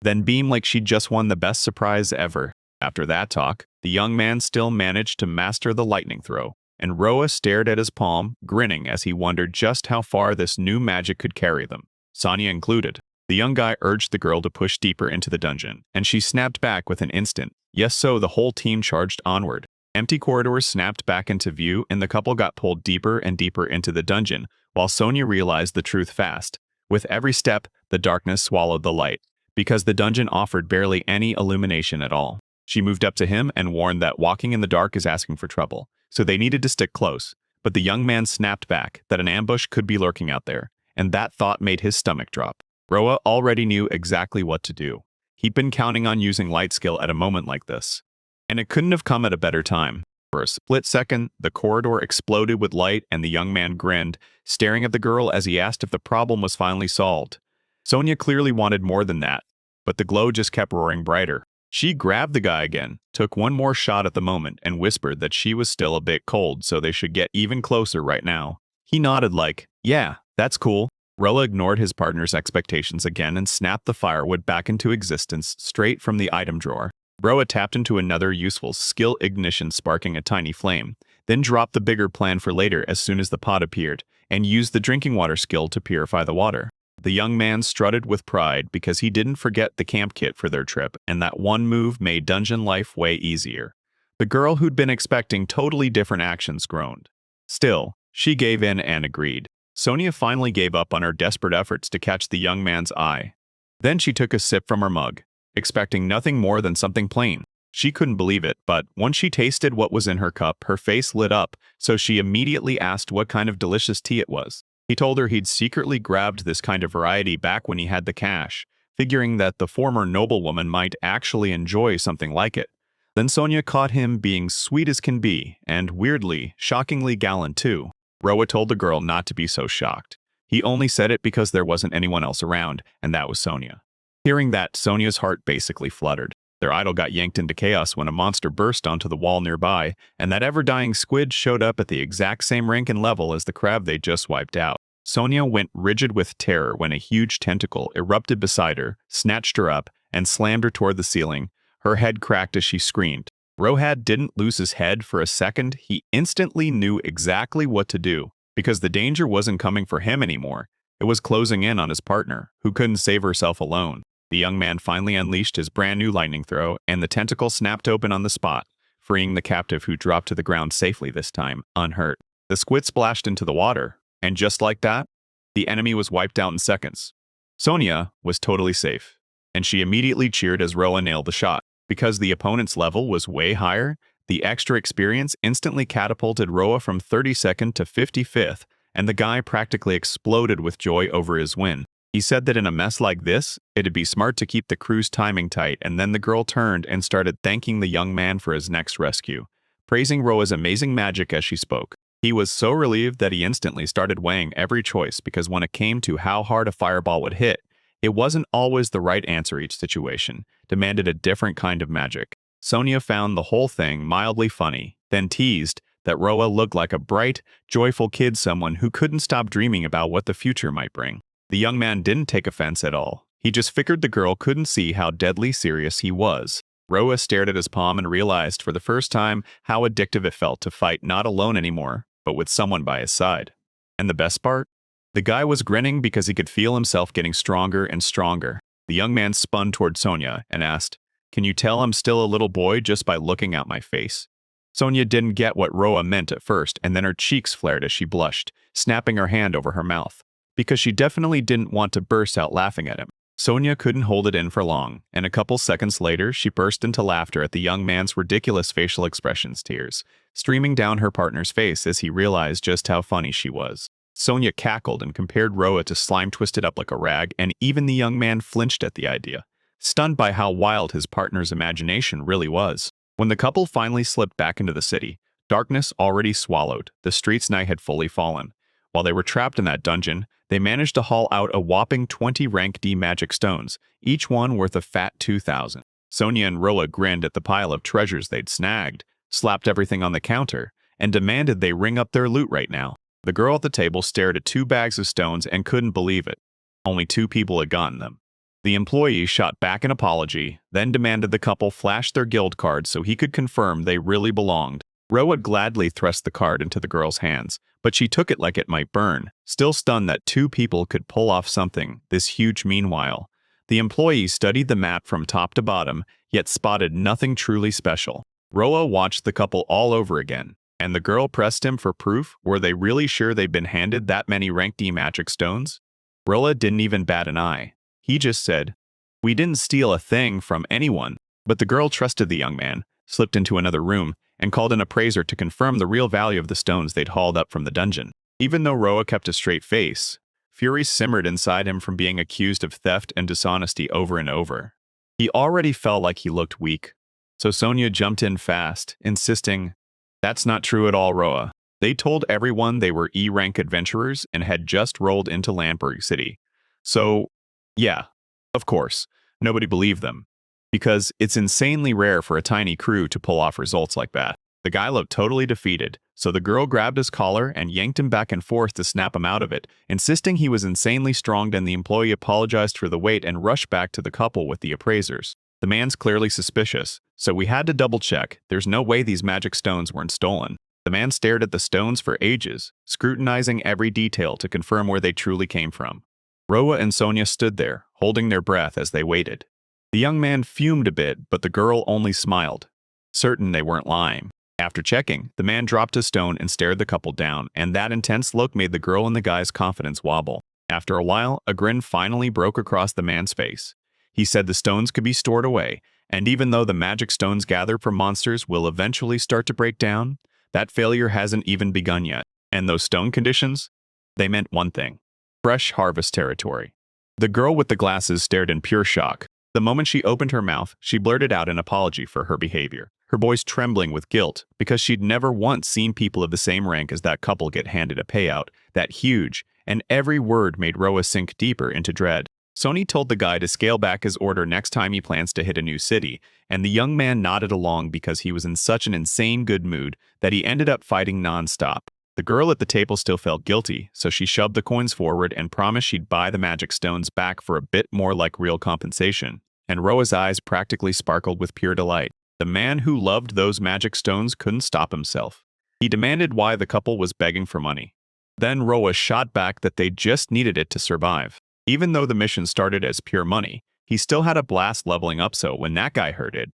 then beam like she'd just won the best surprise ever. After that talk, the young man still managed to master the lightning throw, and Roa stared at his palm, grinning as he wondered just how far this new magic could carry them, Sonya included. The young guy urged the girl to push deeper into the dungeon, and she snapped back with an instant. Yes, so the whole team charged onward. Empty corridors snapped back into view, and the couple got pulled deeper and deeper into the dungeon, while Sonya realized the truth fast. With every step, the darkness swallowed the light, because the dungeon offered barely any illumination at all. She moved up to him and warned that walking in the dark is asking for trouble, so they needed to stick close. But the young man snapped back that an ambush could be lurking out there, and that thought made his stomach drop. Roa already knew exactly what to do. He'd been counting on using light skill at a moment like this, and it couldn't have come at a better time. For a split second, the corridor exploded with light and the young man grinned, staring at the girl as he asked if the problem was finally solved. Sonya clearly wanted more than that, but the glow just kept roaring brighter. She grabbed the guy again, took one more shot at the moment, and whispered that she was still a bit cold, so they should get even closer right now. He nodded like, yeah, that's cool. Roa ignored his partner's expectations again and snapped the firewood back into existence straight from the item drawer. Roa tapped into another useful skill ignition, sparking a tiny flame, then dropped the bigger plan for later as soon as the pot appeared, and used the drinking water skill to purify the water. The young man strutted with pride because he didn't forget the camp kit for their trip, and that one move made dungeon life way easier. The girl who'd been expecting totally different actions groaned. Still, she gave in and agreed. Sonya finally gave up on her desperate efforts to catch the young man's eye. Then she took a sip from her mug, expecting nothing more than something plain. She couldn't believe it, but once she tasted what was in her cup, her face lit up, so she immediately asked what kind of delicious tea it was. He told her he'd secretly grabbed this kind of variety back when he had the cash, figuring that the former noblewoman might actually enjoy something like it. Then Sonya caught him being sweet as can be, and weirdly, shockingly gallant too. Roa told the girl not to be so shocked. He only said it because there wasn't anyone else around, and that was Sonya. Hearing that, Sonya's heart basically fluttered. Their idol got yanked into chaos when a monster burst onto the wall nearby, and that ever-dying squid showed up at the exact same rank and level as the crab they just wiped out. Sonya went rigid with terror when a huge tentacle erupted beside her, snatched her up, and slammed her toward the ceiling. Her head cracked as she screamed. Rohad didn't lose his head for a second. He instantly knew exactly what to do, because the danger wasn't coming for him anymore. It was closing in on his partner, who couldn't save herself alone. The young man finally unleashed his brand new lightning throw, and the tentacle snapped open on the spot, freeing the captive, who dropped to the ground safely this time, unhurt. The squid splashed into the water, and just like that, the enemy was wiped out in seconds. Sonya was totally safe, and she immediately cheered as Roa nailed the shot. Because the opponent's level was way higher, the extra experience instantly catapulted Roa from 32nd to 55th, and the guy practically exploded with joy over his win. He said that in a mess like this, it'd be smart to keep the crew's timing tight, and then the girl turned and started thanking the young man for his next rescue, praising Roa's amazing magic as she spoke. He was so relieved that he instantly started weighing every choice, because when it came to how hard a fireball would hit, it wasn't always the right answer. Each situation demanded a different kind of magic. Sonya found the whole thing mildly funny, then teased that Roa looked like a bright, joyful kid, someone who couldn't stop dreaming about what the future might bring. The young man didn't take offense at all. He just figured the girl couldn't see how deadly serious he was. Roa stared at his palm and realized for the first time how addictive it felt to fight not alone anymore, but with someone by his side. And the best part? The guy was grinning because he could feel himself getting stronger and stronger. The young man spun toward Sonya and asked, "Can you tell I'm still a little boy just by looking at my face?" Sonya didn't get what Roa meant at first, and then her cheeks flared as she blushed, snapping her hand over her mouth, because she definitely didn't want to burst out laughing at him. Sonya couldn't hold it in for long, and a couple seconds later, she burst into laughter at the young man's ridiculous facial expressions, tears streaming down her partner's face as he realized just how funny she was. Sonya cackled and compared Roa to slime twisted up like a rag, and even the young man flinched at the idea, stunned by how wild his partner's imagination really was. When the couple finally slipped back into the city, darkness already swallowed the streets. Night had fully fallen. While they were trapped in that dungeon, they managed to haul out a whopping 20 rank D magic stones, each one worth a fat 2,000. Sonya and Roa grinned at the pile of treasures they'd snagged, slapped everything on the counter, and demanded they ring up their loot right now. The girl at the table stared at 2 bags of stones and couldn't believe it. Only 2 people had gotten them. The employee shot back an apology, then demanded the couple flash their guild cards so he could confirm they really belonged. Roa gladly thrust the card into the girl's hands, but she took it like it might burn, still stunned that 2 people could pull off something this huge. Meanwhile, the employee studied the map from top to bottom, yet spotted nothing truly special. Roa watched the couple all over again, and the girl pressed him for proof. Were they really sure they'd been handed that many rank D magic stones? Roa didn't even bat an eye. He just said, "We didn't steal a thing from anyone." But the girl trusted the young man, slipped into another room, and called an appraiser to confirm the real value of the stones they'd hauled up from the dungeon. Even though Roa kept a straight face, fury simmered inside him from being accused of theft and dishonesty over and over. He already felt like he looked weak, so Sonia jumped in fast, insisting, "That's not true at all, Roa. They told everyone they were E-rank adventurers and had just rolled into Landberg City. So, yeah, of course, nobody believed them. Because it's insanely rare for a tiny crew to pull off results like that." The guy looked totally defeated, so the girl grabbed his collar and yanked him back and forth to snap him out of it, insisting he was insanely strong. Then the employee apologized for the wait and rushed back to the couple with the appraisers. "The man's clearly suspicious, so we had to double-check. There's no way these magic stones weren't stolen." The man stared at the stones for ages, scrutinizing every detail to confirm where they truly came from. Roa and Sonia stood there, holding their breath as they waited. The young man fumed a bit, but the girl only smiled, certain they weren't lying. After checking, the man dropped a stone and stared the couple down, and that intense look made the girl and the guy's confidence wobble. After a while, a grin finally broke across the man's face. He said the stones could be stored away, and even though the magic stones gathered from monsters will eventually start to break down, that failure hasn't even begun yet. And those stone conditions? They meant one thing: fresh harvest territory. The girl with the glasses stared in pure shock. The moment she opened her mouth, she blurted out an apology for her behavior, her voice trembling with guilt because she'd never once seen people of the same rank as that couple get handed a payout that huge, and every word made Roa sink deeper into dread. Sony told the guy to scale back his order next time he plans to hit a new city, and the young man nodded along because he was in such an insane good mood that he ended up fighting non-stop. The girl at the table still felt guilty, so she shoved the coins forward and promised she'd buy the magic stones back for a bit more like real compensation. And Roa's eyes practically sparkled with pure delight. The man who loved those magic stones couldn't stop himself. He demanded why the couple was begging for money. Then Roa shot back that they just needed it to survive. Even though the mission started as pure money, he still had a blast leveling up, so when that guy heard it,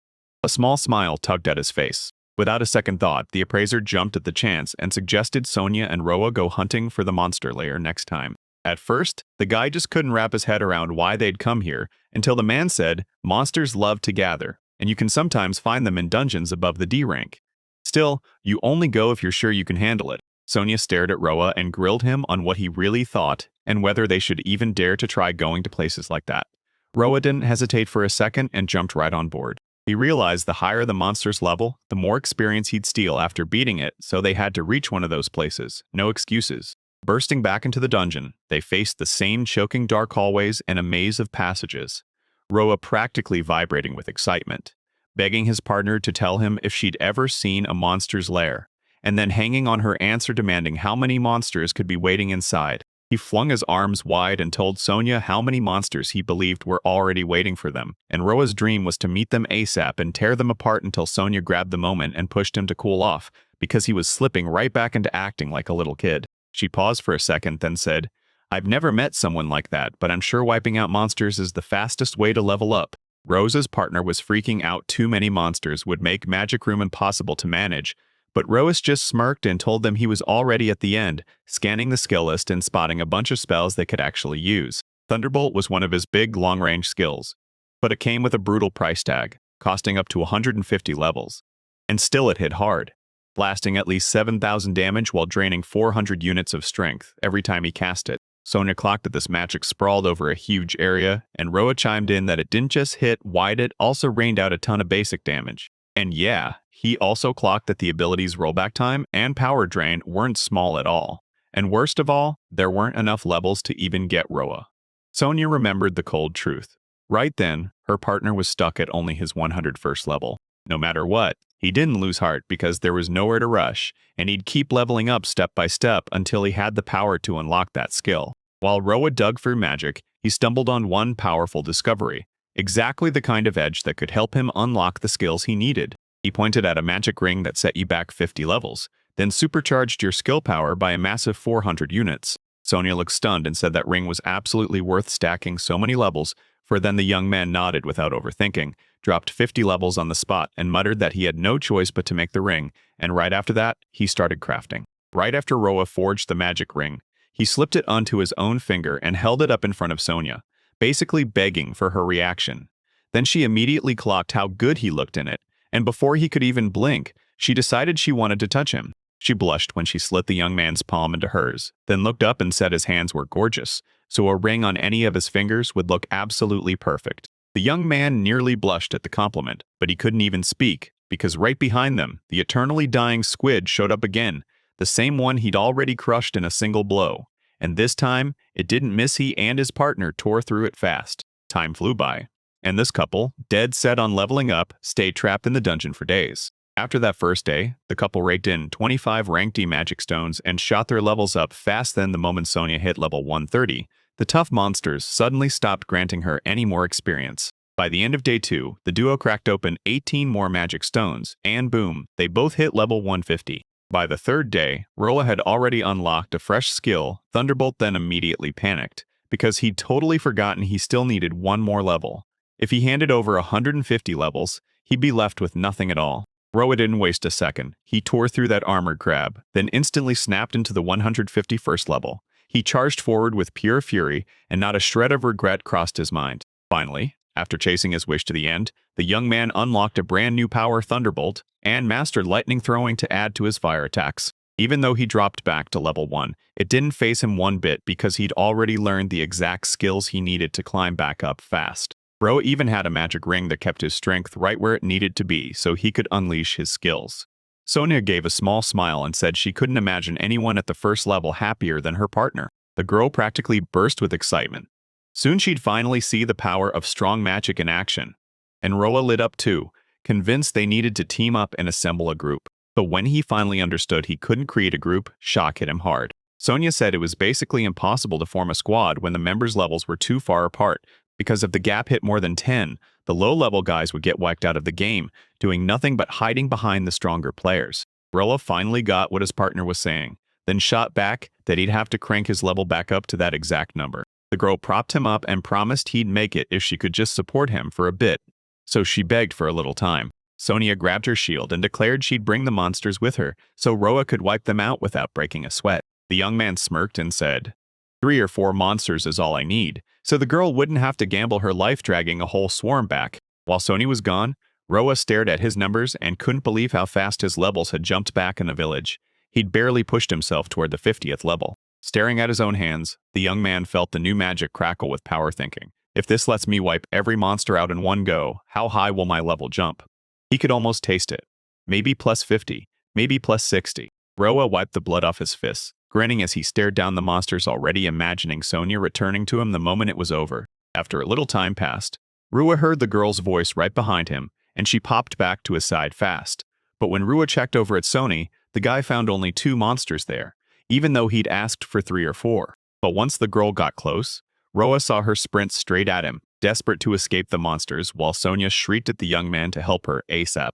a small smile tugged at his face. Without a second thought, the appraiser jumped at the chance and suggested Sonia and Roa go hunting for the monster lair next time. At first, the guy just couldn't wrap his head around why they'd come here until the man said, "Monsters love to gather, and you can sometimes find them in dungeons above the D rank. Still, you only go if you're sure you can handle it." Sonia stared at Roa and grilled him on what he really thought and whether they should even dare to try going to places like that. Roa didn't hesitate for a second and jumped right on board. He realized the higher the monster's level, the more experience he'd steal after beating it, so they had to reach one of those places. No excuses. Bursting back into the dungeon, they faced the same choking dark hallways and a maze of passages. Roa practically vibrating with excitement, begging his partner to tell him if she'd ever seen a monster's lair, and then hanging on her answer demanding how many monsters could be waiting inside. He flung his arms wide and told Sonia how many monsters he believed were already waiting for them, and Roa's dream was to meet them ASAP and tear them apart until Sonia grabbed the moment and pushed him to cool off, because he was slipping right back into acting like a little kid. She paused for a second, then said, "I've never met someone like that, but I'm sure wiping out monsters is the fastest way to level up." Rosa's partner was freaking out. Too many monsters would make Magic Room impossible to manage, but Roas just smirked and told them he was already at the end, scanning the skill list and spotting a bunch of spells they could actually use. Thunderbolt was one of his big long-range skills, but it came with a brutal price tag, costing up to 150 levels. And still it hit hard, blasting at least 7,000 damage while draining 400 units of strength every time he cast it. Sonia clocked that this magic sprawled over a huge area, and Roa chimed in that it didn't just hit wide, it also rained out a ton of basic damage. And yeah, he also clocked that the ability's rollback time and power drain weren't small at all. And worst of all, there weren't enough levels to even get Roa. Sonia remembered the cold truth. Right then, her partner was stuck at only his 101st level. No matter what, He didn't lose heart because there was nowhere to rush, and he'd keep leveling up step by step until he had the power to unlock that skill. While Roa dug through magic, he stumbled on one powerful discovery, exactly the kind of edge that could help him unlock the skills he needed. He pointed at a magic ring that set you back 50 levels, then supercharged your skill power by a massive 400 units. Sonia looked stunned and said that ring was absolutely worth stacking so many levels, for then the young man nodded without overthinking, dropped 50 levels on the spot, and muttered that he had no choice but to make the ring, and right after that, he started crafting. Right after Roa forged the magic ring, he slipped it onto his own finger and held it up in front of Sonia, basically begging for her reaction. Then she immediately clocked how good he looked in it, and before he could even blink, she decided she wanted to touch him. She blushed when she slid the young man's palm into hers, then looked up and said his hands were gorgeous, so a ring on any of his fingers would look absolutely perfect. The young man nearly blushed at the compliment, but he couldn't even speak, because right behind them, the eternally dying squid showed up again, the same one he'd already crushed in a single blow. And this time, it didn't miss. He and his partner tore through it fast. Time flew by, and this couple, dead set on leveling up, stayed trapped in the dungeon for days. After that first day, the couple raked in 25 ranked D magic stones and shot their levels up fast. Then the moment Sonia hit level 130, the tough monsters suddenly stopped granting her any more experience. By the end of day 2, the duo cracked open 18 more magic stones, and boom, they both hit level 150. By the third day, Roa had already unlocked a fresh skill. Thunderbolt then immediately panicked, because he'd totally forgotten he still needed one more level. If he handed over 150 levels, he'd be left with nothing at all. Roa didn't waste a second. He tore through that armored crab, then instantly snapped into the 151st level. He charged forward with pure fury, and not a shred of regret crossed his mind. Finally, after chasing his wish to the end, the young man unlocked a brand new power Thunderbolt and mastered lightning throwing to add to his fire attacks. Even though he dropped back to level 1, it didn't faze him one bit because he'd already learned the exact skills he needed to climb back up fast. Roa even had a magic ring that kept his strength right where it needed to be so he could unleash his skills. Sonia gave a small smile and said she couldn't imagine anyone at the first level happier than her partner. The girl practically burst with excitement. Soon she'd finally see the power of strong magic in action. And Roa lit up too, convinced they needed to team up and assemble a group. But when he finally understood he couldn't create a group, shock hit him hard. Sonia said it was basically impossible to form a squad when the members' levels were too far apart, because if the gap hit more than 10, the low-level guys would get wiped out of the game, doing nothing but hiding behind the stronger players. Roa finally got what his partner was saying, then shot back that he'd have to crank his level back up to that exact number. The girl propped him up and promised he'd make it if she could just support him for a bit. So she begged for a little time. Sonia grabbed her shield and declared she'd bring the monsters with her, so Roa could wipe them out without breaking a sweat. The young man smirked and said, 3 or 4 monsters is all I need, so the girl wouldn't have to gamble her life dragging a whole swarm back. While Sonia was gone, Roa stared at his numbers and couldn't believe how fast his levels had jumped back in the village. He'd barely pushed himself toward the 50th level. Staring at his own hands, the young man felt the new magic crackle with power thinking. If this lets me wipe every monster out in one go, how high will my level jump? He could almost taste it. Maybe plus 50, maybe plus 60. Roa wiped the blood off his fists, grinning as he stared down the monsters, already imagining Sonia returning to him the moment it was over. After a little time passed, Roa heard the girl's voice right behind him, and she popped back to his side fast. But when Roa checked over at Sonia, the guy found only 2 monsters there, even though he'd asked for 3 or 4. But once the girl got close, Roa saw her sprint straight at him, desperate to escape the monsters, while Sonia shrieked at the young man to help her ASAP.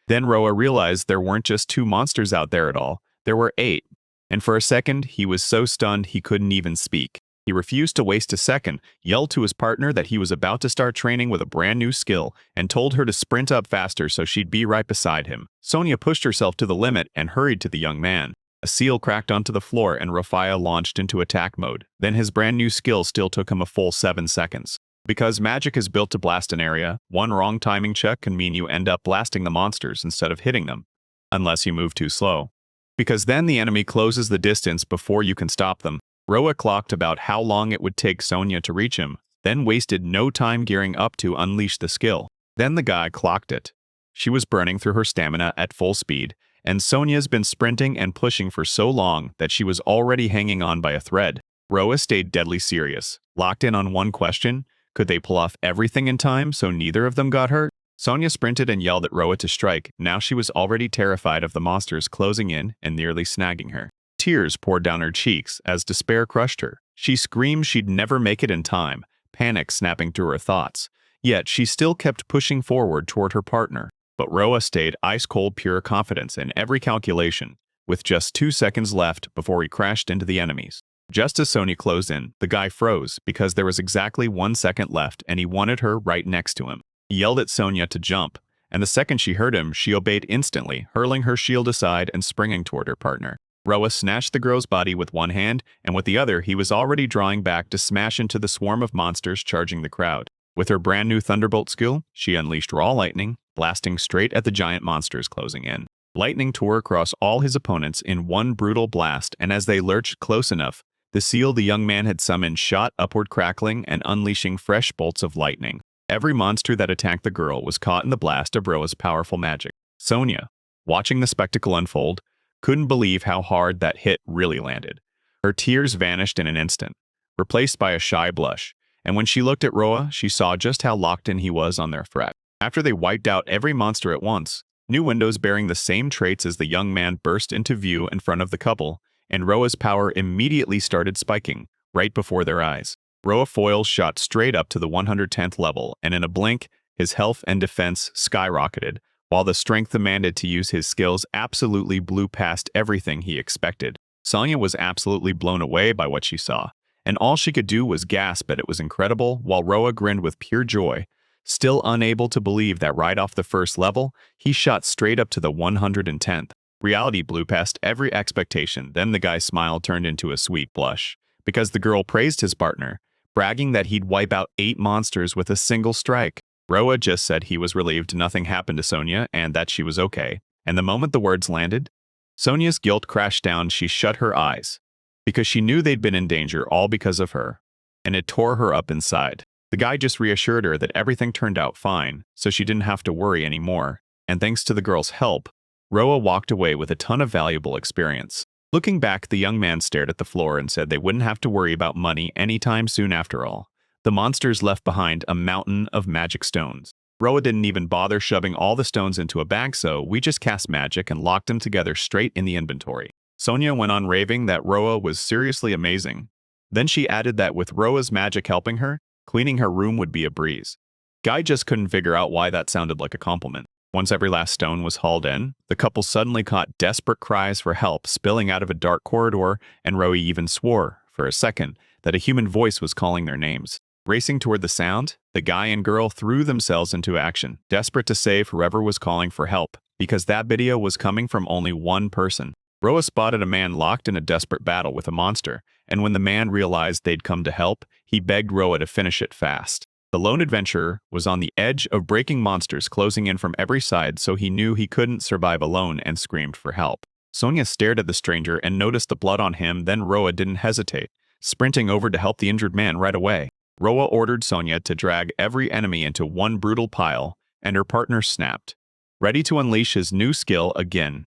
Then Roa realized there weren't just 2 monsters out there at all, there were 8. And for a second, he was so stunned he couldn't even speak. He refused to waste a second, yelled to his partner that he was about to start training with a brand new skill, and told her to sprint up faster so she'd be right beside him. Sonia pushed herself to the limit and hurried to the young man. A seal cracked onto the floor and Rafia launched into attack mode. Then his brand new skill still took him a full 7 seconds. Because magic is built to blast an area, one wrong timing check can mean you end up blasting the monsters instead of hitting them. Unless you move too slow. Because then the enemy closes the distance before you can stop them. Roa clocked about how long it would take Sonia to reach him, then wasted no time gearing up to unleash the skill. Then the guy clocked it. She was burning through her stamina at full speed, and Sonia's been sprinting and pushing for so long that she was already hanging on by a thread. Roa stayed deadly serious, locked in on one question: could they pull off everything in time so neither of them got hurt? Sonia sprinted and yelled at Roa to strike. Now she was already terrified of the monsters closing in and nearly snagging her. Tears poured down her cheeks as despair crushed her. She screamed she'd never make it in time, panic snapping through her thoughts. Yet she still kept pushing forward toward her partner. But Roa stayed ice-cold pure confidence in every calculation, with just 2 seconds left before he crashed into the enemies. Just as Sonia closed in, the guy froze because there was exactly 1 second left and he wanted her right next to him. He yelled at Sonia to jump, and the second she heard him, she obeyed instantly, hurling her shield aside and springing toward her partner. Roa snatched the girl's body with one hand, and with the other he was already drawing back to smash into the swarm of monsters charging the crowd. With her brand new Thunderbolt skill, she unleashed raw lightning, blasting straight at the giant monsters closing in. Lightning tore across all his opponents in one brutal blast, and as they lurched close enough, the seal the young man had summoned shot upward, crackling and unleashing fresh bolts of lightning. Every monster that attacked the girl was caught in the blast of Roa's powerful magic. Sonia, watching the spectacle unfold, couldn't believe how hard that hit really landed. Her tears vanished in an instant, replaced by a shy blush, and when she looked at Roa, she saw just how locked in he was on their threat. After they wiped out every monster at once, new windows bearing the same traits as the young man burst into view in front of the couple, and Roa's power immediately started spiking, right before their eyes. Roa foils shot straight up to the 110th level, and in a blink, his health and defense skyrocketed, while the strength demanded to use his skills absolutely blew past everything he expected. Sonia was absolutely blown away by what she saw, and all she could do was gasp that it was incredible, while Roa grinned with pure joy, still unable to believe that right off the first level, he shot straight up to the 110th. Reality blew past every expectation. Then the guy's smile turned into a sweet blush, because the girl praised his partner, bragging that he'd wipe out 8 monsters with a single strike. Roa just said he was relieved nothing happened to Sonia and that she was okay, and the moment the words landed, Sonia's guilt crashed down. She shut her eyes, because she knew they'd been in danger all because of her, and it tore her up inside. The guy just reassured her that everything turned out fine, so she didn't have to worry anymore, and thanks to the girl's help, Roa walked away with a ton of valuable experience. Looking back, the young man stared at the floor and said they wouldn't have to worry about money anytime soon after all. The monsters left behind a mountain of magic stones. Roa didn't even bother shoving all the stones into a bag, so we just cast magic and locked them together straight in the inventory. Sonia went on raving that Roa was seriously amazing. Then she added that with Roa's magic helping her, cleaning her room would be a breeze. Guy just couldn't figure out why that sounded like a compliment. Once every last stone was hauled in, the couple suddenly caught desperate cries for help spilling out of a dark corridor, and Roa even swore, for a second, that a human voice was calling their names. Racing toward the sound, the guy and girl threw themselves into action, desperate to save whoever was calling for help, because that video was coming from only one person. Roa spotted a man locked in a desperate battle with a monster, and when the man realized they'd come to help, he begged Roa to finish it fast. The lone adventurer was on the edge of breaking monsters closing in from every side, so he knew he couldn't survive alone and screamed for help. Sonia stared at the stranger and noticed the blood on him. Then Roa didn't hesitate, sprinting over to help the injured man right away. Roa ordered Sonia to drag every enemy into one brutal pile, and her partner snapped, ready to unleash his new skill again,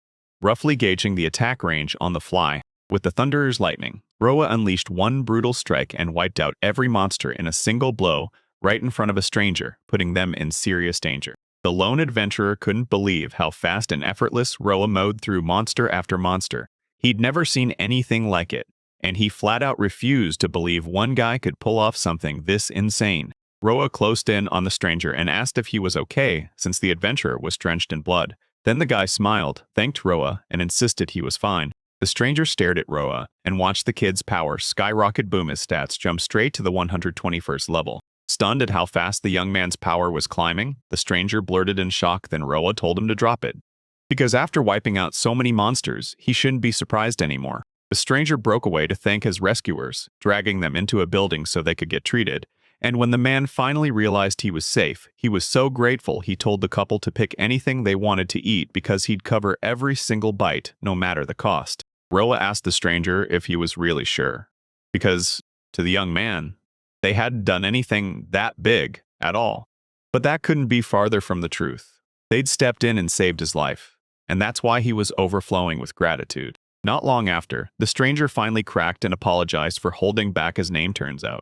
roughly gauging the attack range on the fly. With the Thunderer's lightning, Roa unleashed one brutal strike and wiped out every monster in a single blow, right in front of a stranger, putting them in serious danger. The lone adventurer couldn't believe how fast and effortless Roa mowed through monster after monster. He'd never seen anything like it, and he flat out refused to believe one guy could pull off something this insane. Roa closed in on the stranger and asked if he was okay, since the adventurer was drenched in blood. Then the guy smiled, thanked Roa, and insisted he was fine. The stranger stared at Roa and watched the kid's power skyrocket. Boom, his stats jumped straight to the 121st level. Stunned at how fast the young man's power was climbing, the stranger blurted in shock. Then Roa told him to drop it, because after wiping out so many monsters, he shouldn't be surprised anymore. The stranger broke away to thank his rescuers, dragging them into a building so they could get treated. And when the man finally realized he was safe, he was so grateful he told the couple to pick anything they wanted to eat because he'd cover every single bite, no matter the cost. Roa asked the stranger if he was really sure, because, to the young man, they hadn't done anything that big at all. But that couldn't be farther from the truth. They'd stepped in and saved his life, and that's why he was overflowing with gratitude. Not long after, the stranger finally cracked and apologized for holding back his name. Turns out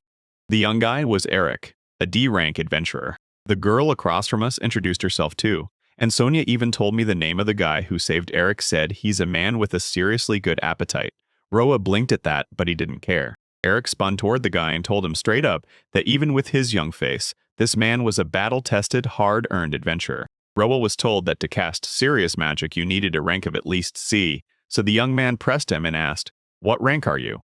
the young guy was Eric, a D-rank adventurer. The girl across from us introduced herself too, and Sonia even told me the name of the guy who saved Eric. Said he's a man with a seriously good appetite. Roa blinked at that, but he didn't care. Eric spun toward the guy and told him straight up that even with his young face, this man was a battle-tested, hard-earned adventurer. Roa was told that to cast serious magic you needed a rank of at least C, so the young man pressed him and asked, "What rank are you?"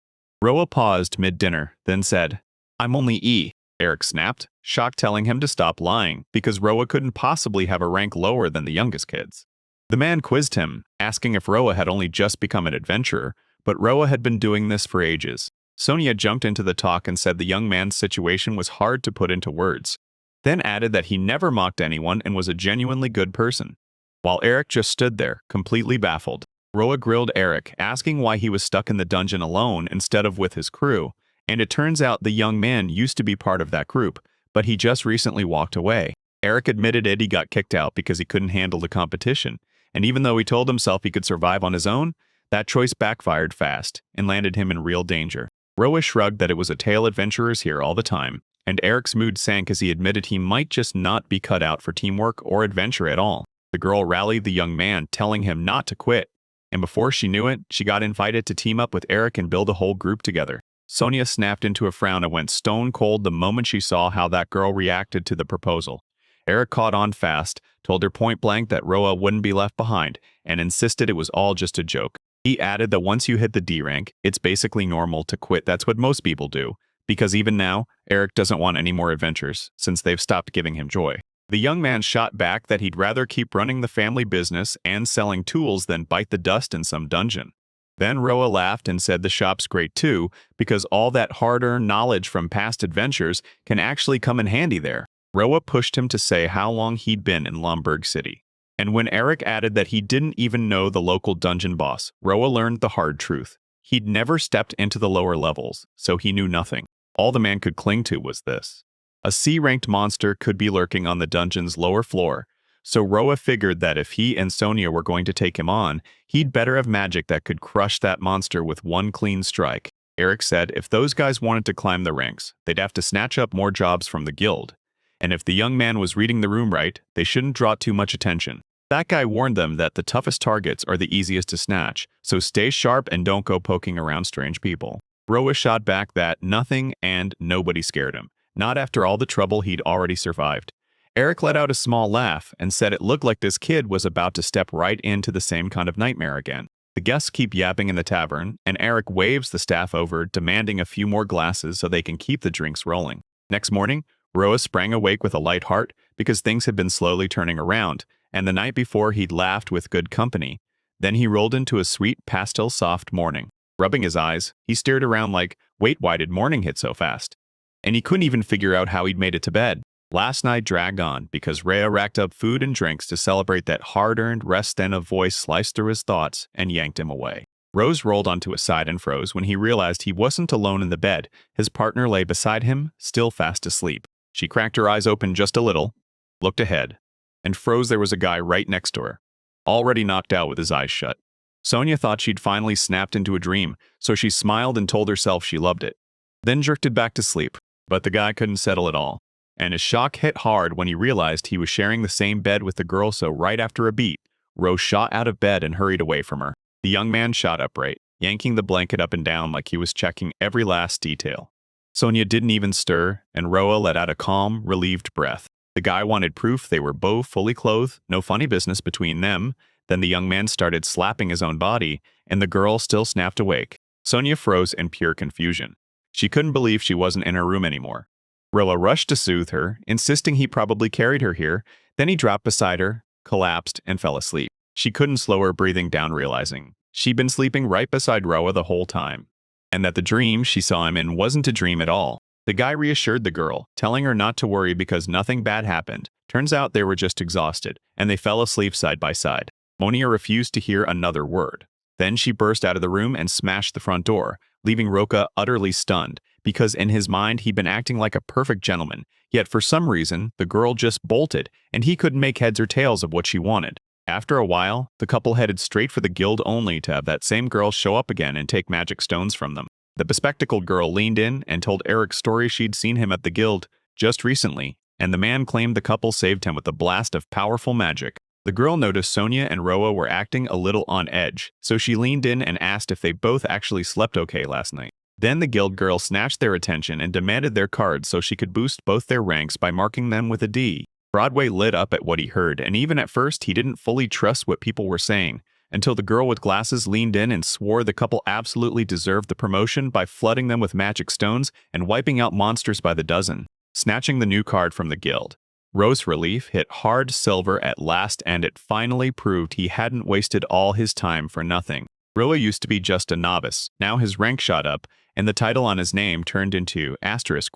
Roa paused mid-dinner, then said, "I'm only E." Eric snapped, shocked, telling him to stop lying, because Roa couldn't possibly have a rank lower than the youngest kids. The man quizzed him, asking if Roa had only just become an adventurer, but Roa had been doing this for ages. Sonia jumped into the talk and said the young man's situation was hard to put into words, then added that he never mocked anyone and was a genuinely good person. While Eric just stood there, completely baffled. Roa grilled Eric, asking why he was stuck in the dungeon alone instead of with his crew, and it turns out the young man used to be part of that group, but he just recently walked away. Eric admitted he got kicked out because he couldn't handle the competition, and even though he told himself he could survive on his own, that choice backfired fast and landed him in real danger. Roa shrugged that it was a tale adventurers here all the time, and Eric's mood sank as he admitted he might just not be cut out for teamwork or adventure at all. The girl rallied the young man, telling him not to quit, and before she knew it, she got invited to team up with Eric and build a whole group together. Sonia snapped into a frown and went stone cold the moment she saw how that girl reacted to the proposal. Eric caught on fast, told her point blank that Roa wouldn't be left behind, and insisted it was all just a joke. He added that once you hit the D rank, it's basically normal to quit. That's what most people do, because even now, Eric doesn't want any more adventures, since they've stopped giving him joy. The young man shot back that he'd rather keep running the family business and selling tools than bite the dust in some dungeon. Then Roa laughed and said the shop's great too, because all that hard-earned knowledge from past adventures can actually come in handy there. Roa pushed him to say how long he'd been in Lomberg City. And when Eric added that he didn't even know the local dungeon boss, Roa learned the hard truth. He'd never stepped into the lower levels, so he knew nothing. All the man could cling to was this. A C-ranked monster could be lurking on the dungeon's lower floor, so Roa figured that if he and Sonia were going to take him on, he'd better have magic that could crush that monster with one clean strike. Eric said if those guys wanted to climb the ranks, they'd have to snatch up more jobs from the guild. And if the young man was reading the room right, they shouldn't draw too much attention. That guy warned them that the toughest targets are the easiest to snatch, so stay sharp and don't go poking around strange people. Roa shot back that nothing and nobody scared him, not after all the trouble he'd already survived. Eric let out a small laugh and said it looked like this kid was about to step right into the same kind of nightmare again. The guests keep yapping in the tavern, and Eric waves the staff over, demanding a few more glasses so they can keep the drinks rolling. Next morning, Roa sprang awake with a light heart because things had been slowly turning around, and the night before he'd laughed with good company. Then he rolled into a sweet, pastel-soft morning. Rubbing his eyes, he stared around like, wait, why did morning hit so fast? And he couldn't even figure out how he'd made it to bed. Last night dragged on because Rhea racked up food and drinks to celebrate that hard-earned rest. Then a voice sliced through his thoughts and yanked him away. Rose rolled onto his side and froze when he realized he wasn't alone in the bed. His partner lay beside him, still fast asleep. She cracked her eyes open just a little, looked ahead, and froze. There was a guy right next to her, already knocked out with his eyes shut. Sonia thought she'd finally snapped into a dream, so she smiled and told herself she loved it, then drifted back to sleep. But the guy couldn't settle at all, and his shock hit hard when he realized he was sharing the same bed with the girl. So right after a beat, Rose shot out of bed and hurried away from her. The young man shot upright, yanking the blanket up and down like he was checking every last detail. Sonia didn't even stir, and Roa let out a calm, relieved breath. The guy wanted proof they were both fully clothed, no funny business between them. Then the young man started slapping his own body, and the girl still snapped awake. Sonia froze in pure confusion. She couldn't believe she wasn't in her room anymore. Roa rushed to soothe her, insisting he probably carried her here. Then he dropped beside her, collapsed, and fell asleep. She couldn't slow her breathing down, realizing she'd been sleeping right beside Roa the whole time, and that the dream she saw him in wasn't a dream at all. The guy reassured the girl, telling her not to worry because nothing bad happened. Turns out they were just exhausted, and they fell asleep side by side. Monia refused to hear another word. Then she burst out of the room and smashed the front door, leaving Roka utterly stunned, because in his mind he'd been acting like a perfect gentleman, yet for some reason the girl just bolted, and he couldn't make heads or tails of what she wanted. After a while, the couple headed straight for the guild only to have that same girl show up again and take magic stones from them. The bespectacled girl leaned in and told Eric's story. She'd seen him at the guild just recently, and the man claimed the couple saved him with a blast of powerful magic. The girl noticed Sonia and Roa were acting a little on edge, so she leaned in and asked if they both actually slept okay last night. Then the guild girl snatched their attention and demanded their cards so she could boost both their ranks by marking them with a D. Broadway lit up at what he heard, and even at first he didn't fully trust what people were saying, until the girl with glasses leaned in and swore the couple absolutely deserved the promotion by flooding them with magic stones and wiping out monsters by the dozen. Snatching the new card from the guild, Ro's relief hit hard silver at last, and it finally proved he hadn't wasted all his time for nothing. Roa used to be just a novice. Now his rank shot up, and the title on his name turned into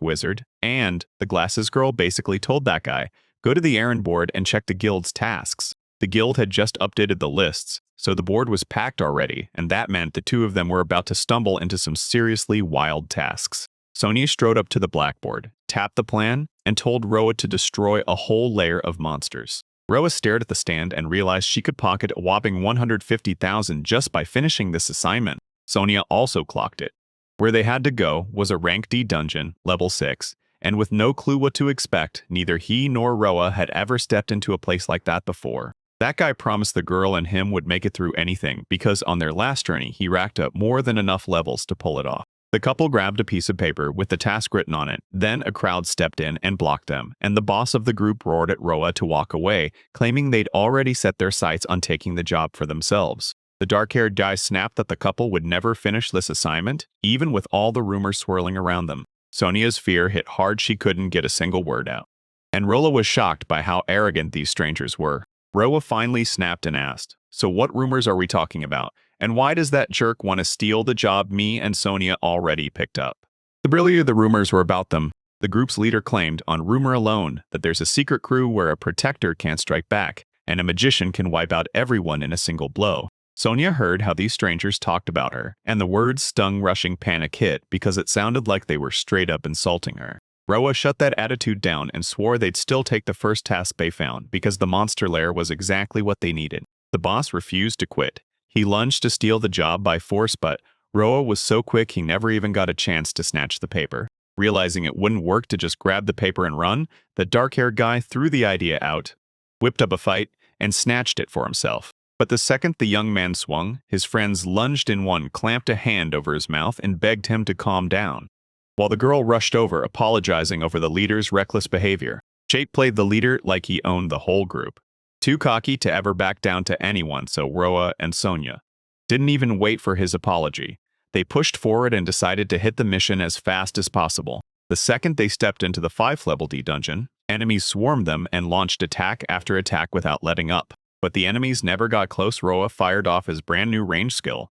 *wizard, and the glasses girl basically told that guy, go to the errand board and check the guild's tasks. The guild had just updated the lists, so the board was packed already, and that meant the two of them were about to stumble into some seriously wild tasks. Sonia strode up to the blackboard, tapped the plan, and told Roa to destroy a whole layer of monsters. Roa stared at the stand and realized she could pocket a whopping 150,000 just by finishing this assignment. Sonia also clocked it. Where they had to go was a rank D dungeon, level 6, and with no clue what to expect, neither he nor Roa had ever stepped into a place like that before. That guy promised the girl and him would make it through anything because on their last journey he racked up more than enough levels to pull it off. The couple grabbed a piece of paper with the task written on it, then a crowd stepped in and blocked them, and the boss of the group roared at Roa to walk away, claiming they'd already set their sights on taking the job for themselves. The dark-haired guy snapped that the couple would never finish this assignment, even with all the rumors swirling around them. Sonia's fear hit hard. She couldn't get a single word out. And Roa was shocked by how arrogant these strangers were. Roa finally snapped and asked, so what rumors are we talking about? And why does that jerk want to steal the job me and Sonia already picked up? The brilliant the rumors were about them. The group's leader claimed, on rumor alone, that there's a secret crew where a protector can't strike back, and a magician can wipe out everyone in a single blow. Sonia heard how these strangers talked about her, and the words stung. Rushing panic hit because it sounded like they were straight up insulting her. Roa shut that attitude down and swore they'd still take the first task they found because the monster lair was exactly what they needed. The boss refused to quit. He lunged to steal the job by force, but Roa was so quick he never even got a chance to snatch the paper. Realizing it wouldn't work to just grab the paper and run, the dark-haired guy threw the idea out, whipped up a fight, and snatched it for himself. But the second the young man swung, his friends lunged in. One clamped a hand over his mouth and begged him to calm down, while the girl rushed over, apologizing over the leader's reckless behavior. Jake played the leader like he owned the whole group. Too cocky to ever back down to anyone, so Roa and Sonia didn't even wait for his apology. They pushed forward and decided to hit the mission as fast as possible. The second they stepped into the 5th-level D dungeon, enemies swarmed them and launched attack after attack without letting up. But the enemies never got close. Roa fired off his brand new range skill,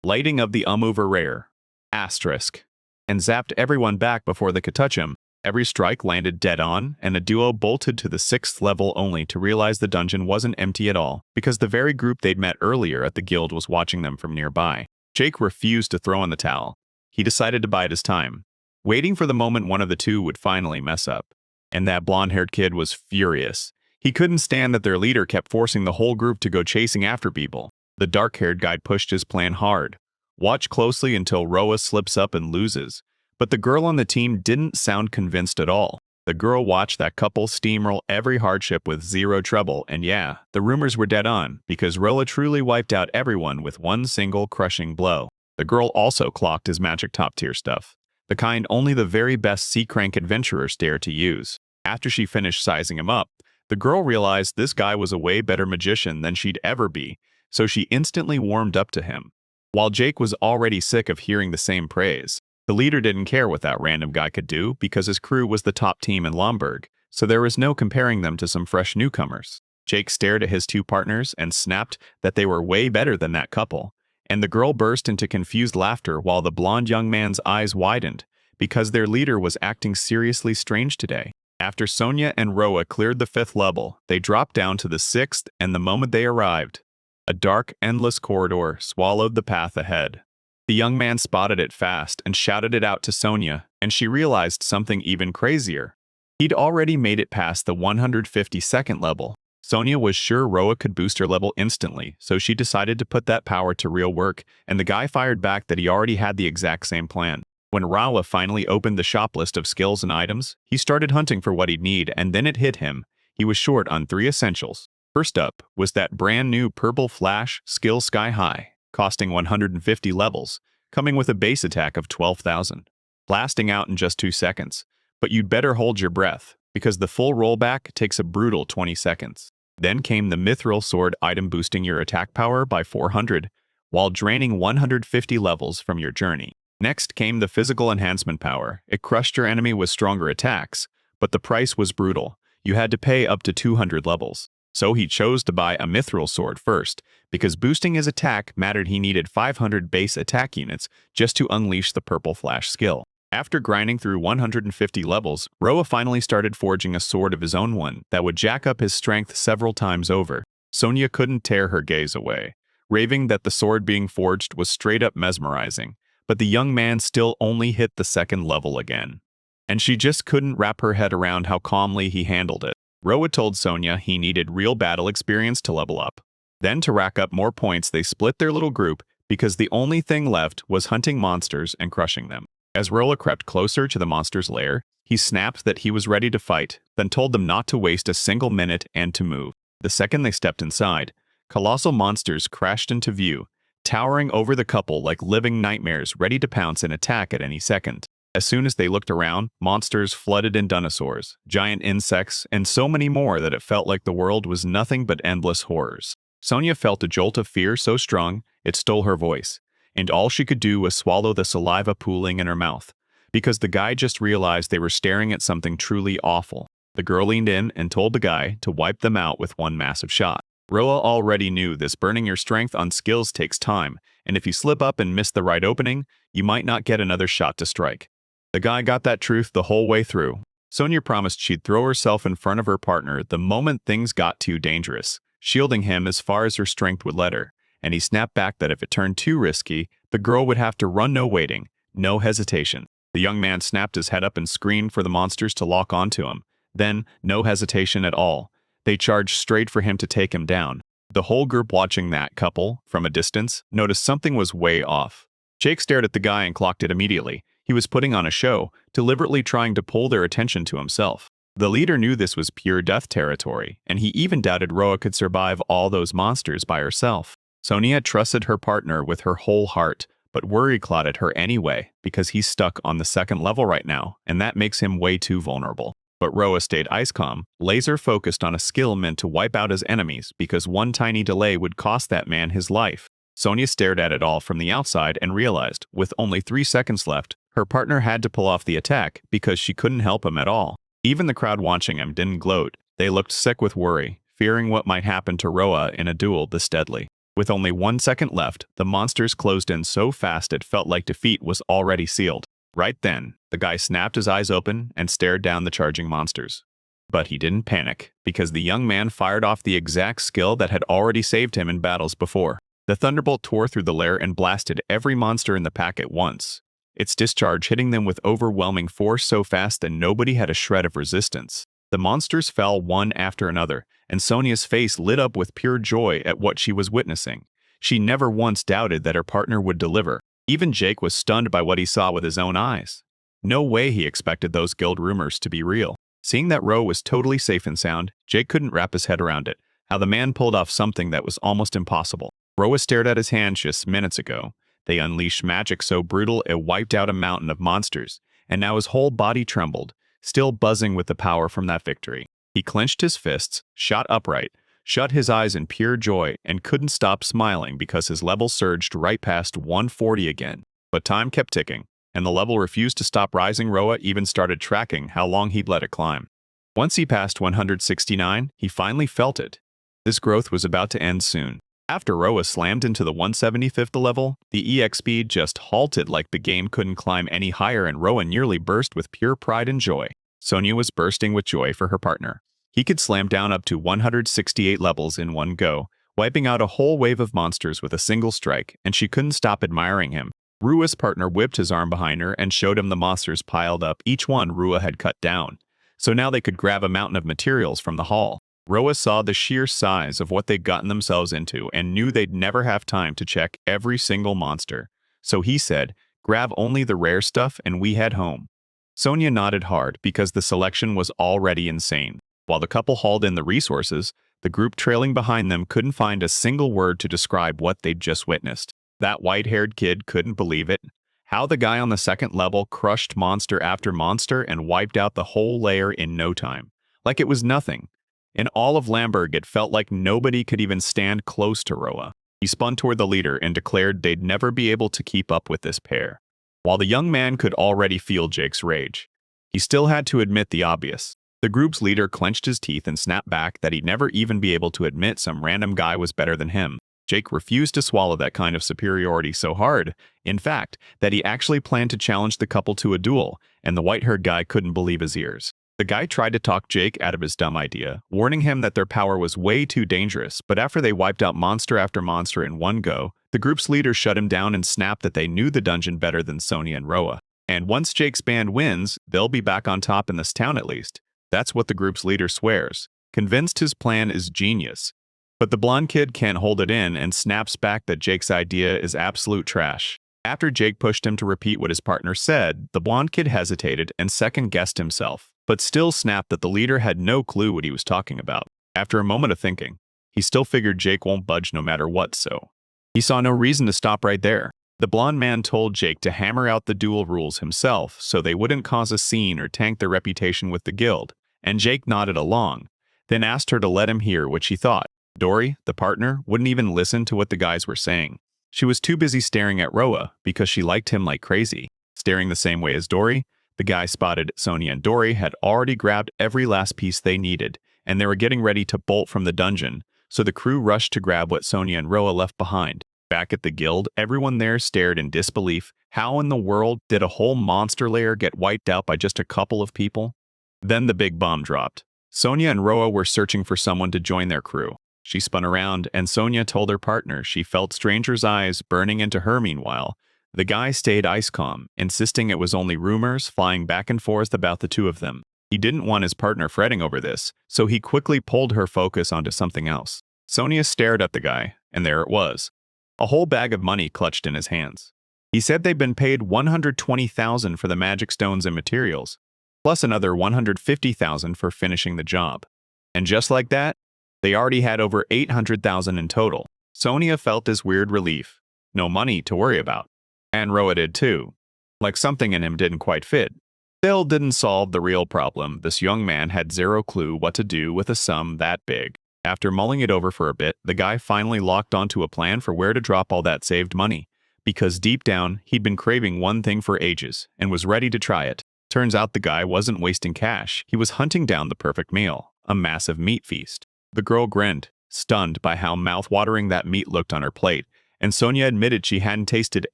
lighting of the over rare, and zapped everyone back before they could touch him. Every strike landed dead on, and the duo bolted to the 6th level only to realize the dungeon wasn't empty at all, because the very group they'd met earlier at the guild was watching them from nearby. Jake refused to throw in the towel. He decided to bide his time, waiting for the moment one of the two would finally mess up. And that blonde-haired kid was furious. He couldn't stand that their leader kept forcing the whole group to go chasing after people. The dark-haired guy pushed his plan hard. Watch closely until Roa slips up and loses. But the girl on the team didn't sound convinced at all. The girl watched that couple steamroll every hardship with zero trouble, and yeah, the rumors were dead on, because Roa truly wiped out everyone with one single crushing blow. The girl also clocked his magic top-tier stuff, the kind only the very best sea-crank adventurers dare to use. After she finished sizing him up, the girl realized this guy was a way better magician than she'd ever be, so she instantly warmed up to him. While Jake was already sick of hearing the same praise, the leader didn't care what that random guy could do because his crew was the top team in Lomberg, so there was no comparing them to some fresh newcomers. Jake stared at his two partners and snapped that they were way better than that couple, and the girl burst into confused laughter while the blonde young man's eyes widened because their leader was acting seriously strange today. After Sonia and Roa cleared the 5th level, they dropped down to the 6th, and the moment they arrived, a dark, endless corridor swallowed the path ahead. The young man spotted it fast and shouted it out to Sonia, and she realized something even crazier. He'd already made it past the 152nd level. Sonia was sure Roa could boost her level instantly, so she decided to put that power to real work, and the guy fired back that he already had the exact same plan. When Rawa finally opened the shop list of skills and items, he started hunting for what he'd need, and then it hit him. He was short on 3 essentials. First up was that brand new Purple Flash skill Sky High, costing 150 levels, coming with a base attack of 12,000, blasting out in just 2 seconds. But you'd better hold your breath, because the full rollback takes a brutal 20 seconds. Then came the Mithril Sword item boosting your attack power by 400, while draining 150 levels from your journey. Next came the Physical Enhancement power. It crushed your enemy with stronger attacks, but the price was brutal. You had to pay up to 200 levels. So he chose to buy a Mithril Sword first, because boosting his attack mattered. He needed 500 base attack units just to unleash the Purple Flash skill. After grinding through 150 levels, Roa finally started forging a sword of his own, one that would jack up his strength several times over. Sonia couldn't tear her gaze away, raving that the sword being forged was straight up mesmerizing. But the young man still only hit the 2nd level again. And she just couldn't wrap her head around how calmly he handled it. Roa told Sonia he needed real battle experience to level up. Then, to rack up more points, they split their little group because the only thing left was hunting monsters and crushing them. As Roa crept closer to the monster's lair, he snapped that he was ready to fight, then told them not to waste a single minute and to move. The second they stepped inside, colossal monsters crashed into view, towering over the couple like living nightmares ready to pounce and attack at any second. As soon as they looked around, monsters flooded in dinosaurs, giant insects, and so many more that it felt like the world was nothing but endless horrors. Sonia felt a jolt of fear so strong it stole her voice, and all she could do was swallow the saliva pooling in her mouth, because the guy just realized they were staring at something truly awful. The girl leaned in and told the guy to wipe them out with one massive shot. Roa already knew this. Burning your strength on skills takes time, and if you slip up and miss the right opening, you might not get another shot to strike. The guy got that truth the whole way through. Sonia promised she'd throw herself in front of her partner the moment things got too dangerous, shielding him as far as her strength would let her, and he snapped back that if it turned too risky, the girl would have to run, no waiting, no hesitation. The young man snapped his head up and screamed for the monsters to lock onto him. Then, no hesitation at all. They charged straight for him to take him down. The whole group watching that couple from a distance noticed something was way off. Jake stared at the guy and clocked it immediately. He was putting on a show, deliberately trying to pull their attention to himself. The leader knew this was pure death territory, and he even doubted Roa could survive all those monsters by herself. Sonia trusted her partner with her whole heart, but worry clouded her anyway, because he's stuck on the 2nd level right now, and that makes him way too vulnerable. But Roa stayed ice calm, laser-focused on a skill meant to wipe out his enemies, because one tiny delay would cost that man his life. Sonia stared at it all from the outside and realized, with only 3 seconds left, her partner had to pull off the attack because she couldn't help him at all. Even the crowd watching him didn't gloat. They looked sick with worry, fearing what might happen to Roa in a duel this deadly. With only 1 second left, the monsters closed in so fast it felt like defeat was already sealed. Right then, the guy snapped his eyes open and stared down the charging monsters. But he didn't panic, because the young man fired off the exact skill that had already saved him in battles before. The thunderbolt tore through the lair and blasted every monster in the pack at once, its discharge hitting them with overwhelming force so fast that nobody had a shred of resistance. The monsters fell one after another, and Sonia's face lit up with pure joy at what she was witnessing. She never once doubted that her partner would deliver. Even Jake was stunned by what he saw with his own eyes. No way he expected those guild rumors to be real. Seeing that Ro was totally safe and sound, Jake couldn't wrap his head around it, how the man pulled off something that was almost impossible. Roa stared at his hands just minutes ago. They unleashed magic so brutal it wiped out a mountain of monsters, and now his whole body trembled, still buzzing with the power from that victory. He clenched his fists, shot upright, shut his eyes in pure joy, and couldn't stop smiling because his level surged right past 140 again. But time kept ticking, and the level refused to stop rising. Roa even started tracking how long he'd let it climb. Once he passed 169, he finally felt it. This growth was about to end soon. After Roa slammed into the 175th level, the EXP just halted like the game couldn't climb any higher, and Roa nearly burst with pure pride and joy. Sonia was bursting with joy for her partner. He could slam down up to 168 levels in one go, wiping out a whole wave of monsters with a single strike, and she couldn't stop admiring him. Rua's partner whipped his arm behind her and showed him the monsters piled up, each one Rua had cut down. So now they could grab a mountain of materials from the hall. Roa saw the sheer size of what they'd gotten themselves into and knew they'd never have time to check every single monster. So he said, Grab only the rare stuff and we head home." Sonia nodded hard because the selection was already insane. While the couple hauled in the resources, the group trailing behind them couldn't find a single word to describe what they'd just witnessed. That white-haired kid couldn't believe it. How the guy on the second level crushed monster after monster and wiped out the whole layer in no time. Like it was nothing. In all of Lamberg, it felt like nobody could even stand close to Roa. He spun toward the leader and declared they'd never be able to keep up with this pair. While the young man could already feel Jake's rage, he still had to admit the obvious. The group's leader clenched his teeth and snapped back that he'd never even be able to admit some random guy was better than him. Jake refused to swallow that kind of superiority so hard, in fact, that he actually planned to challenge the couple to a duel, and the white-haired guy couldn't believe his ears. The guy tried to talk Jake out of his dumb idea, warning him that their power was way too dangerous, but after they wiped out monster after monster in one go, the group's leader shut him down and snapped that they knew the dungeon better than Sonia and Roa. And once Jake's band wins, they'll be back on top in this town at least. That's what the group's leader swears, convinced his plan is genius. But the blonde kid can't hold it in and snaps back that Jake's idea is absolute trash. After Jake pushed him to repeat what his partner said, the blonde kid hesitated and second-guessed himself, but still snapped that the leader had no clue what he was talking about. After a moment of thinking, he still figured Jake won't budge no matter what, so he saw no reason to stop right there. The blonde man told Jake to hammer out the duel rules himself so they wouldn't cause a scene or tank their reputation with the guild, and Jake nodded along, then asked her to let him hear what she thought. Dory, the partner, wouldn't even listen to what the guys were saying. She was too busy staring at Roa because she liked him like crazy. Staring the same way as Dory, the guy spotted Sonia and Dory had already grabbed every last piece they needed, and they were getting ready to bolt from the dungeon, so the crew rushed to grab what Sonia and Roa left behind. Back at the guild, everyone there stared in disbelief. How in the world did a whole monster lair get wiped out by just a couple of people? Then the big bomb dropped. Sonia and Roa were searching for someone to join their crew. She spun around, and Sonia told her partner she felt strangers' eyes burning into her meanwhile. The guy stayed ice calm, insisting it was only rumors flying back and forth about the two of them. He didn't want his partner fretting over this, so he quickly pulled her focus onto something else. Sonia stared at the guy, and there it was. A whole bag of money clutched in his hands. He said they'd been paid $120,000 for the magic stones and materials, plus another $150,000 for finishing the job. And just like that, they already had over $800,000 in total. Sonia felt this weird relief. No money to worry about. And Roa did too. Like something in him didn't quite fit. Still didn't solve the real problem. This young man had zero clue what to do with a sum that big. After mulling it over for a bit, the guy finally locked onto a plan for where to drop all that saved money. Because deep down, he'd been craving one thing for ages, and was ready to try it. Turns out the guy wasn't wasting cash. He was hunting down the perfect meal. A massive meat feast. The girl grinned, stunned by how mouth-watering that meat looked on her plate, and Sonia admitted she hadn't tasted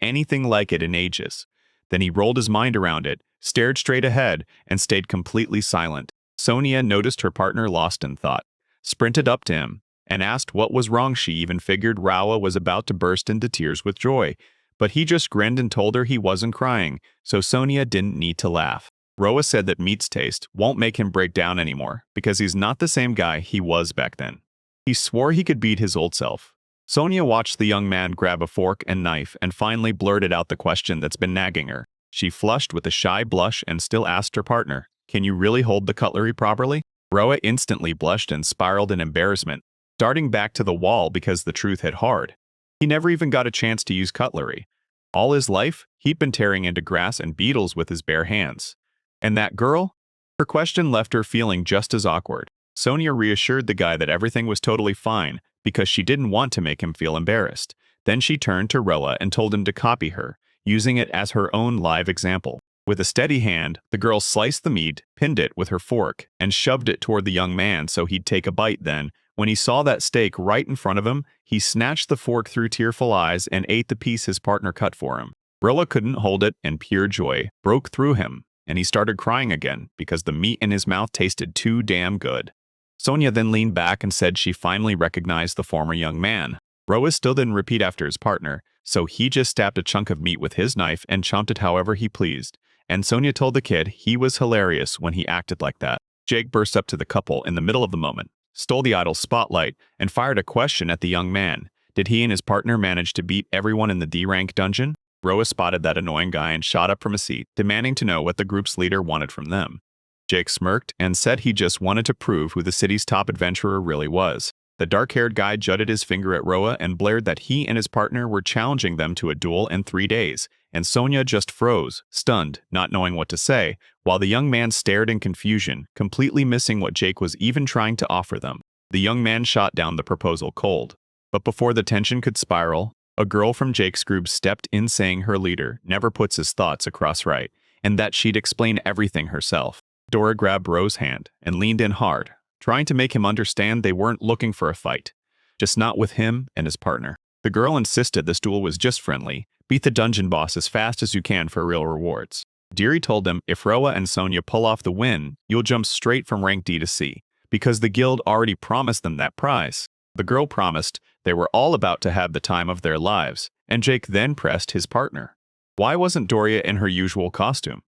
anything like it in ages. Then he rolled his mind around it, stared straight ahead, and stayed completely silent. Sonia noticed her partner lost in thought, sprinted up to him, and asked what was wrong. She even figured Rawa was about to burst into tears with joy, but he just grinned and told her he wasn't crying, so Sonia didn't need to laugh. Roa said that meat's taste won't make him break down anymore because he's not the same guy he was back then. He swore he could beat his old self. Sonia watched the young man grab a fork and knife and finally blurted out the question that's been nagging her. She flushed with a shy blush and still asked her partner, "Can you really hold the cutlery properly?" Roa instantly blushed and spiraled in embarrassment, darting back to the wall because the truth hit hard. He never even got a chance to use cutlery. All his life, he'd been tearing into grass and beetles with his bare hands. And that girl? Her question left her feeling just as awkward. Sonia reassured the guy that everything was totally fine because she didn't want to make him feel embarrassed. Then she turned to Roa and told him to copy her, using it as her own live example. With a steady hand, the girl sliced the meat, pinned it with her fork, and shoved it toward the young man so he'd take a bite. Then, when he saw that steak right in front of him, he snatched the fork through tearful eyes and ate the piece his partner cut for him. Roa couldn't hold it, and pure joy broke through him, and he started crying again because the meat in his mouth tasted too damn good. Sonia then leaned back and said she finally recognized the former young man. Roa still didn't repeat after his partner, so he just stabbed a chunk of meat with his knife and chomped it however he pleased. And Sonia told the kid he was hilarious when he acted like that. Jake burst up to the couple in the middle of the moment, stole the idol's spotlight, and fired a question at the young man. Did he and his partner manage to beat everyone in the D-rank dungeon? Roa spotted that annoying guy and shot up from a seat, demanding to know what the group's leader wanted from them. Jake smirked and said he just wanted to prove who the city's top adventurer really was. The dark-haired guy jutted his finger at Roa and blared that he and his partner were challenging them to a duel in 3 days, and Sonia just froze, stunned, not knowing what to say, while the young man stared in confusion, completely missing what Jake was even trying to offer them. The young man shot down the proposal cold. But before the tension could spiral, a girl from Jake's group stepped in saying her leader never puts his thoughts across right, and that she'd explain everything herself. Dora grabbed Ro's hand and leaned in hard, trying to make him understand they weren't looking for a fight, just not with him and his partner. The girl insisted this duel was just friendly, beat the dungeon boss as fast as you can for real rewards. Deary told them if Roa and Sonia pull off the win, you'll jump straight from rank D to C, because the guild already promised them that prize. The girl promised they were all about to have the time of their lives, and Jake then pressed his partner. Why wasn't Doria in her usual costume?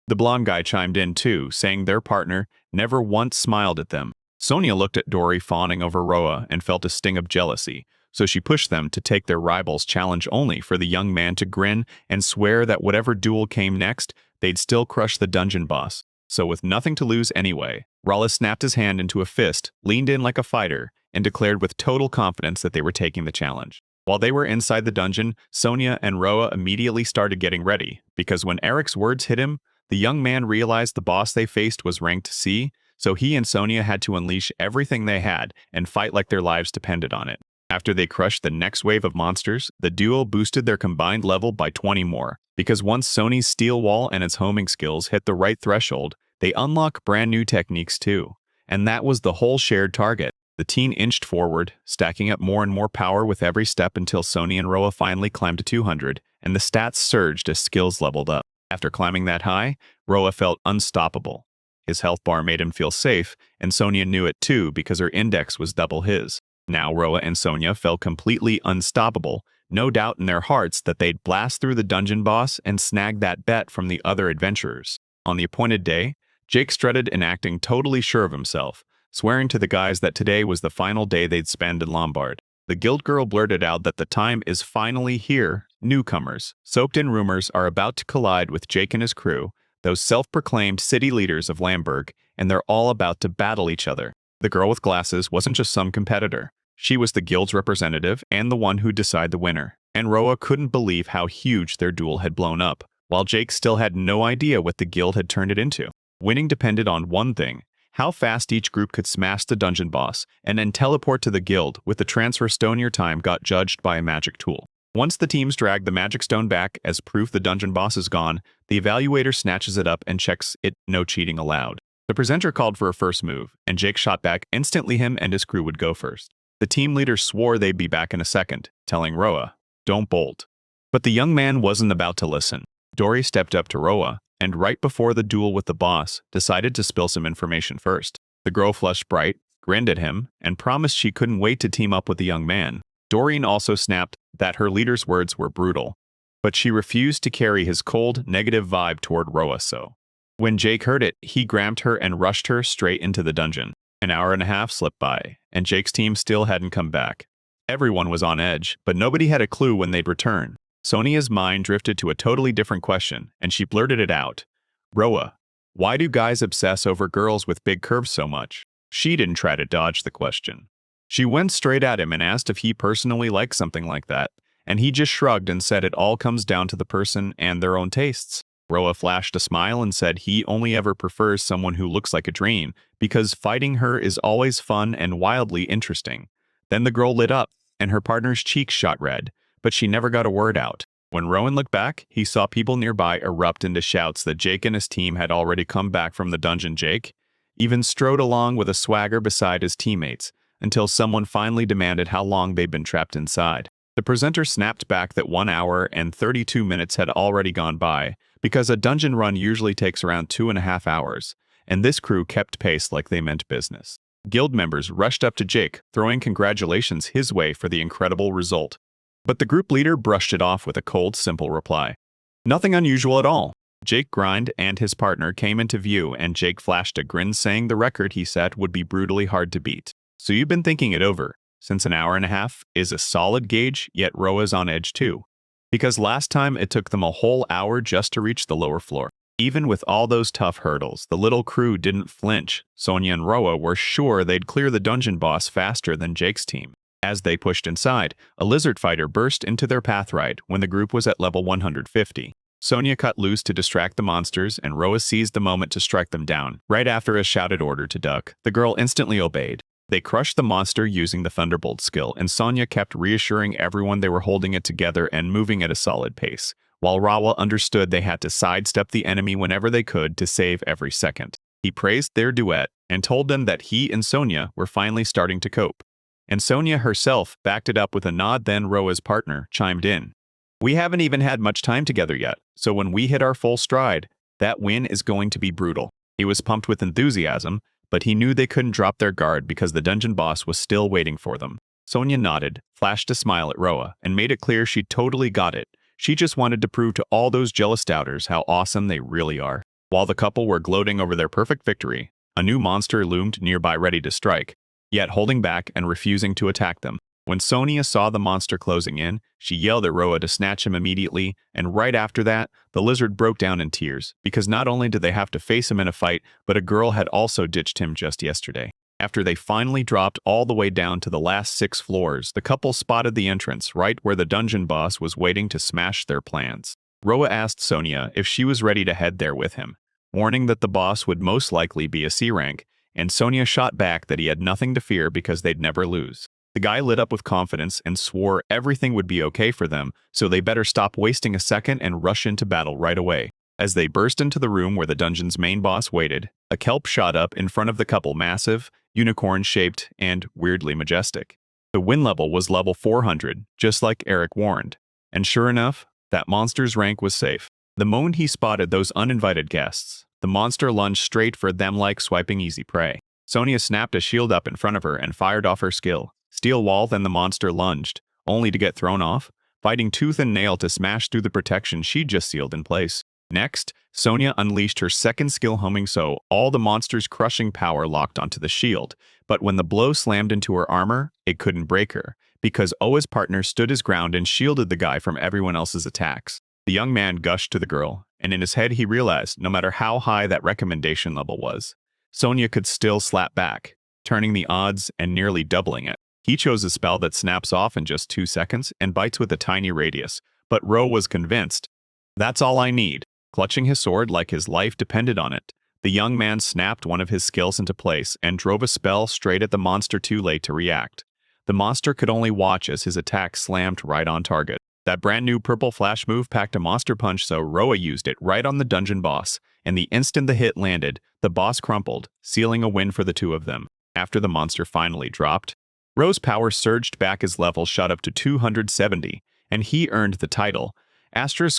The blonde guy chimed in too, saying their partner never once smiled at them. Sonia looked at Dory fawning over Roa and felt a sting of jealousy, so she pushed them to take their rival's challenge only for the young man to grin and swear that whatever duel came next, they'd still crush the dungeon boss. So with nothing to lose anyway, Rala snapped his hand into a fist, leaned in like a fighter, and declared with total confidence that they were taking the challenge. While they were inside the dungeon, Sonia and Roa immediately started getting ready, because when Eric's words hit him, the young man realized the boss they faced was ranked C, so he and Sonia had to unleash everything they had and fight like their lives depended on it. After they crushed the next wave of monsters, the duo boosted their combined level by 20 more, because once Sony's steel wall and its homing skills hit the right threshold, they unlock brand new techniques too. And that was the whole shared target. The teen inched forward, stacking up more and more power with every step until Sony and Roa finally climbed to 200, and the stats surged as skills leveled up. After climbing that high, Roa felt unstoppable. His health bar made him feel safe, and Sonia knew it too because her index was double his. Now Roa and Sonia felt completely unstoppable, no doubt in their hearts that they'd blast through the dungeon boss and snag that bet from the other adventurers. On the appointed day, Jake strutted and acting totally sure of himself, swearing to the guys that today was the final day they'd spend in Lombard. The guild girl blurted out that the time is finally here. Newcomers, soaked in rumors, are about to collide with Jake and his crew, those self-proclaimed city leaders of Lamberg, and they're all about to battle each other. The girl with glasses wasn't just some competitor. She was the guild's representative and the one who'd decide the winner. And Roa couldn't believe how huge their duel had blown up, while Jake still had no idea what the guild had turned it into. Winning depended on one thing: how fast each group could smash the dungeon boss and then teleport to the guild with the transfer stone. Your time got judged by a magic tool. Once the teams drag the magic stone back as proof the dungeon boss is gone, the evaluator snatches it up and checks it. No cheating allowed. The presenter called for a first move, and Jake shot back instantly. Him and his crew would go first. The team leader swore they'd be back in a second, telling Roa, "Don't bolt." But the young man wasn't about to listen. Dory stepped up to Roa, and right before the duel with the boss, decided to spill some information first. The girl flushed bright, grinned at him, and promised she couldn't wait to team up with the young man. Doreen also snapped that her leader's words were brutal, but she refused to carry his cold, negative vibe toward Roa. So when Jake heard it, he grabbed her and rushed her straight into the dungeon. An hour and a half slipped by, and Jake's team still hadn't come back. Everyone was on edge, but nobody had a clue when they'd return. Sonia's mind drifted to a totally different question, and she blurted it out. "Roa, why do guys obsess over girls with big curves so much?" She didn't try to dodge the question. She went straight at him and asked if he personally liked something like that, and he just shrugged and said it all comes down to the person and their own tastes. Roa flashed a smile and said he only ever prefers someone who looks like a dream, because fighting her is always fun and wildly interesting. Then the girl lit up, and her partner's cheeks shot red, but she never got a word out. When Rowan looked back, he saw people nearby erupt into shouts that Jake and his team had already come back from the dungeon. Jake even strode along with a swagger beside his teammates, until someone finally demanded how long they'd been trapped inside. The presenter snapped back that 1 hour and 32 minutes had already gone by, because a dungeon run usually takes around 2.5 hours, and this crew kept pace like they meant business. Guild members rushed up to Jake, throwing congratulations his way for the incredible result. But the group leader brushed it off with a cold, simple reply. "Nothing unusual at all." Jake Grind and his partner came into view, and Jake flashed a grin, saying the record he set would be brutally hard to beat. "So you've been thinking it over, since an hour and a half is a solid gauge, yet Roa's on edge too." because last time it took them a whole hour just to reach the lower floor. Even with all those tough hurdles, the little crew didn't flinch. Sonia and Roa were sure they'd clear the dungeon boss faster than Jake's team. As they pushed inside, a lizard fighter burst into their path right when the group was at level 150. Sonia cut loose to distract the monsters, and Roa seized the moment to strike them down. Right after a shouted order to duck, the girl instantly obeyed. They crushed the monster using the Thunderbolt skill, and Sonia kept reassuring everyone they were holding it together and moving at a solid pace, while Rawa understood they had to sidestep the enemy whenever they could to save every second. He praised their duet and told them that he and Sonia were finally starting to cope. And Sonia herself backed it up with a nod. Then Roa's partner chimed in. "We haven't even had much time together yet, so when we hit our full stride, that win is going to be brutal." He was pumped with enthusiasm, but he knew they couldn't drop their guard because the dungeon boss was still waiting for them. Sonia nodded, flashed a smile at Roa, and made it clear she totally got it. She just wanted to prove to all those jealous doubters how awesome they really are. While the couple were gloating over their perfect victory, a new monster loomed nearby ready to strike, yet holding back and refusing to attack them. When Sonia saw the monster closing in, she yelled at Roa to snatch him immediately, and right after that, the lizard broke down in tears, because not only did they have to face him in a fight, but a girl had also ditched him just yesterday. After they finally dropped all the way down to the last 6 floors, the couple spotted the entrance right where the dungeon boss was waiting to smash their plans. Roa asked Sonia if she was ready to head there with him, warning that the boss would most likely be a C rank, and Sonia shot back that he had nothing to fear because they'd never lose. The guy lit up with confidence and swore everything would be okay for them, so they better stop wasting a second and rush into battle right away. As they burst into the room where the dungeon's main boss waited, a kelp shot up in front of the couple, massive, unicorn-shaped, and weirdly majestic. The win level was level 400, just like Eric warned. And sure enough, that monster's rank was safe. The moment he spotted those uninvited guests, the monster lunged straight for them like swiping easy prey. Sonia snapped a shield up in front of her and fired off her skill. Steel wall. Then the monster lunged, only to get thrown off, fighting tooth and nail to smash through the protection she'd just sealed in place. Next, Sonia unleashed her second skill, homing so all the monster's crushing power locked onto the shield, but when the blow slammed into her armor, it couldn't break her, because Oa's partner stood his ground and shielded the guy from everyone else's attacks. The young man gushed to the girl, and in his head he realized no matter how high that recommendation level was, Sonia could still slap back, turning the odds and nearly doubling it. He chose a spell that snaps off in just 2 seconds and bites with a tiny radius, but Ro was convinced. "That's all I need." Clutching his sword like his life depended on it, the young man snapped one of his skills into place and drove a spell straight at the monster too late to react. The monster could only watch as his attack slammed right on target. That brand new purple flash move packed a monster punch, so Roa used it right on the dungeon boss, and the instant the hit landed, the boss crumpled, sealing a win for the two of them. After the monster finally dropped, Ro's power surged back, his level shot up to 270, and he earned the title,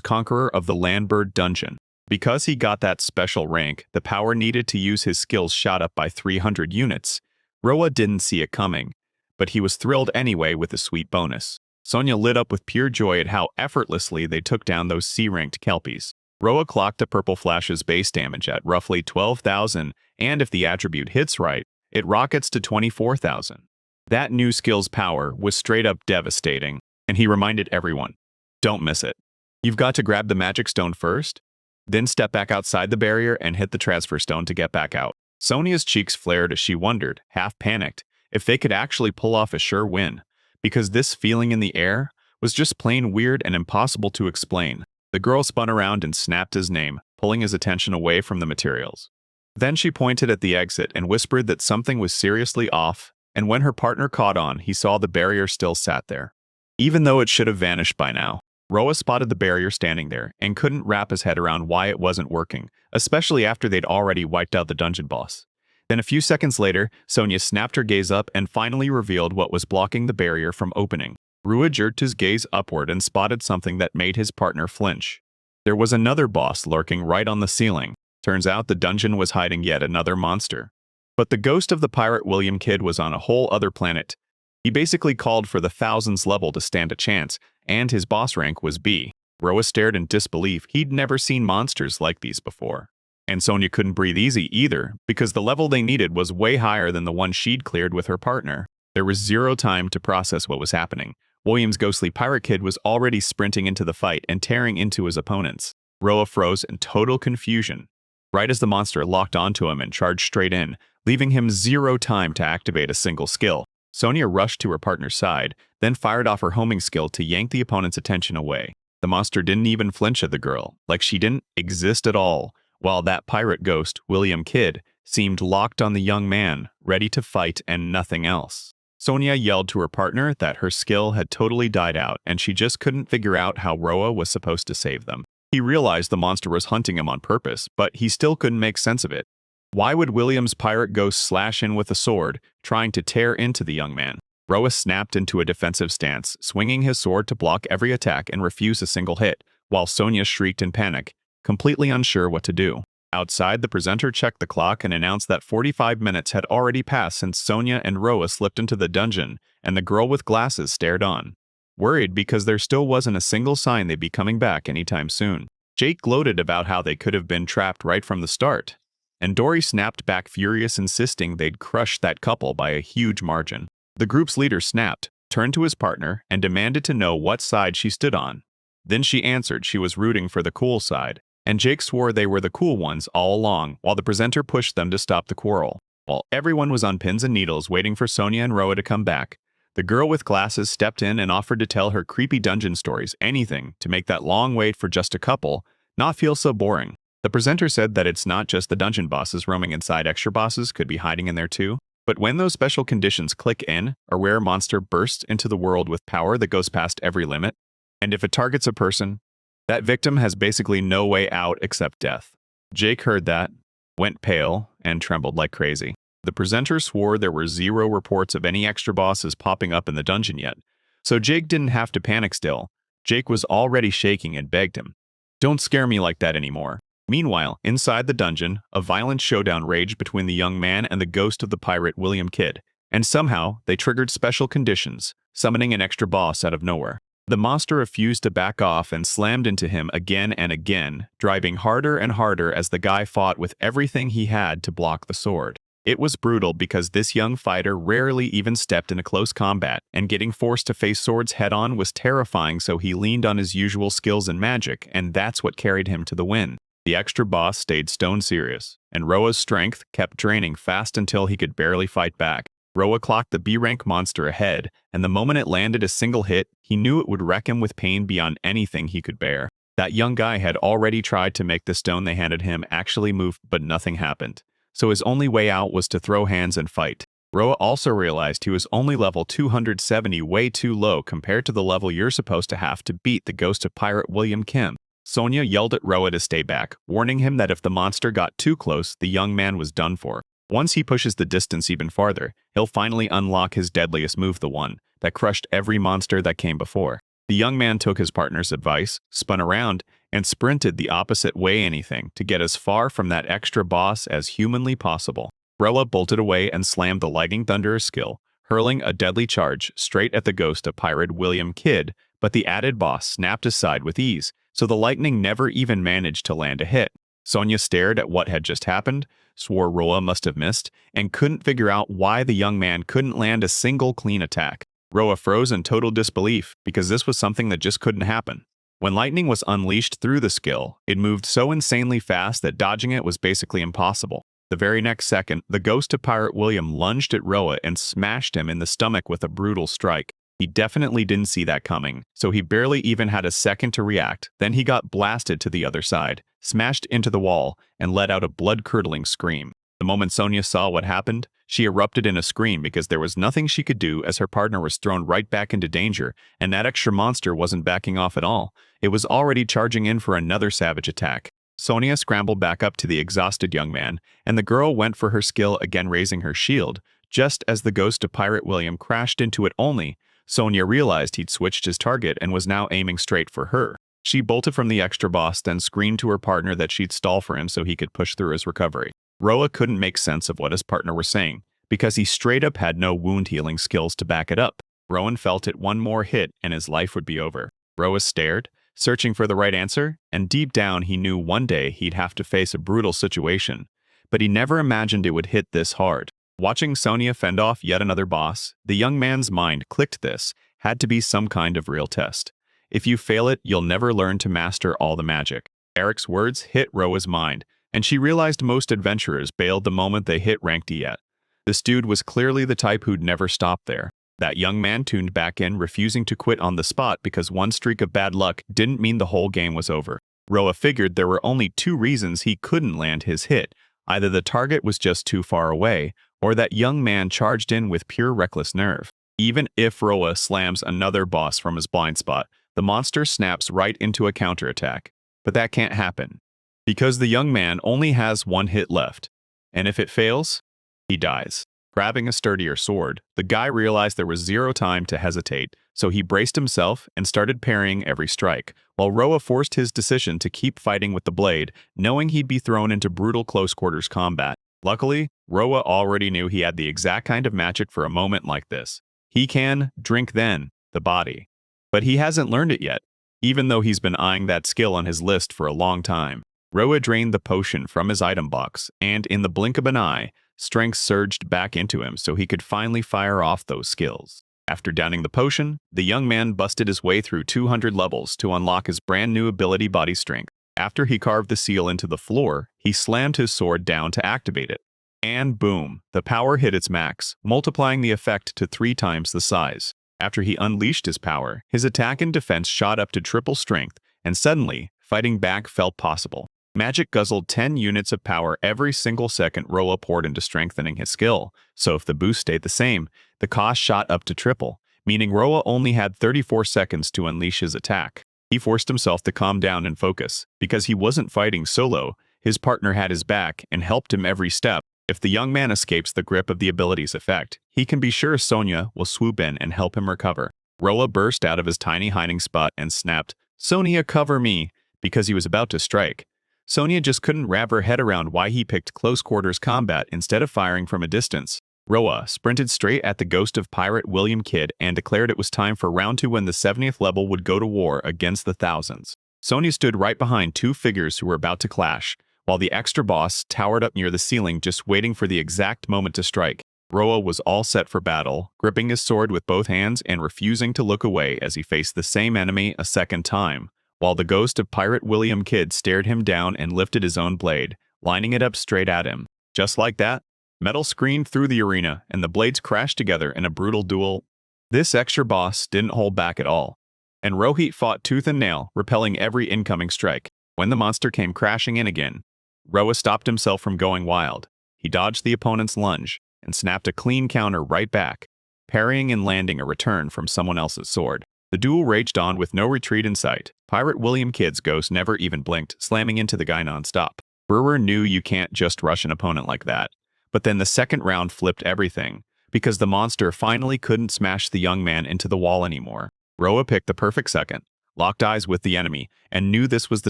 Conqueror of the Landbird Dungeon. Because he got that special rank, the power needed to use his skills shot up by 300 units. Roa didn't see it coming, but he was thrilled anyway with the sweet bonus. Sonia lit up with pure joy at how effortlessly they took down those C-ranked kelpies. Roa clocked the purple flash's base damage at roughly 12,000, and if the attribute hits right, it rockets to 24,000. That new skill's power was straight up devastating, and he reminded everyone, don't miss it. You've got to grab the magic stone first, then step back outside the barrier and hit the transfer stone to get back out. Sonia's cheeks flared as she wondered, half panicked, if they could actually pull off a sure win, because this feeling in the air was just plain weird and impossible to explain. The girl spun around and snapped his name, pulling his attention away from the materials. Then she pointed at the exit and whispered that something was seriously off, and when her partner caught on, he saw the barrier still sat there, even though it should have vanished by now. Roa spotted the barrier standing there and couldn't wrap his head around why it wasn't working, especially after they'd already wiped out the dungeon boss. Then a few seconds later, Sonia snapped her gaze up and finally revealed what was blocking the barrier from opening. Rua jerked his gaze upward and spotted something that made his partner flinch. There was another boss lurking right on the ceiling. Turns out the dungeon was hiding yet another monster. But the ghost of the pirate William Kidd was on a whole other planet. He basically called for the thousands level to stand a chance, and his boss rank was B. Roa stared in disbelief. He'd never seen monsters like these before. And Sonia couldn't breathe easy either, because the level they needed was way higher than the one she'd cleared with her partner. There was zero time to process what was happening. William's ghostly pirate kid was already sprinting into the fight and tearing into his opponents. Roa froze in total confusion, right as the monster locked onto him and charged straight in, leaving him zero time to activate a single skill. Sonia rushed to her partner's side, then fired off her homing skill to yank the opponent's attention away. The monster didn't even flinch at the girl, like she didn't exist at all, while that pirate ghost, William Kidd, seemed locked on the young man, ready to fight and nothing else. Sonia yelled to her partner that her skill had totally died out and she just couldn't figure out how Roa was supposed to save them. He realized the monster was hunting him on purpose, but he still couldn't make sense of it. Why would William's pirate ghost slash in with a sword, trying to tear into the young man? Roa snapped into a defensive stance, swinging his sword to block every attack and refuse a single hit, while Sonia shrieked in panic, completely unsure what to do. Outside, the presenter checked the clock and announced that 45 minutes had already passed since Sonia and Roa slipped into the dungeon, and the girl with glasses stared on, worried because there still wasn't a single sign they'd be coming back anytime soon. Jake gloated about how they could have been trapped right from the start, and Dory snapped back furious, insisting they'd crushed that couple by a huge margin. The group's leader snapped, turned to his partner, and demanded to know what side she stood on. Then she answered she was rooting for the cool side, and Jake swore they were the cool ones all along, while the presenter pushed them to stop the quarrel. While everyone was on pins and needles waiting for Sonia and Roa to come back, the girl with glasses stepped in and offered to tell her creepy dungeon stories, anything to make that long wait for just a couple not feel so boring. The presenter said that it's not just the dungeon bosses roaming inside, extra bosses could be hiding in there too. But when those special conditions click in, a rare monster bursts into the world with power that goes past every limit, and if it targets a person, that victim has basically no way out except death. Jake heard that, went pale, and trembled like crazy. The presenter swore there were zero reports of any extra bosses popping up in the dungeon yet, so Jake didn't have to panic still. Jake was already shaking and begged him, "Don't scare me like that anymore." Meanwhile, inside the dungeon, a violent showdown raged between the young man and the ghost of the pirate William Kidd, and somehow they triggered special conditions, summoning an extra boss out of nowhere. The monster refused to back off and slammed into him again and again, driving harder and harder as the guy fought with everything he had to block the sword. It was brutal because this young fighter rarely even stepped into close combat, and getting forced to face swords head-on was terrifying, so he leaned on his usual skills and magic, and that's what carried him to the win. The extra boss stayed stone serious, and Roa's strength kept draining fast until he could barely fight back. Roa clocked the B-rank monster ahead, and the moment it landed a single hit, he knew it would wreck him with pain beyond anything he could bear. That young guy had already tried to make the stone they handed him actually move, but nothing happened. So his only way out was to throw hands and fight. Roa also realized he was only level 270, way too low compared to the level you're supposed to have to beat the ghost of pirate William Kim. Sonia yelled at Roa to stay back, warning him that if the monster got too close, the young man was done for. Once he pushes the distance even farther, he'll finally unlock his deadliest move, the one that crushed every monster that came before. The young man took his partner's advice, spun around, and sprinted the opposite way anything to get as far from that extra boss as humanly possible. Roa bolted away and slammed the lightning thunder skill, hurling a deadly charge straight at the ghost of pirate William Kidd, but the added boss snapped aside with ease, so the lightning never even managed to land a hit. Sonia stared at what had just happened, swore Roa must have missed, and couldn't figure out why the young man couldn't land a single clean attack. Roa froze in total disbelief, because this was something that just couldn't happen. When lightning was unleashed through the skill, it moved so insanely fast that dodging it was basically impossible. The very next second, the ghost of pirate William lunged at Roa and smashed him in the stomach with a brutal strike. He definitely didn't see that coming, so he barely even had a second to react. Then he got blasted to the other side, smashed into the wall, and let out a blood-curdling scream. The moment Sonia saw what happened, she erupted in a scream because there was nothing she could do as her partner was thrown right back into danger, and that extra monster wasn't backing off at all. It was already charging in for another savage attack. Sonia scrambled back up to the exhausted young man, and the girl went for her skill again, raising her shield. Just as the ghost of pirate William crashed into it only, Sonia realized he'd switched his target and was now aiming straight for her. She bolted from the extra boss, then screamed to her partner that she'd stall for him so he could push through his recovery. Roa couldn't make sense of what his partner was saying, because he straight up had no wound healing skills to back it up. Rowan felt it one more hit and his life would be over. Roa stared, searching for the right answer, and deep down he knew one day he'd have to face a brutal situation, but he never imagined it would hit this hard. Watching Sonia fend off yet another boss, the young man's mind clicked this, had to be some kind of real test. If you fail it, you'll never learn to master all the magic. Eric's words hit Roa's mind, and she realized most adventurers bailed the moment they hit rank D yet. This dude was clearly the type who'd never stop there. That young man tuned back in, refusing to quit on the spot because one streak of bad luck didn't mean the whole game was over. Roa figured there were only two reasons he couldn't land his hit. Either the target was just too far away, or that young man charged in with pure reckless nerve. Even if Roa slams another boss from his blind spot, the monster snaps right into a counterattack. But that can't happen, because the young man only has one hit left. And if it fails, he dies. Grabbing a sturdier sword, the guy realized there was zero time to hesitate, so he braced himself and started parrying every strike, while Roa forced his decision to keep fighting with the blade, knowing he'd be thrown into brutal close-quarters combat. Luckily, Roa already knew he had the exact kind of magic for a moment like this. He can drink then, the body. But he hasn't learned it yet, even though he's been eyeing that skill on his list for a long time. Roa drained the potion from his item box, and in the blink of an eye, strength surged back into him so he could finally fire off those skills. After downing the potion, the young man busted his way through 200 levels to unlock his brand new ability Body Strength. After he carved the seal into the floor, he slammed his sword down to activate it. And boom, the power hit its max, multiplying the effect to 3 times the size. After he unleashed his power, his attack and defense shot up to triple strength, and suddenly, fighting back felt possible. Magic guzzled 10 units of power every single second Roa poured into strengthening his skill, so if the boost stayed the same, the cost shot up to triple, meaning Roa only had 34 seconds to unleash his attack. He forced himself to calm down and focus, because he wasn't fighting solo, his partner had his back and helped him every step. If the young man escapes the grip of the ability's effect, he can be sure Sonia will swoop in and help him recover. Roa burst out of his tiny hiding spot and snapped, "Sonia, cover me!" because he was about to strike. Sonia just couldn't wrap her head around why he picked close-quarters combat instead of firing from a distance. Roa sprinted straight at the ghost of pirate William Kidd and declared it was time for round 2 when the 70th level would go to war against the thousands. Sonia stood right behind two figures who were about to clash, while the extra boss towered up near the ceiling just waiting for the exact moment to strike. Roa was all set for battle, gripping his sword with both hands and refusing to look away as he faced the same enemy a second time, while the ghost of pirate William Kidd stared him down and lifted his own blade, lining it up straight at him. Just like that, metal screamed through the arena, and the blades crashed together in a brutal duel. This extra boss didn't hold back at all, and Rohit fought tooth and nail, repelling every incoming strike. When the monster came crashing in again, Roa stopped himself from going wild. He dodged the opponent's lunge and snapped a clean counter right back, parrying and landing a return from someone else's sword. The duel raged on with no retreat in sight. Pirate William Kidd's ghost never even blinked, slamming into the guy nonstop. Brewer knew you can't just rush an opponent like that. But then the second round flipped everything, because the monster finally couldn't smash the young man into the wall anymore. Roa picked the perfect second, locked eyes with the enemy, and knew this was the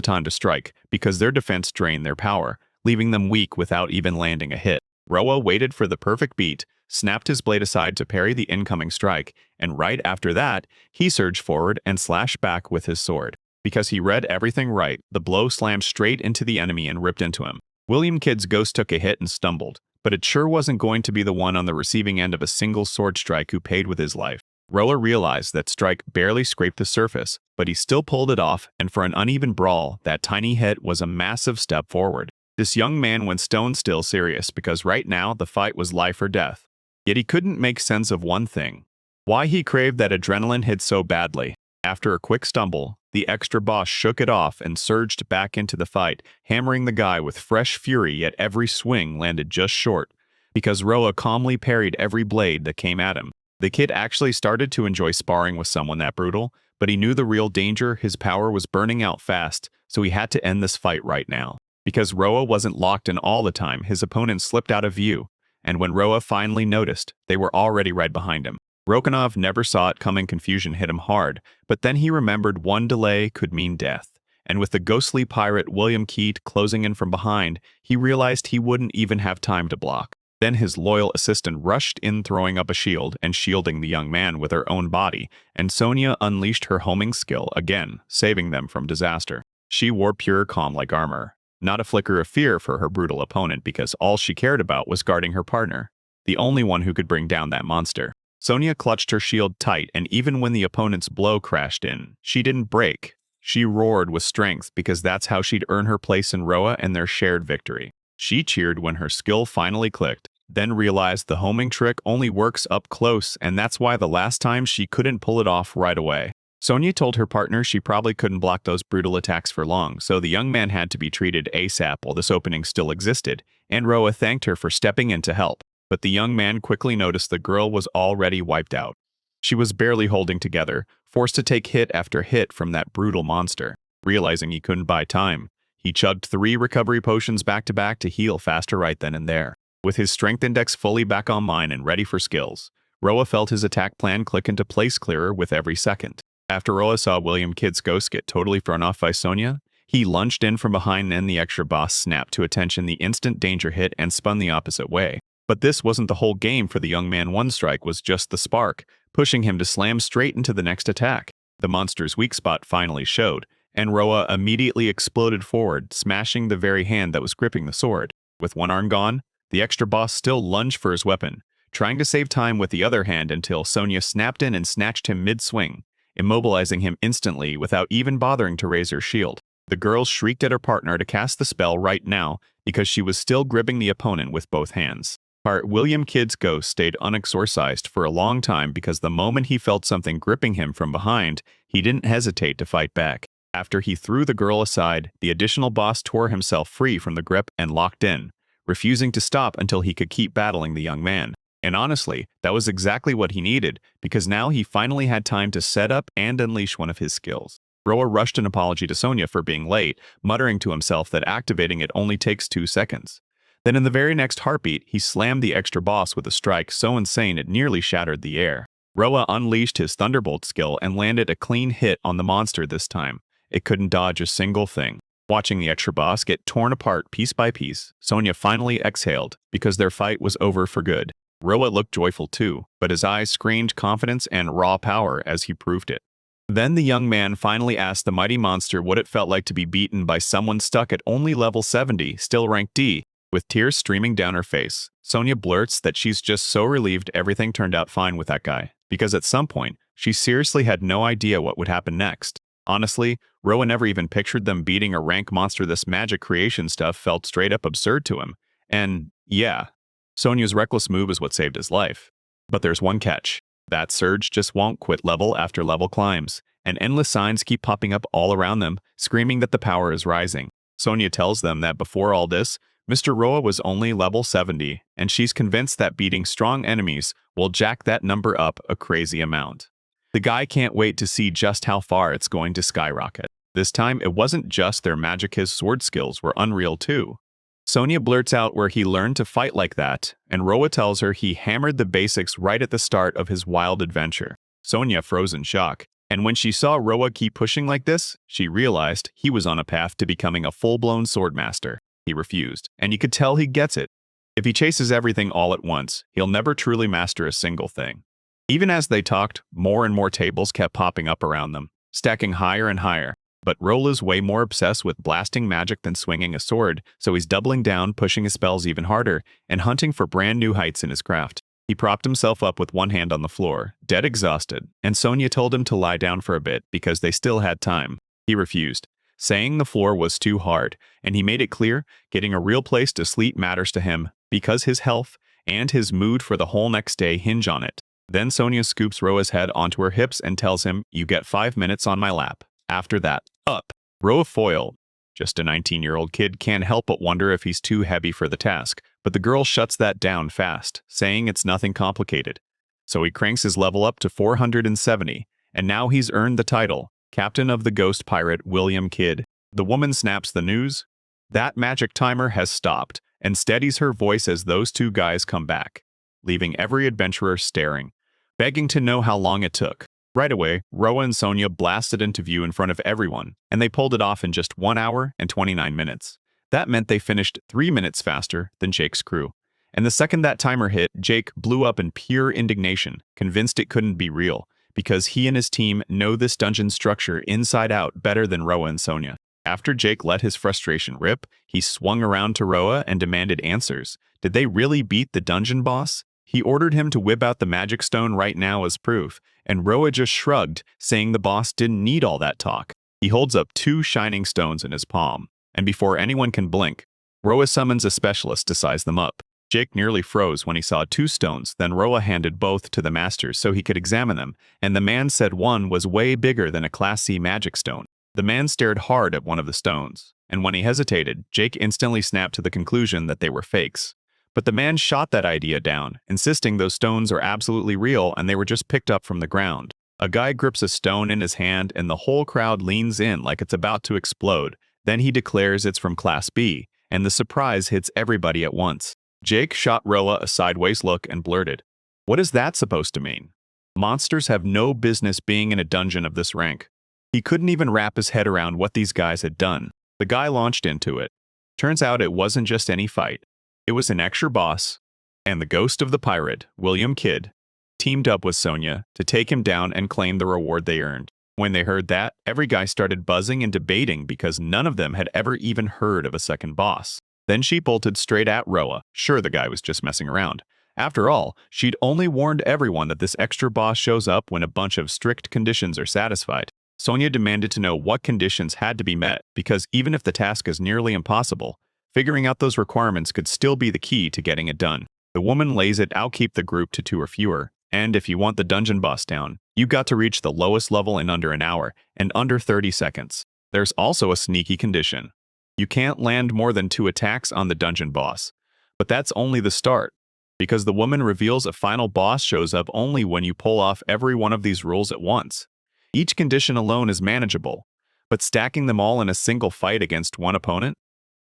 time to strike, because their defense drained their power, leaving them weak without even landing a hit. Roa waited for the perfect beat, snapped his blade aside to parry the incoming strike, and right after that, he surged forward and slashed back with his sword. Because he read everything right, the blow slammed straight into the enemy and ripped into him. William Kidd's ghost took a hit and stumbled, but it sure wasn't going to be the one on the receiving end of a single sword strike who paid with his life. Roa realized that strike barely scraped the surface, but he still pulled it off, and for an uneven brawl, that tiny hit was a massive step forward. This young man went stone still serious because right now the fight was life or death. Yet he couldn't make sense of one thing: why he craved that adrenaline hit so badly. After a quick stumble, the extra boss shook it off and surged back into the fight, hammering the guy with fresh fury, yet every swing landed just short, because Roa calmly parried every blade that came at him. The kid actually started to enjoy sparring with someone that brutal, but he knew the real danger: his power was burning out fast, so he had to end this fight right now. Because Roa wasn't locked in all the time, his opponent slipped out of view, and when Roa finally noticed, they were already right behind him. Rokanov never saw it coming. Confusion hit him hard, but then he remembered one delay could mean death. And with the ghostly pirate William Kidd closing in from behind, he realized he wouldn't even have time to block. Then his loyal assistant rushed in, throwing up a shield and shielding the young man with her own body, and Sonia unleashed her homing skill again, saving them from disaster. She wore pure calm like armor, not a flicker of fear for her brutal opponent, because all she cared about was guarding her partner, the only one who could bring down that monster. Sonia clutched her shield tight, and even when the opponent's blow crashed in, she didn't break. She roared with strength because that's how she'd earn her place in Roa and their shared victory. She cheered when her skill finally clicked, then realized the homing trick only works up close, and that's why the last time she couldn't pull it off right away. Sonia told her partner she probably couldn't block those brutal attacks for long, so the young man had to be treated ASAP while this opening still existed, and Roa thanked her for stepping in to help. But the young man quickly noticed the girl was already wiped out. She was barely holding together, forced to take hit after hit from that brutal monster. Realizing he couldn't buy time, he chugged 3 recovery potions back-to-back to heal faster right then and there. With his strength index fully back online and ready for skills, Roa felt his attack plan click into place clearer with every second. After Roa saw William Kid's ghost get totally thrown off by Sonia, he lunged in from behind and the extra boss snapped to attention the instant danger hit and spun the opposite way. But this wasn't the whole game for the young man. One strike was just the spark, pushing him to slam straight into the next attack. The monster's weak spot finally showed, and Roa immediately exploded forward, smashing the very hand that was gripping the sword. With one arm gone, the extra boss still lunged for his weapon, trying to save time with the other hand until Sonia snapped in and snatched him mid-swing, immobilizing him instantly without even bothering to raise her shield. The girl shrieked at her partner to cast the spell right now because she was still gripping the opponent with both hands. William Kid's ghost stayed unexorcised for a long time because the moment he felt something gripping him from behind, he didn't hesitate to fight back. After he threw the girl aside, the additional boss tore himself free from the grip and locked in, refusing to stop until he could keep battling the young man. And honestly, that was exactly what he needed, because now he finally had time to set up and unleash one of his skills. Roa rushed an apology to Sonia for being late, muttering to himself that activating it only takes 2 seconds. Then in the very next heartbeat, he slammed the extra boss with a strike so insane it nearly shattered the air. Roa unleashed his Thunderbolt skill and landed a clean hit on the monster this time. It couldn't dodge a single thing. Watching the extra boss get torn apart piece by piece, Sonia finally exhaled because their fight was over for good. Roa looked joyful too, but his eyes screamed confidence and raw power as he proved it. Then the young man finally asked the mighty monster what it felt like to be beaten by someone stuck at only level 70, still ranked D. With tears streaming down her face, Sonia blurts that she's just so relieved everything turned out fine with that guy, because at some point, she seriously had no idea what would happen next. Honestly, Roa never even pictured them beating a rank monster. This magic creation stuff felt straight up absurd to him. And, yeah, Sonia's reckless move is what saved his life. But there's one catch. That surge just won't quit level after level climbs, and endless signs keep popping up all around them, screaming that the power is rising. Sonia tells them that before all this, Mr. Roa was only level 70, and she's convinced that beating strong enemies will jack that number up a crazy amount. The guy can't wait to see just how far it's going to skyrocket. This time, it wasn't just their magic, his sword skills were unreal too. Sonia blurts out where he learned to fight like that, and Roa tells her he hammered the basics right at the start of his wild adventure. Sonia froze in shock, and when she saw Roa keep pushing like this, she realized he was on a path to becoming a full-blown swordmaster. He refused, and you could tell he gets it. If he chases everything all at once, he'll never truly master a single thing. Even as they talked, more and more tables kept popping up around them, stacking higher and higher. But Rola's way more obsessed with blasting magic than swinging a sword, so he's doubling down, pushing his spells even harder, and hunting for brand new heights in his craft. He propped himself up with one hand on the floor, dead exhausted, and Sonia told him to lie down for a bit because they still had time. He refused, saying the floor was too hard, and he made it clear getting a real place to sleep matters to him because his health and his mood for the whole next day hinge on it. Then Sonia scoops Roa's head onto her hips and tells him, "You get 5 minutes on my lap. After that, up." Roa foiled. Just a 19-year-old kid can't help but wonder if he's too heavy for the task, but the girl shuts that down fast, saying it's nothing complicated. So he cranks his level up to 470, and now he's earned the title, Captain of the Ghost Pirate William Kid. The woman snaps the news. That magic timer has stopped, and steadies her voice as those two guys come back, leaving every adventurer staring, begging to know how long it took. Right away, Roa and Sonia blasted into view in front of everyone, and they pulled it off in just 1 hour and 29 minutes. That meant they finished 3 minutes faster than Jake's crew. And the second that timer hit, Jake blew up in pure indignation, convinced it couldn't be real, because he and his team know this dungeon structure inside out better than Roa and Sonia. After Jake let his frustration rip, he swung around to Roa and demanded answers. Did they really beat the dungeon boss? He ordered him to whip out the magic stone right now as proof, and Roa just shrugged, saying the boss didn't need all that talk. He holds up 2 shining stones in his palm, and before anyone can blink, Roa summons a specialist to size them up. Jake nearly froze when he saw 2 stones, then Roa handed both to the masters so he could examine them, and the man said one was way bigger than a Class C magic stone. The man stared hard at one of the stones, and when he hesitated, Jake instantly snapped to the conclusion that they were fakes. But the man shot that idea down, insisting those stones are absolutely real and they were just picked up from the ground. A guy grips a stone in his hand and the whole crowd leans in like it's about to explode. Then he declares it's from Class B, and the surprise hits everybody at once. Jake shot Roa a sideways look and blurted, "What is that supposed to mean? Monsters have no business being in a dungeon of this rank." He couldn't even wrap his head around what these guys had done. The guy launched into it. Turns out it wasn't just any fight. It was an extra boss, and the ghost of the pirate, William Kidd, teamed up with Sonya to take him down and claim the reward they earned. When they heard that, every guy started buzzing and debating because none of them had ever even heard of a second boss. Then she bolted straight at Roa. Sure, the guy was just messing around. After all, she'd only warned everyone that this extra boss shows up when a bunch of strict conditions are satisfied. Sonya demanded to know what conditions had to be met, because even if the task is nearly impossible, figuring out those requirements could still be the key to getting it done. The woman lays it out: keep the group to 2 or fewer, and if you want the dungeon boss down, you got to reach the lowest level in under an hour and under 30 seconds. There's also a sneaky condition. You can't land more than 2 attacks on the dungeon boss. But that's only the start, because the woman reveals a final boss shows up only when you pull off every one of these rules at once. Each condition alone is manageable, but stacking them all in a single fight against one opponent?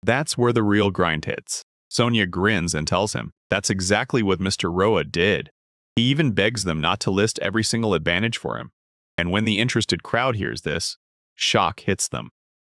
That's where the real grind hits. Sonya grins and tells him that's exactly what Mr. Roa did. He even begs them not to list every single advantage for him. And when the interested crowd hears this, shock hits them.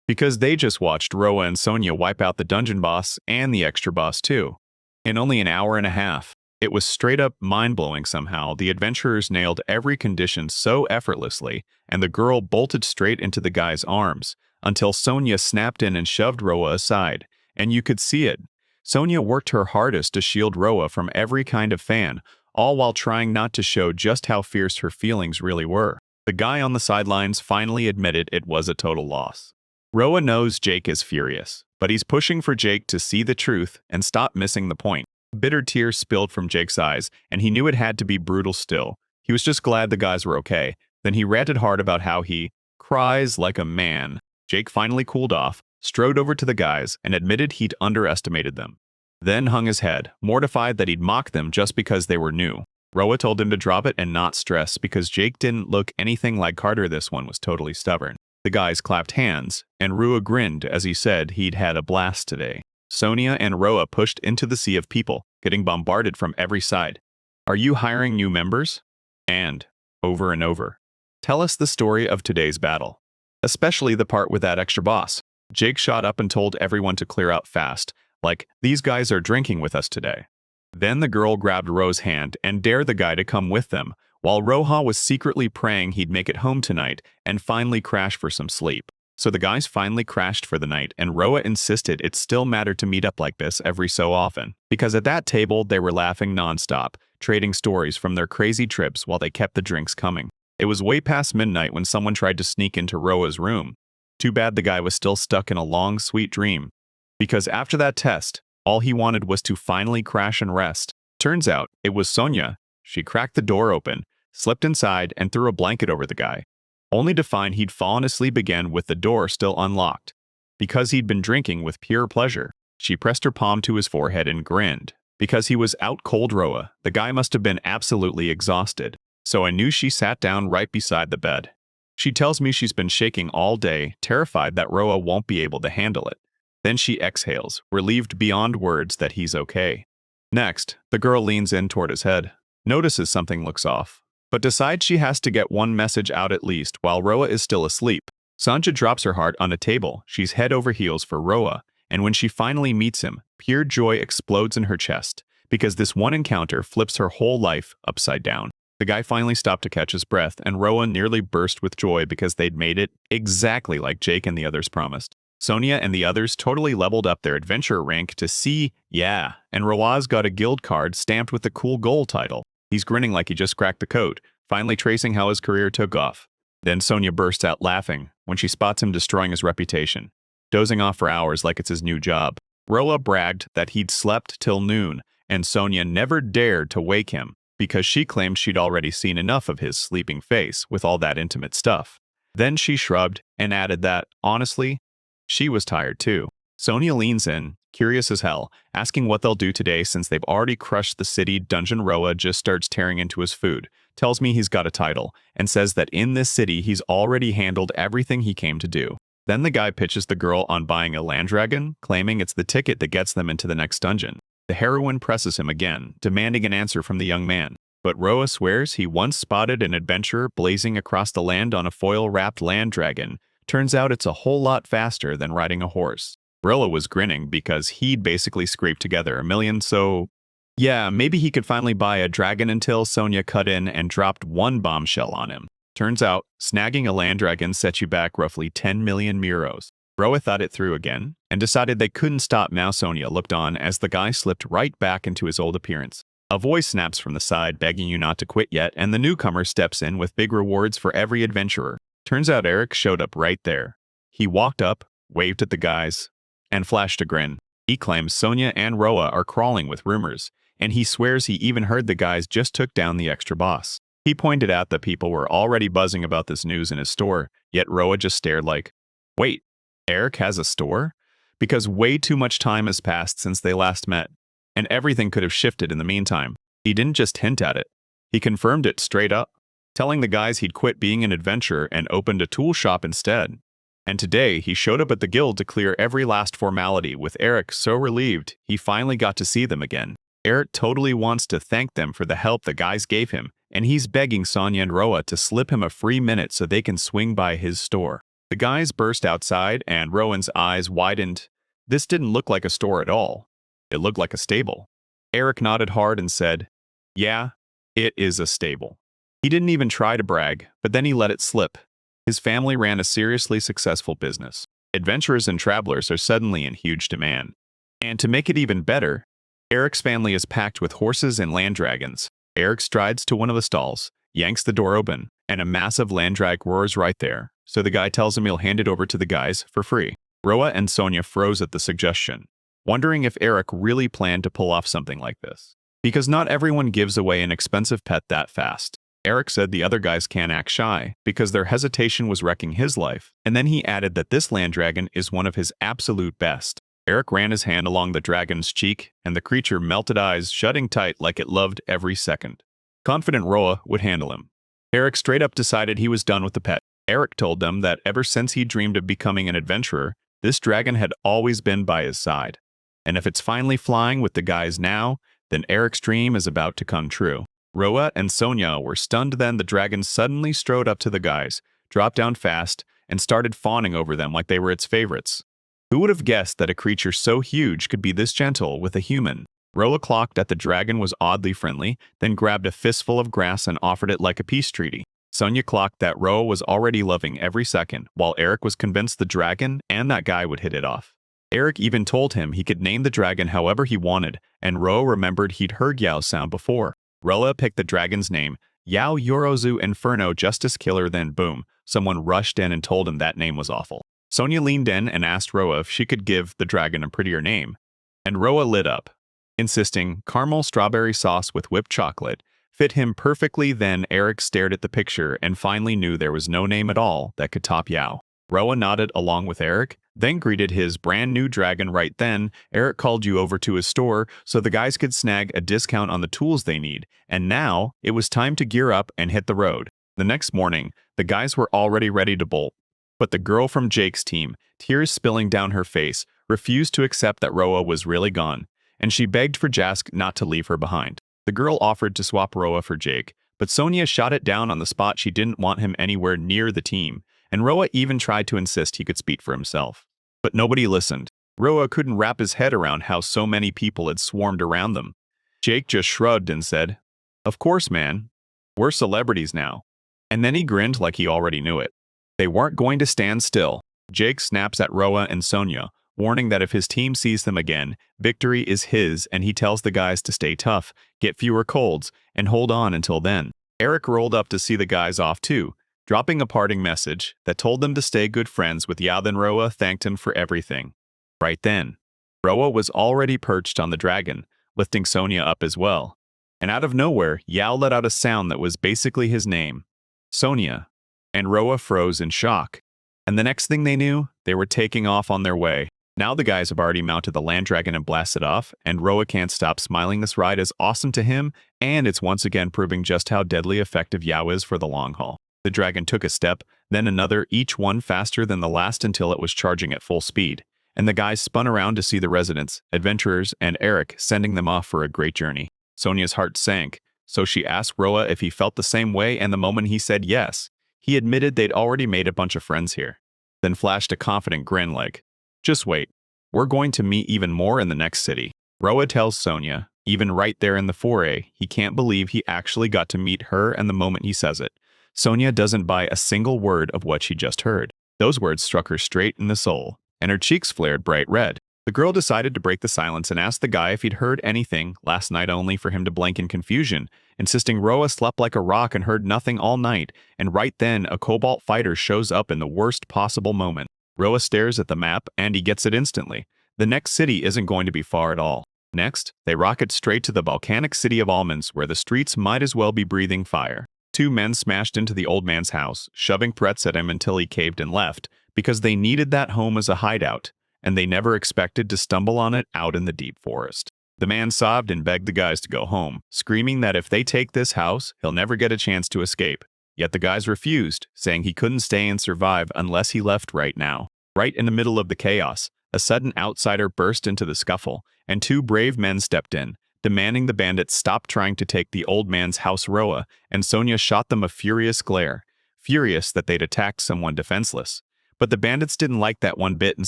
Because they just watched Roa and Sonya wipe out the dungeon boss and the extra boss too. In only an hour and a half. It was straight up mind-blowing somehow. The adventurers nailed every condition so effortlessly, and the girl bolted straight into the guy's arms, until Sonya snapped in and shoved Roa aside. And you could see it. Sonya worked her hardest to shield Roa from every kind of fan, all while trying not to show just how fierce her feelings really were. The guy on the sidelines finally admitted it was a total loss. Roa knows Jake is furious, but he's pushing for Jake to see the truth and stop missing the point. Bitter tears spilled from Jake's eyes, and he knew it had to be brutal still. He was just glad the guys were okay. Then he ranted hard about how he cries like a man. Jake finally cooled off, strode over to the guys, and admitted he'd underestimated them. Then hung his head, mortified that he'd mocked them just because they were new. Roa told him to drop it and not stress because Jake didn't look anything like Carter. This one was totally stubborn. The guys clapped hands, and Roa grinned as he said he'd had a blast today. Sonya and Roa pushed into the sea of people, getting bombarded from every side. "Are you hiring new members?" And, over and over, "Tell us the story of today's battle." Especially the part with that extra boss. Jake shot up and told everyone to clear out fast, like, "These guys are drinking with us today." Then the girl grabbed Ro's hand and dared the guy to come with them, while Roha was secretly praying he'd make it home tonight and finally crash for some sleep. So the guys finally crashed for the night, and Roa insisted it still mattered to meet up like this every so often, because at that table they were laughing nonstop, trading stories from their crazy trips while they kept the drinks coming. It was way past midnight when someone tried to sneak into Roa's room. Too bad the guy was still stuck in a long, sweet dream, because after that test, all he wanted was to finally crash and rest. Turns out, it was Sonya. She cracked the door open, slipped inside, and threw a blanket over the guy, only to find he'd fallen asleep again with the door still unlocked. Because he'd been drinking with pure pleasure, she pressed her palm to his forehead and grinned. Because he was out cold Roa, the guy must have been absolutely exhausted. So I knew she sat down right beside the bed. She tells me she's been shaking all day, terrified that Roa won't be able to handle it. Then she exhales, relieved beyond words that he's okay. Next, the girl leans in toward his head, notices something looks off, but decides she has to get one message out at least while Roa is still asleep. Sanja drops her heart on a table. She's head over heels for Roa, and when she finally meets him, pure joy explodes in her chest, because this one encounter flips her whole life upside down. The guy finally stopped to catch his breath, and Roa nearly burst with joy because they'd made it exactly like Jake and the others promised. Sonia and the others totally leveled up their adventure rank to C, yeah, and Rawaz got a guild card stamped with the cool goal title. He's grinning like he just cracked the code, finally tracing how his career took off. Then Sonia bursts out laughing when she spots him destroying his reputation, dozing off for hours like it's his new job. Roa bragged that he'd slept till noon, and Sonia never dared to wake him because she claimed she'd already seen enough of his sleeping face with all that intimate stuff. Then she shrugged and added that, honestly, she was tired too. Sonia leans in, curious as hell, asking what they'll do today since they've already crushed the city. Dungeon Roa just starts tearing into his food, tells me he's got a title, and says that in this city he's already handled everything he came to do. Then the guy pitches the girl on buying a land dragon, claiming it's the ticket that gets them into the next dungeon. The heroine presses him again, demanding an answer from the young man. But Roa swears he once spotted an adventurer blazing across the land on a foil-wrapped land dragon. Turns out it's a whole lot faster than riding a horse. Roa was grinning because he'd basically scraped together $1 million, so yeah, maybe he could finally buy a dragon until Sonia cut in and dropped one bombshell on him. Turns out, snagging a land dragon sets you back roughly 10 million euros. Roa thought it through again and decided they couldn't stop. Now Sonia looked on as the guy slipped right back into his old appearance. A voice snaps from the side begging you not to quit yet, and the newcomer steps in with big rewards for every adventurer. Turns out Eric showed up right there. He walked up, waved at the guys, and flashed a grin. He claims Sonia and Roa are crawling with rumors, and he swears he even heard the guys just took down the extra boss. He pointed out that people were already buzzing about this news in his store, yet Roa just stared like, wait, Eric has a store? Because way too much time has passed since they last met, and everything could have shifted in the meantime. He didn't just hint at it. He confirmed it straight up, telling the guys he'd quit being an adventurer and opened a tool shop instead. And today, he showed up at the guild to clear every last formality, with Eric so relieved he finally got to see them again. Eric totally wants to thank them for the help the guys gave him, and he's begging Sonia and Roa to slip him a free minute so they can swing by his store. The guys burst outside, and Rowan's eyes widened. This didn't look like a store at all. It looked like a stable. Eric nodded hard and said, yeah, it is a stable. He didn't even try to brag, but then he let it slip. His family ran a seriously successful business. Adventurers and travelers are suddenly in huge demand. And to make it even better, Eric's family is packed with horses and land dragons. Eric strides to one of the stalls, yanks the door open, and a massive land drag roars right there, so the guy tells him he'll hand it over to the guys for free. Roa and Sonia froze at the suggestion, wondering if Eric really planned to pull off something like this. Because not everyone gives away an expensive pet that fast. Eric said the other guys can't act shy because their hesitation was wrecking his life, and then he added that this land dragon is one of his absolute best. Eric ran his hand along the dragon's cheek, and the creature melted eyes shutting tight like it loved every second. Confident Roa would handle him. Eric straight up decided he was done with the pet. Eric told them that ever since he dreamed of becoming an adventurer, this dragon had always been by his side. And if it's finally flying with the guys now, then Eric's dream is about to come true. Roa and Sonia were stunned. Then the dragon suddenly strode up to the guys, dropped down fast, and started fawning over them like they were its favorites. Who would have guessed that a creature so huge could be this gentle with a human? Roa clocked that the dragon was oddly friendly, then grabbed a fistful of grass and offered it like a peace treaty. Sonia clocked that Roa was already loving every second, while Eric was convinced the dragon and that guy would hit it off. Eric even told him he could name the dragon however he wanted, and Roa remembered he'd heard Yao's sound before. Roa picked the dragon's name, Yao Yorozu Inferno Justice Killer. Then boom, someone rushed in and told him that name was awful. Sonia leaned in and asked Roa if she could give the dragon a prettier name. And Roa lit up, insisting caramel strawberry sauce with whipped chocolate fit him perfectly. Then Eric stared at the picture and finally knew there was no name at all that could top Yao. Roa nodded along with Eric, then greeted his brand new dragon. Right then, Eric called you over to his store so the guys could snag a discount on the tools they need, and now it was time to gear up and hit the road. The next morning, the guys were already ready to bolt, but the girl from Jake's team, tears spilling down her face, refused to accept that Roa was really gone, and she begged for Jask not to leave her behind. The girl offered to swap Roa for Jake, but Sonia shot it down on the spot. She didn't want him anywhere near the team, and Roa even tried to insist he could speak for himself. But nobody listened. Roa couldn't wrap his head around how so many people had swarmed around them. Jake just shrugged and said, "Of course, man. We're celebrities now." And then he grinned like he already knew it. They weren't going to stand still. Jake snaps at Roa and Sonia, warning that if his team sees them again, victory is his, and he tells the guys to stay tough, get fewer colds, and hold on until then. Eric rolled up to see the guys off too, dropping a parting message that told them to stay good friends with Yao. Then Roa thanked him for everything. Right then, Roa was already perched on the dragon, lifting Sonia up as well. And out of nowhere, Yao let out a sound that was basically his name, Sonia, and Roa froze in shock. And the next thing they knew, they were taking off on their way. Now the guys have already mounted the land dragon and blasted off, and Roa can't stop smiling. This ride is awesome to him, and it's once again proving just how deadly effective Yao is for the long haul. The dragon took a step, then another, each one faster than the last until it was charging at full speed. And the guys spun around to see the residents, adventurers, and Eric sending them off for a great journey. Sonia's heart sank, so she asked Roa if he felt the same way, and the moment he said yes, he admitted they'd already made a bunch of friends here. Then flashed a confident grin like, just wait, we're going to meet even more in the next city. Roa tells Sonia, even right there in the foray, he can't believe he actually got to meet her, and the moment he says it, Sonia doesn't buy a single word of what she just heard. Those words struck her straight in the soul, and her cheeks flared bright red. The girl decided to break the silence and asked the guy if he'd heard anything last night, only for him to blank in confusion, insisting Roa slept like a rock and heard nothing all night, and right then a cobalt fighter shows up in the worst possible moment. Roa stares at the map and he gets it instantly. The next city isn't going to be far at all. Next, they rocket straight to the volcanic city of almonds, where the streets might as well be breathing fire. Two men smashed into the old man's house, shoving threats at him until he caved and left, because they needed that home as a hideout, and they never expected to stumble on it out in the deep forest. The man sobbed and begged the guys to go home, screaming that if they take this house, he'll never get a chance to escape. Yet the guys refused, saying he couldn't stay and survive unless he left right now. Right in the middle of the chaos, a sudden outsider burst into the scuffle, and two brave men stepped in, demanding the bandits stop trying to take the old man's house. Roa and Sonia shot them a furious glare, furious that they'd attacked someone defenseless. But the bandits didn't like that one bit and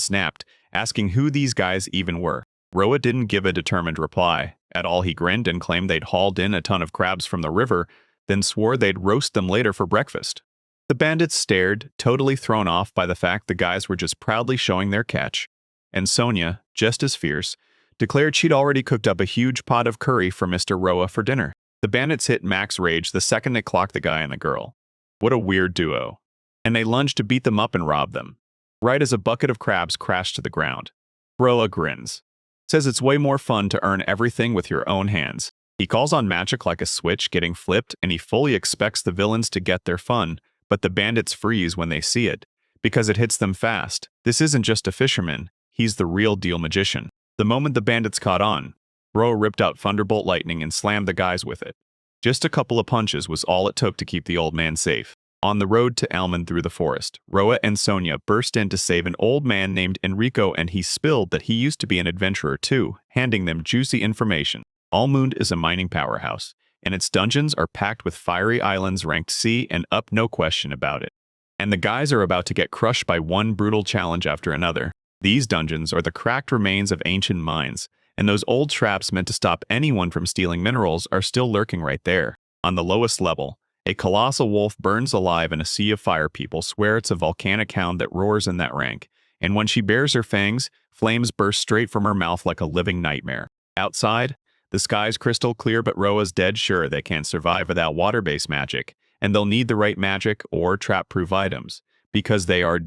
snapped, asking who these guys even were. Roa didn't give a determined reply. At all, he grinned and claimed they'd hauled in a ton of crabs from the river, then swore they'd roast them later for breakfast. The bandits stared, totally thrown off by the fact the guys were just proudly showing their catch. And Sonia, just as fierce, declared she'd already cooked up a huge pot of curry for Mr. Roa for dinner. The bandits hit max rage the second they clocked the guy and the girl. What a weird duo. And they lunged to beat them up and rob them, right as a bucket of crabs crashed to the ground. Roa grins, says it's way more fun to earn everything with your own hands. He calls on magic like a switch getting flipped, and he fully expects the villains to get their fun, but the bandits freeze when they see it, because it hits them fast. This isn't just a fisherman, he's the real deal magician. The moment the bandits caught on, Roa ripped out Thunderbolt Lightning and slammed the guys with it. Just a couple of punches was all it took to keep the old man safe. On the road to Almond through the forest, Roa and Sonia burst in to save an old man named Enrico, and he spilled that he used to be an adventurer too, handing them juicy information. Almond is a mining powerhouse, and its dungeons are packed with fiery islands ranked C and up, no question about it. And the guys are about to get crushed by one brutal challenge after another. These dungeons are the cracked remains of ancient mines, and those old traps meant to stop anyone from stealing minerals are still lurking right there. On the lowest level, a colossal wolf burns alive in a sea of fire. People swear it's a volcanic hound that roars in that rank, and when she bares her fangs, flames burst straight from her mouth like a living nightmare. Outside, the sky's crystal clear, but Roa's dead sure they can't survive without water-based magic, and they'll need the right magic or trap-proof items, because they are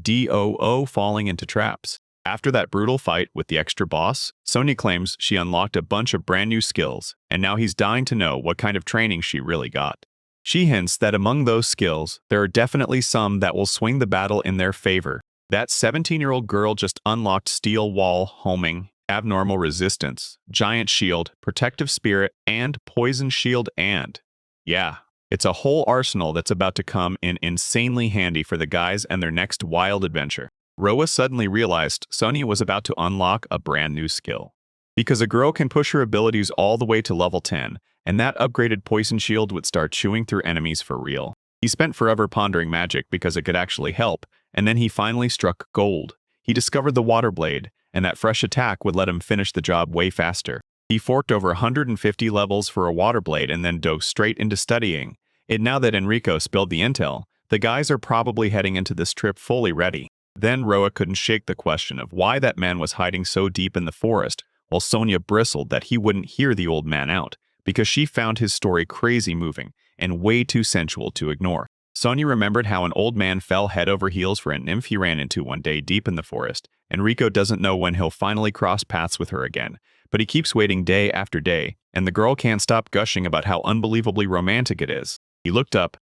falling into traps. After that brutal fight with the extra boss, Sonia claims she unlocked a bunch of brand new skills, and now he's dying to know what kind of training she really got. She hints that among those skills, there are definitely some that will swing the battle in their favor. That 17-year-old girl just unlocked Steel Wall, Homing, Abnormal Resistance, Giant Shield, Protective Spirit, and Poison Shield, and yeah, it's a whole arsenal that's about to come in insanely handy for the guys and their next wild adventure. Roa suddenly realized Sonia was about to unlock a brand new skill. Because a girl can push her abilities all the way to level 10, and that upgraded Poison Shield would start chewing through enemies for real. He spent forever pondering magic because it could actually help, and then he finally struck gold. He discovered the Water Blade, and that fresh attack would let him finish the job way faster. He forked over 150 levels for a Water Blade and then dove straight into studying it. Now that Enrico spilled the intel, the guys are probably heading into this trip fully ready. Then Roa couldn't shake the question of why that man was hiding so deep in the forest, while Sonia bristled that he wouldn't hear the old man out, because she found his story crazy moving and way too sensual to ignore. Sonia remembered how an old man fell head over heels for a nymph he ran into one day deep in the forest. Enrico doesn't know when he'll finally cross paths with her again, but he keeps waiting day after day, and the girl can't stop gushing about how unbelievably romantic it is. He looked up,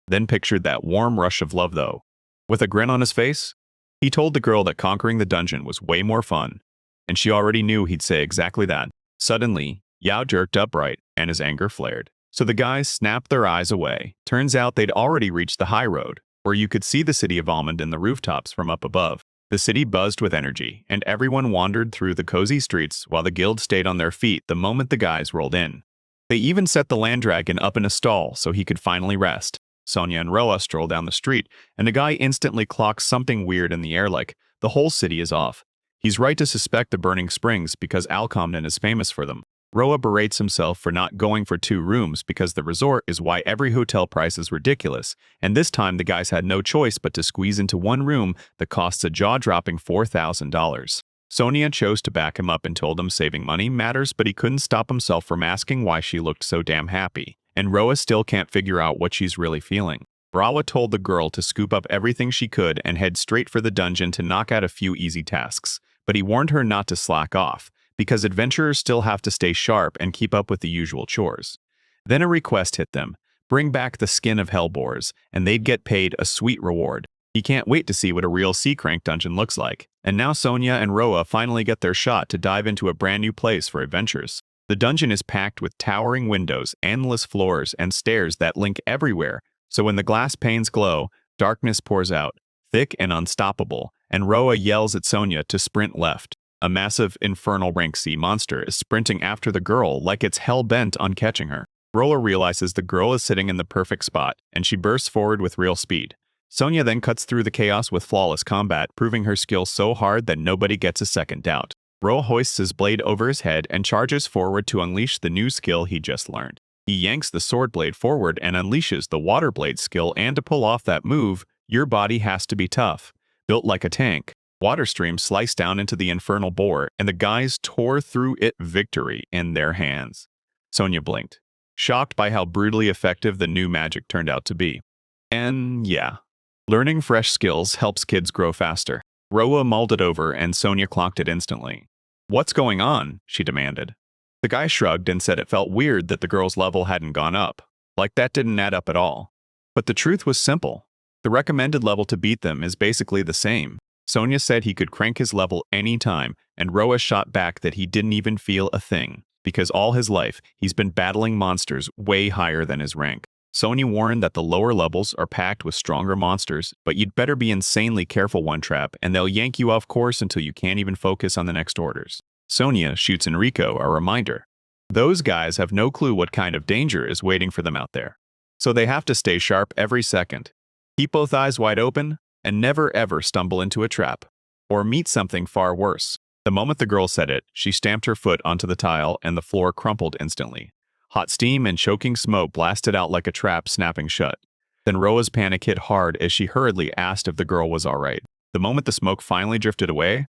then pictured that warm rush of love though. With a grin on his face, he told the girl that conquering the dungeon was way more fun, and she already knew he'd say exactly that. Suddenly, Yao jerked upright, and his anger flared. So the guys snapped their eyes away. Turns out they'd already reached the high road, where you could see the city of Almond in the rooftops from up above. The city buzzed with energy, and everyone wandered through the cozy streets while the guild stayed on their feet the moment the guys rolled in. They even set the land dragon up in a stall so he could finally rest. Sonia and Roa stroll down the street, and a guy instantly clocks something weird in the air like, the whole city is off. He's right to suspect the Burning Springs because Alcomden is famous for them. Roa berates himself for not going for 2 rooms because the resort is why every hotel price is ridiculous, and this time the guys had no choice but to squeeze into one room that costs a jaw-dropping $4,000. Sonia chose to back him up and told him saving money matters, but he couldn't stop himself from asking why she looked so damn happy. And Roa still can't figure out what she's really feeling. Rawa told the girl to scoop up everything she could and head straight for the dungeon to knock out a few easy tasks, but he warned her not to slack off, because adventurers still have to stay sharp and keep up with the usual chores. Then a request hit them: bring back the skin of hellbores, and they'd get paid a sweet reward. He can't wait to see what a real Sea Crank dungeon looks like. And now Sonia and Roa finally get their shot to dive into a brand new place for adventures. The dungeon is packed with towering windows, endless floors, and stairs that link everywhere, so when the glass panes glow, darkness pours out, thick and unstoppable, and Roa yells at Sonia to sprint left. A massive, infernal rank sea monster is sprinting after the girl like it's hell-bent on catching her. Roa realizes the girl is sitting in the perfect spot, and she bursts forward with real speed. Sonia then cuts through the chaos with flawless combat, proving her skill so hard that nobody gets a second doubt. Roa hoists his blade over his head and charges forward to unleash the new skill he just learned. He yanks the sword blade forward and unleashes the water blade skill, and to pull off that move, your body has to be tough. Built like a tank, water streams sliced down into the infernal boar, and the guys tore through it, victory in their hands. Sonia blinked, shocked by how brutally effective the new magic turned out to be. And yeah, learning fresh skills helps kids grow faster. Roa mulled it over, and Sonia clocked it instantly. "What's going on?" she demanded. The guy shrugged and said it felt weird that the girl's level hadn't gone up. Like that didn't add up at all. But the truth was simple. The recommended level to beat them is basically the same. Sonia said he could crank his level any time, and Roa shot back that he didn't even feel a thing, because all his life he's been battling monsters way higher than his rank. Sonia warned that the lower levels are packed with stronger monsters, but you'd better be insanely careful, one trap, and they'll yank you off course until you can't even focus on the next orders. Sonia shoots Enrico a reminder. Those guys have no clue what kind of danger is waiting for them out there, so they have to stay sharp every second. Keep both eyes wide open, and never ever stumble into a trap, or meet something far worse. The moment the girl said it, she stamped her foot onto the tile, and the floor crumpled instantly. Hot steam and choking smoke blasted out like a trap snapping shut. Then Roa's panic hit hard as she hurriedly asked if the girl was all right. The moment the smoke finally drifted away,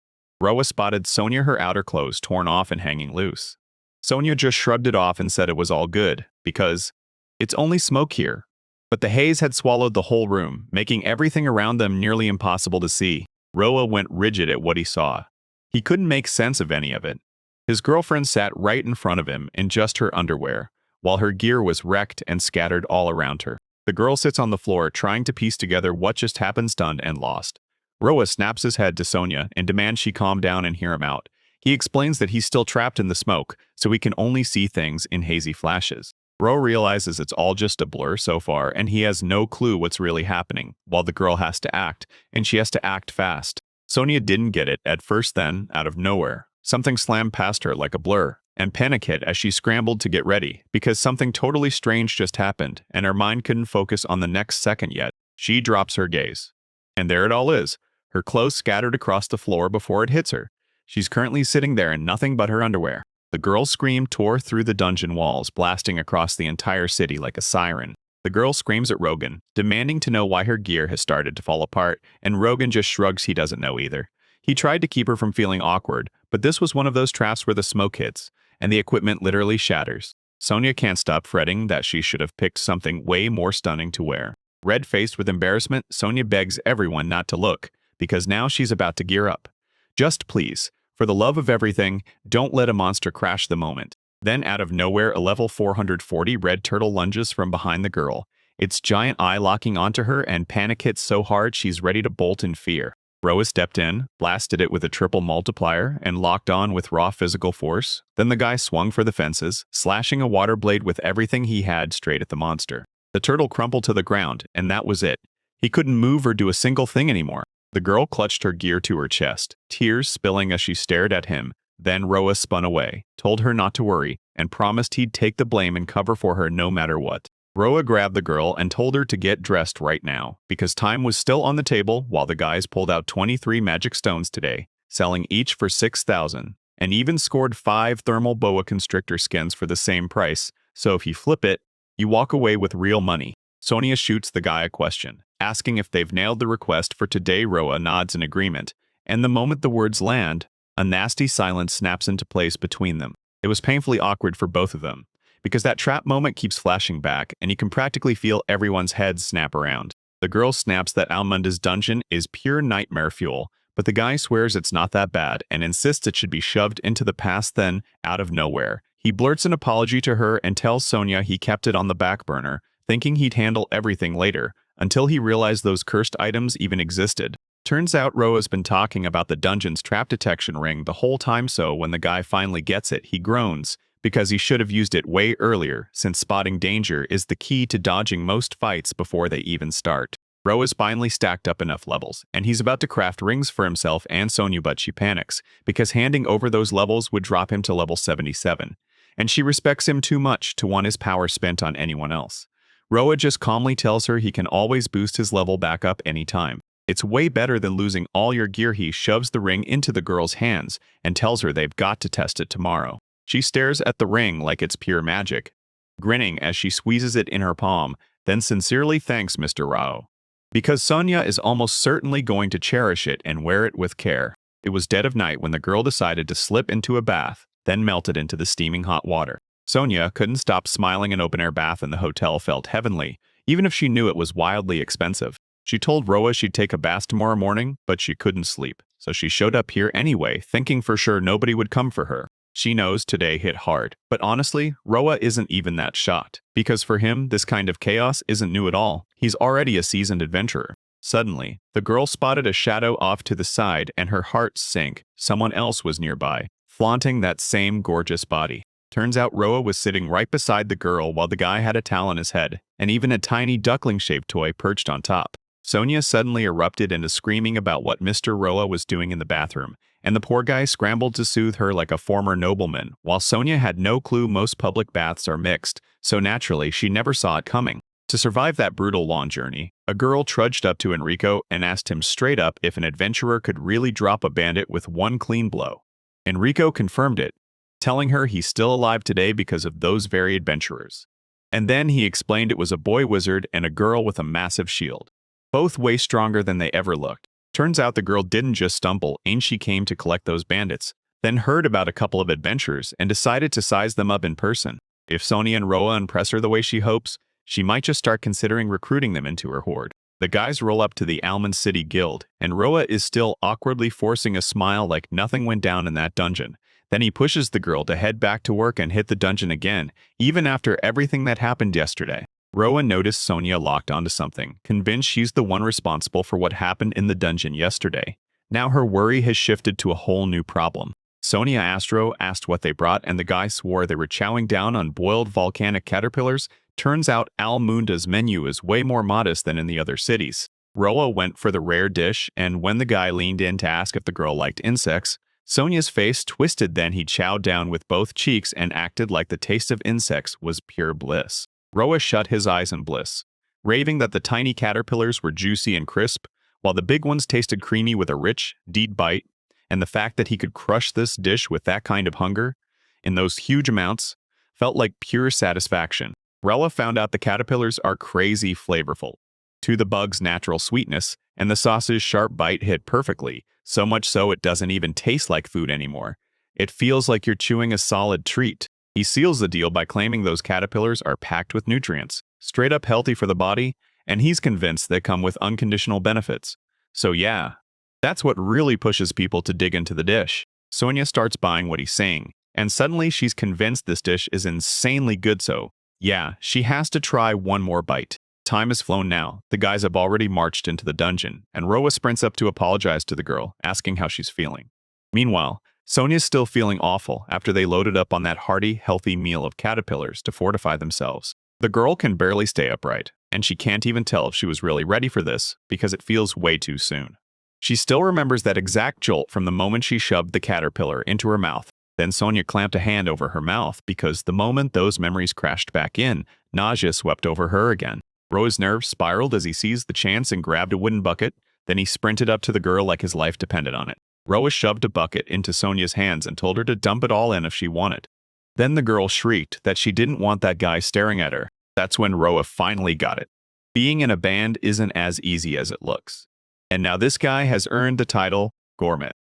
Roa spotted Sonia, her outer clothes torn off and hanging loose. Sonia just shrugged it off and said it was all good, because it's only smoke here. But the haze had swallowed the whole room, making everything around them nearly impossible to see. Roa went rigid at what he saw. He couldn't make sense of any of it. His girlfriend sat right in front of him in just her underwear, while her gear was wrecked and scattered all around her. The girl sits on the floor trying to piece together what just happened, stunned and lost. Roa snaps his head to Sonia and demands she calm down and hear him out. He explains that he's still trapped in the smoke, so he can only see things in hazy flashes. Roa realizes it's all just a blur so far, and he has no clue what's really happening, while the girl has to act, and she has to act fast. Sonia didn't get it at first, then, out of nowhere, something slammed past her like a blur, and panic hit as she scrambled to get ready, because something totally strange just happened, and her mind couldn't focus on the next second yet. She drops her gaze. And there it all is, her clothes scattered across the floor before it hits her. She's currently sitting there in nothing but her underwear. The girl's scream tore through the dungeon walls, blasting across the entire city like a siren. The girl screams at Rogan, demanding to know why her gear has started to fall apart, and Rogan just shrugs he doesn't know either. He tried to keep her from feeling awkward, but this was one of those traps where the smoke hits, and the equipment literally shatters. Sonia can't stop fretting that she should have picked something way more stunning to wear. Red-faced with embarrassment, Sonia begs everyone not to look, because now she's about to gear up. Just please, for the love of everything, don't let a monster crash the moment. Then out of nowhere, a level 440 red turtle lunges from behind the girl, its giant eye locking onto her, and panic hits so hard she's ready to bolt in fear. Roa stepped in, blasted it with a triple multiplier, and locked on with raw physical force. Then the guy swung for the fences, slashing a water blade with everything he had straight at the monster. The turtle crumpled to the ground, and that was it. He couldn't move or do a single thing anymore. The girl clutched her gear to her chest, tears spilling as she stared at him. Then Roa spun away, told her not to worry, and promised he'd take the blame and cover for her no matter what. Roa grabbed the girl and told her to get dressed right now, because time was still on the table while the guys pulled out 23 magic stones today, selling each for 6,000, and even scored 5 thermal boa constrictor skins for the same price, so if you flip it, you walk away with real money. Sonia shoots the guy a question, asking if they've nailed the request for today. Roa nods in agreement, and the moment the words land, a nasty silence snaps into place between them. It was painfully awkward for both of them, because that trap moment keeps flashing back, and you can practically feel everyone's heads snap around. The girl snaps that Almunda's dungeon is pure nightmare fuel, but the guy swears it's not that bad and insists it should be shoved into the past. Then, out of nowhere, he blurts an apology to her and tells Sonia he kept it on the back burner, thinking he'd handle everything later, until he realized those cursed items even existed. Turns out Roa's been talking about the dungeon's trap detection ring the whole time, so when the guy finally gets it, he groans, because he should have used it way earlier, since spotting danger is the key to dodging most fights before they even start. Roa's finally stacked up enough levels, and he's about to craft rings for himself and Sonia, but she panics, because handing over those levels would drop him to level 77, and she respects him too much to want his power spent on anyone else. Roa just calmly tells her he can always boost his level back up anytime. It's way better than losing all your gear. He shoves the ring into the girl's hands and tells her they've got to test it tomorrow. She stares at the ring like it's pure magic, grinning as she squeezes it in her palm, then sincerely thanks Mr. Rao, because Sonia is almost certainly going to cherish it and wear it with care. It was dead of night when the girl decided to slip into a bath, then melted into the steaming hot water. Sonia couldn't stop smiling. An open-air bath in the hotel felt heavenly, even if she knew it was wildly expensive. She told Roa she'd take a bath tomorrow morning, but she couldn't sleep, so she showed up here anyway, thinking for sure nobody would come for her. She knows today hit hard, but honestly, Roa isn't even that shocked, because for him, this kind of chaos isn't new at all. He's already a seasoned adventurer. Suddenly, the girl spotted a shadow off to the side and her heart sank. Someone else was nearby, flaunting that same gorgeous body. Turns out Roa was sitting right beside the girl while the guy had a towel on his head, and even a tiny duckling-shaped toy perched on top. Sonia suddenly erupted into screaming about what Mr. Roa was doing in the bathroom, and the poor guy scrambled to soothe her like a former nobleman, while Sonia had no clue most public baths are mixed, so naturally she never saw it coming. To survive that brutal lawn journey, a girl trudged up to Enrico and asked him straight up if an adventurer could really drop a bandit with one clean blow. Enrico confirmed it, telling her he's still alive today because of those very adventurers. And then he explained it was a boy wizard and a girl with a massive shield, both way stronger than they ever looked. Turns out the girl didn't just stumble in, she came to collect those bandits, then heard about a couple of adventurers and decided to size them up in person. If Sonia and Roa impress her the way she hopes, she might just start considering recruiting them into her horde. The guys roll up to the Almond City Guild, and Roa is still awkwardly forcing a smile like nothing went down in that dungeon. Then he pushes the girl to head back to work and hit the dungeon again, even after everything that happened yesterday. Roa noticed Sonia locked onto something, convinced she's the one responsible for what happened in the dungeon yesterday. Now her worry has shifted to a whole new problem. Sonia asked what they brought, and the guy swore they were chowing down on boiled volcanic caterpillars. Turns out Almunda's menu is way more modest than in the other cities. Roa went for the rare dish, and when the guy leaned in to ask if the girl liked insects, Sonia's face twisted. Then he chowed down with both cheeks and acted like the taste of insects was pure bliss. Roa shut his eyes in bliss, raving that the tiny caterpillars were juicy and crisp, while the big ones tasted creamy with a rich, deep bite, and the fact that he could crush this dish with that kind of hunger, in those huge amounts, felt like pure satisfaction. Rella found out the caterpillars are crazy flavorful. To the bug's natural sweetness, and the sauce's sharp bite hit perfectly, so much so it doesn't even taste like food anymore. It feels like you're chewing a solid treat. He seals the deal by claiming those caterpillars are packed with nutrients, straight up healthy for the body, and he's convinced they come with unconditional benefits. So yeah, that's what really pushes people to dig into the dish. Sonia starts buying what he's saying, and suddenly she's convinced this dish is insanely good, so yeah, she has to try one more bite. Time has flown now. The guys have already marched into the dungeon, and Roa sprints up to apologize to the girl, asking how she's feeling. Meanwhile, Sonia's still feeling awful after they loaded up on that hearty, healthy meal of caterpillars to fortify themselves. The girl can barely stay upright, and she can't even tell if she was really ready for this because it feels way too soon. She still remembers that exact jolt from the moment she shoved the caterpillar into her mouth. Then Sonia clamped a hand over her mouth because the moment those memories crashed back in, nausea swept over her again. Roa's nerves spiraled as he seized the chance and grabbed a wooden bucket. Then he sprinted up to the girl like his life depended on it. Roa shoved a bucket into Sonia's hands and told her to dump it all in if she wanted. Then the girl shrieked that she didn't want that guy staring at her. That's when Roa finally got it. Being in a band isn't as easy as it looks. And now this guy has earned the title Gourmet.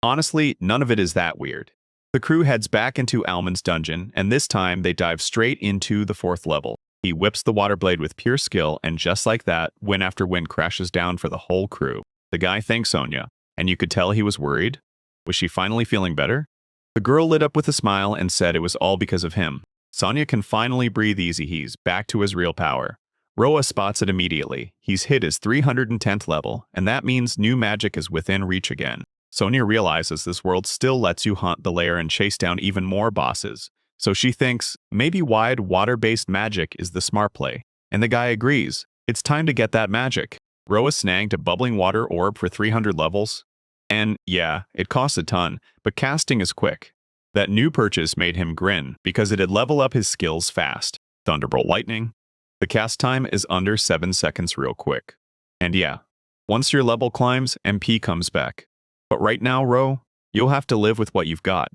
Honestly, none of it is that weird. The crew heads back into Almond's dungeon, and this time they dive straight into the 4th level. He whips the water blade with pure skill, and just like that, win after win crashes down for the whole crew. The guy thanks Sonia, and you could tell he was worried. Was she finally feeling better? The girl lit up with a smile and said it was all because of him. Sonia can finally breathe easy. He's back to his real power. Roa spots it immediately. He's hit his 310th level, and that means new magic is within reach again. Sonia realizes this world still lets you hunt the lair and chase down even more bosses. So she thinks maybe wide water-based magic is the smart play. And the guy agrees. It's time to get that magic. Roa snagged a bubbling water orb for 300 levels. And yeah, it costs a ton, but casting is quick. That new purchase made him grin because it'd level up his skills fast. Thunderbolt lightning. The cast time is under 7 seconds real quick. And yeah, once your level climbs, MP comes back. But right now, Ro, you'll have to live with what you've got.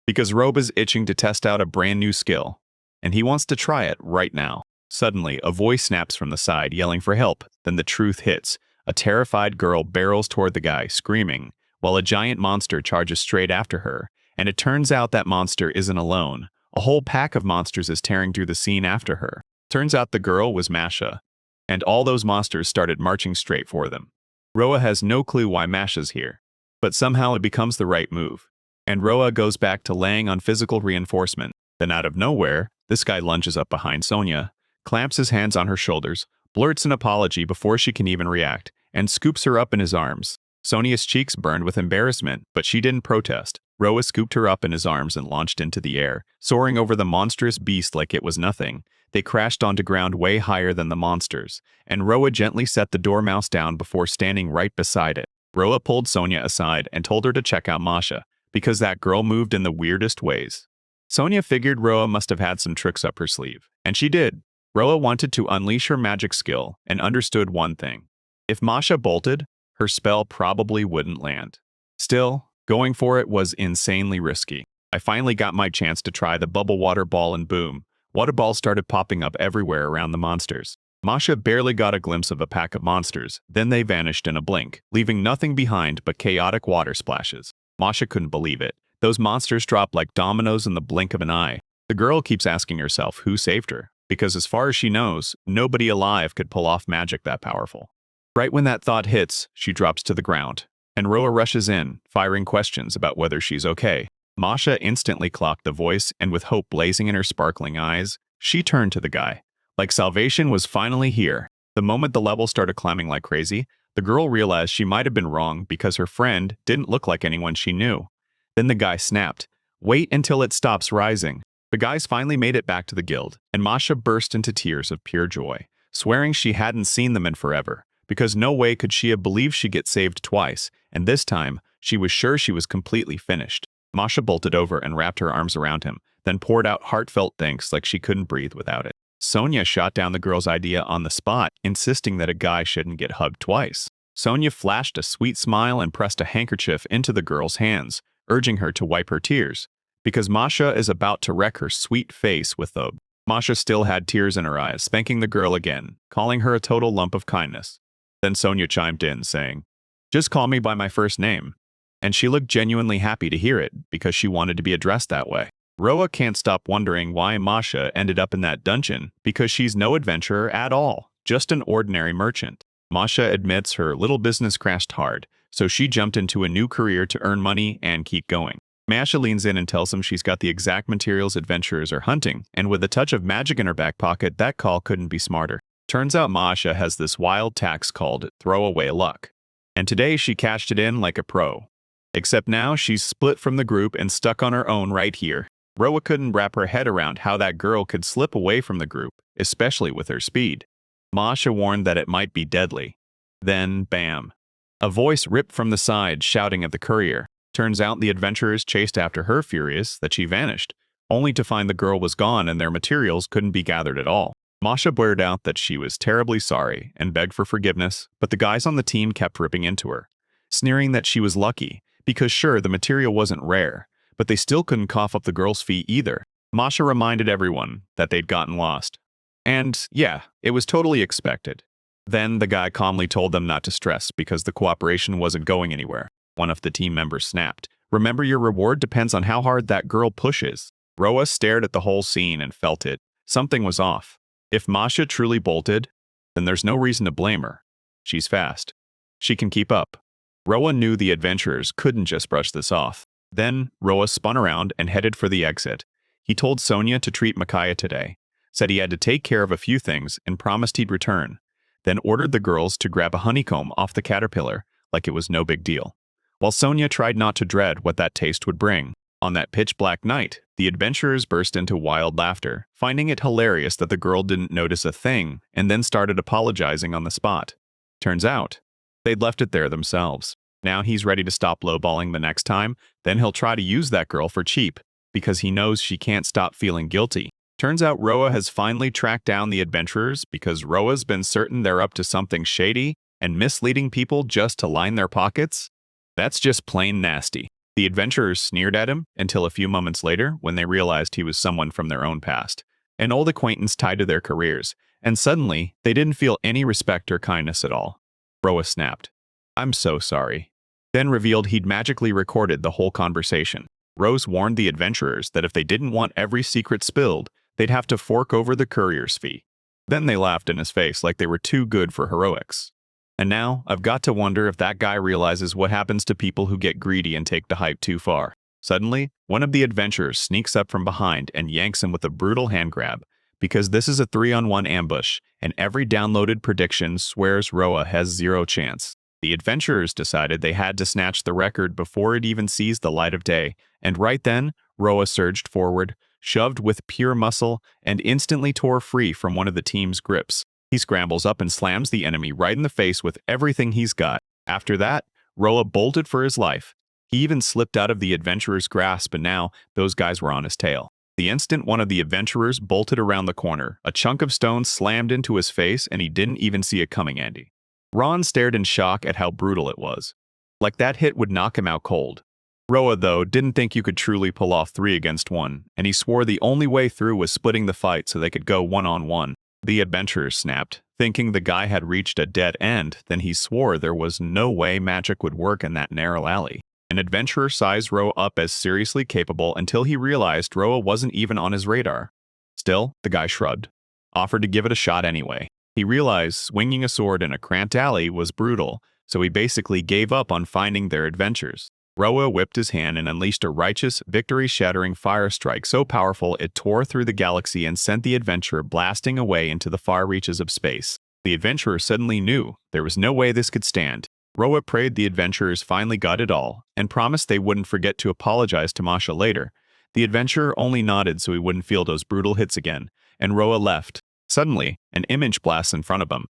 Because Robe is itching to test out a brand new skill, and he wants to try it right now. Suddenly, a voice snaps from the side, yelling for help. Then the truth hits. A terrified girl barrels toward the guy, screaming, while a giant monster charges straight after her. And it turns out that monster isn't alone. A whole pack of monsters is tearing through the scene after her. Turns out the girl was Masha, and all those monsters started marching straight for them. Roa has no clue why Masha's here, but somehow it becomes the right move. And Roa goes back to laying on physical reinforcement. Then out of nowhere, this guy lunges up behind Sonia, clamps his hands on her shoulders, blurts an apology before she can even react, and scoops her up in his arms. Sonia's cheeks burned with embarrassment, but she didn't protest. Roa scooped her up in his arms and launched into the air, soaring over the monstrous beast like it was nothing. They crashed onto ground way higher than the monsters, and Roa gently set the dormouse down before standing right beside it. Roa pulled Sonia aside and told her to check out Masha, because that girl moved in the weirdest ways. Sonia figured Roa must have had some tricks up her sleeve, and she did. Roa wanted to unleash her magic skill and understood one thing. If Masha bolted, her spell probably wouldn't land. Still, going for it was insanely risky. I finally got my chance to try the bubble water ball and boom, water balls started popping up everywhere around the monsters. Masha barely got a glimpse of a pack of monsters, then they vanished in a blink, leaving nothing behind but chaotic water splashes. Masha couldn't believe it. Those monsters dropped like dominoes in the blink of an eye. The girl keeps asking herself who saved her, because as far as she knows, nobody alive could pull off magic that powerful. Right when that thought hits, she drops to the ground, and Roa rushes in, firing questions about whether she's okay. Masha instantly clocked the voice, and with hope blazing in her sparkling eyes, she turned to the guy. Like salvation was finally here. The moment the level started climbing like crazy, the girl realized she might have been wrong because her friend didn't look like anyone she knew. Then the guy snapped, "Wait until it stops rising." The guys finally made it back to the guild, and Masha burst into tears of pure joy, swearing she hadn't seen them in forever, because no way could she have believed she'd get saved twice, and this time, she was sure she was completely finished. Masha bolted over and wrapped her arms around him, then poured out heartfelt thanks like she couldn't breathe without it. Sonia shot down the girl's idea on the spot, insisting that a guy shouldn't get hugged twice. Sonia flashed a sweet smile and pressed a handkerchief into the girl's hands, urging her to wipe her tears, because Masha is about to wreck her sweet face with the Masha still had tears in her eyes, spanking the girl again, calling her a total lump of kindness. Then Sonia chimed in, saying, "Just call me by my first name." And she looked genuinely happy to hear it, because she wanted to be addressed that way. Roa can't stop wondering why Masha ended up in that dungeon, because she's no adventurer at all, just an ordinary merchant. Masha admits her little business crashed hard, so she jumped into a new career to earn money and keep going. Masha leans in and tells him she's got the exact materials adventurers are hunting, and with a touch of magic in her back pocket, that call couldn't be smarter. Turns out Masha has this wild tax called throwaway luck, and today she cashed it in like a pro. Except now she's split from the group and stuck on her own right here. Roa couldn't wrap her head around how that girl could slip away from the group, especially with her speed. Masha warned that it might be deadly. Then, bam. A voice ripped from the side, shouting at the courier. Turns out the adventurers chased after her, furious that she vanished, only to find the girl was gone and their materials couldn't be gathered at all. Masha blurted out that she was terribly sorry and begged for forgiveness, but the guys on the team kept ripping into her, sneering that she was lucky, because sure, the material wasn't rare, but they still couldn't cough up the girl's fee either. Masha reminded everyone that they'd gotten lost. And yeah, it was totally expected. Then the guy calmly told them not to stress because the cooperation wasn't going anywhere. One of the team members snapped, "Remember, your reward depends on how hard that girl pushes." Roa stared at the whole scene and felt it. Something was off. If Masha truly bolted, then there's no reason to blame her. She's fast. She can keep up. Roa knew the adventurers couldn't just brush this off. Then Roa spun around and headed for the exit. He told Sonia to treat Micaiah today, said he had to take care of a few things and promised he'd return, then ordered the girls to grab a honeycomb off the caterpillar like it was no big deal. While Sonia tried not to dread what that taste would bring, on that pitch-black night, the adventurers burst into wild laughter, finding it hilarious that the girl didn't notice a thing and then started apologizing on the spot. Turns out, they'd left it there themselves. Now he's ready to stop lowballing the next time, then he'll try to use that girl for cheap, because he knows she can't stop feeling guilty. Turns out Roa has finally tracked down the adventurers because Roa's been certain they're up to something shady and misleading people just to line their pockets. That's just plain nasty. The adventurers sneered at him until a few moments later when they realized he was someone from their own past, an old acquaintance tied to their careers, and suddenly they didn't feel any respect or kindness at all. Roa snapped, "I'm so sorry," then revealed he'd magically recorded the whole conversation. Rose warned the adventurers that if they didn't want every secret spilled, they'd have to fork over the courier's fee. Then they laughed in his face like they were too good for heroics. And now, I've got to wonder if that guy realizes what happens to people who get greedy and take the hype too far. Suddenly, one of the adventurers sneaks up from behind and yanks him with a brutal hand grab, because this is a 3-on-1 ambush, and every downloaded prediction swears Roa has zero chance. The adventurers decided they had to snatch the record before it even sees the light of day, and right then, Roa surged forward, shoved with pure muscle, and instantly tore free from one of the team's grips. He scrambles up and slams the enemy right in the face with everything he's got. After that, Roa bolted for his life. He even slipped out of the adventurer's grasp, and now those guys were on his tail. The instant one of the adventurers bolted around the corner, a chunk of stone slammed into his face and he didn't even see it coming, Andy. Ron stared in shock at how brutal it was. Like that hit would knock him out cold. Roa, though, didn't think you could truly pull off 3 against 1, and he swore the only way through was splitting the fight so they could go one-on-one. The adventurer snapped, thinking the guy had reached a dead end. Then he swore there was no way magic would work in that narrow alley. An adventurer sized Roa up as seriously capable until he realized Roa wasn't even on his radar. Still, the guy shrugged, offered to give it a shot anyway. He realized swinging a sword in a cramped alley was brutal, so he basically gave up on finding their adventures. Roa whipped his hand and unleashed a righteous, victory-shattering fire strike so powerful it tore through the galaxy and sent the adventurer blasting away into the far reaches of space. The adventurer suddenly knew there was no way this could stand. Roa prayed the adventurers finally got it all, and promised they wouldn't forget to apologize to Masha later. The adventurer only nodded so he wouldn't feel those brutal hits again, and Roa left. Suddenly, an image blasts in front of him.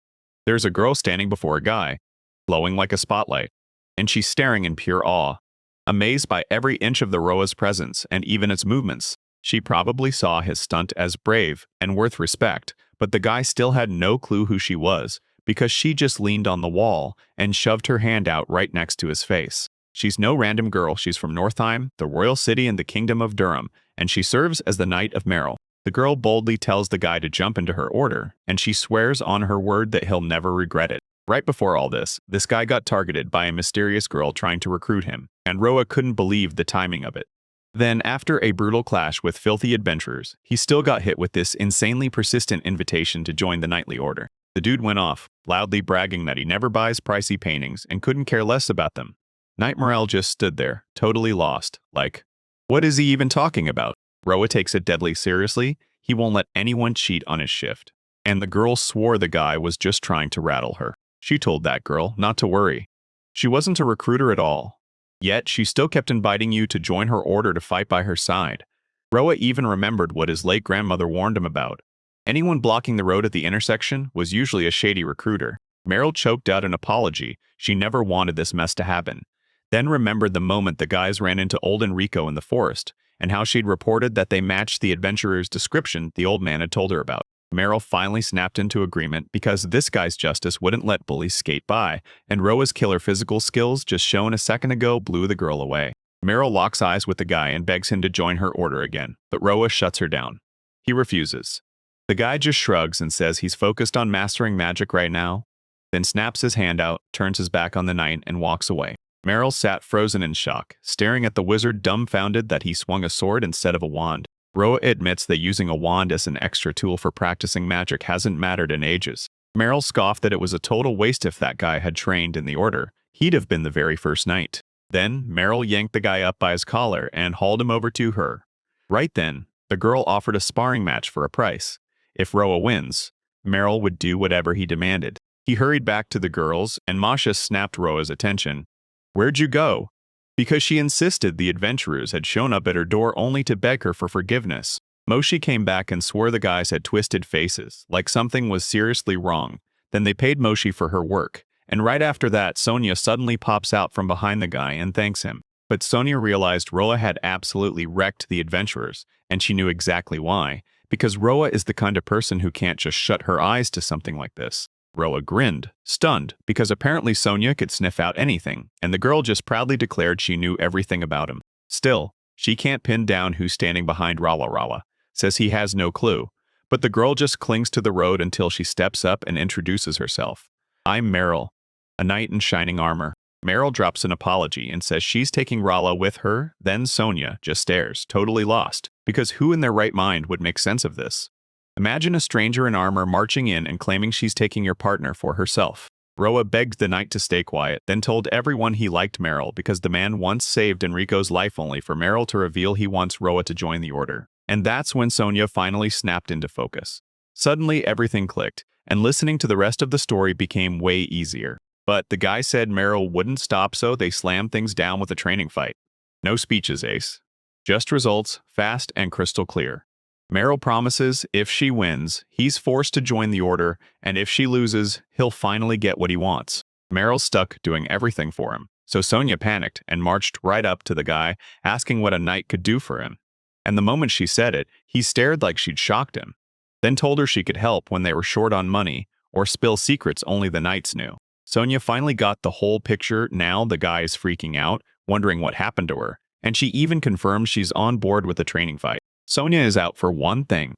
There's a girl standing before a guy, glowing like a spotlight, and she's staring in pure awe. Amazed by every inch of the Roa's presence and even its movements, she probably saw his stunt as brave and worth respect, but the guy still had no clue who she was, because she just leaned on the wall and shoved her hand out right next to his face. She's no random girl, she's from Northeim, the royal city in the kingdom of Durham, and she serves as the Knight of Merrill. The girl boldly tells the guy to jump into her order, and she swears on her word that he'll never regret it. Right before all this guy got targeted by a mysterious girl trying to recruit him, and Roa couldn't believe the timing of it. Then, after a brutal clash with filthy adventurers, he still got hit with this insanely persistent invitation to join the knightly order. The dude went off, loudly bragging that he never buys pricey paintings and couldn't care less about them. Knight Morel just stood there, totally lost, like, what is he even talking about? Roa takes it deadly seriously. He won't let anyone cheat on his shift. And the girl swore the guy was just trying to rattle her. She told that girl not to worry. She wasn't a recruiter at all. Yet, she still kept inviting you to join her order to fight by her side. Roa even remembered what his late grandmother warned him about. Anyone blocking the road at the intersection was usually a shady recruiter. Meryl choked out an apology. She never wanted this mess to happen. Then remembered the moment the guys ran into old Enrico in the forest, and how she'd reported that they matched the adventurer's description the old man had told her about. Meryl finally snapped into agreement because this guy's justice wouldn't let bullies skate by, and Roa's killer physical skills just shown a second ago blew the girl away. Meryl locks eyes with the guy and begs him to join her order again, but Roa shuts her down. He refuses. The guy just shrugs and says he's focused on mastering magic right now, then snaps his hand out, turns his back on the knight, and walks away. Meryl sat frozen in shock, staring at the wizard dumbfounded that he swung a sword instead of a wand. Roa admits that using a wand as an extra tool for practicing magic hasn't mattered in ages. Meryl scoffed that it was a total waste if that guy had trained in the order. He'd have been the very first knight. Then, Meryl yanked the guy up by his collar and hauled him over to her. Right then, the girl offered a sparring match for a price. If Roa wins, Meryl would do whatever he demanded. He hurried back to the girls, and Masha snapped Roa's attention. "Where'd you go?" Because she insisted the adventurers had shown up at her door only to beg her for forgiveness. Moshi came back and swore the guys had twisted faces, like something was seriously wrong. Then they paid Moshi for her work. And right after that, Sonia suddenly pops out from behind the guy and thanks him. But Sonia realized Roa had absolutely wrecked the adventurers, and she knew exactly why, because Roa is the kind of person who can't just shut her eyes to something like this. Roa grinned, stunned, because apparently Sonia could sniff out anything, and the girl just proudly declared she knew everything about him. Still, she can't pin down who's standing behind Rala Rala, says he has no clue, but the girl just clings to the road until she steps up and introduces herself. "I'm Meryl, a knight in shining armor." Meryl drops an apology and says she's taking Rala with her, then Sonia just stares, totally lost, because who in their right mind would make sense of this? Imagine a stranger in armor marching in and claiming she's taking your partner for herself. Roa begged the knight to stay quiet, then told everyone he liked Meryl because the man once saved Enrico's life only for Meryl to reveal he wants Roa to join the order. And that's when Sonia finally snapped into focus. Suddenly everything clicked, and listening to the rest of the story became way easier. But the guy said Meryl wouldn't stop, so they slammed things down with a training fight. No speeches, Ace. Just results, fast and crystal clear. Meryl promises if she wins, he's forced to join the order, and if she loses, he'll finally get what he wants. Meryl's stuck doing everything for him, so Sonia panicked and marched right up to the guy, asking what a knight could do for him. And the moment she said it, he stared like she'd shocked him, then told her she could help when they were short on money, or spill secrets only the knights knew. Sonia finally got the whole picture. Now the guy is freaking out, wondering what happened to her, and she even confirms she's on board with the training fight. Sonia is out for one thing: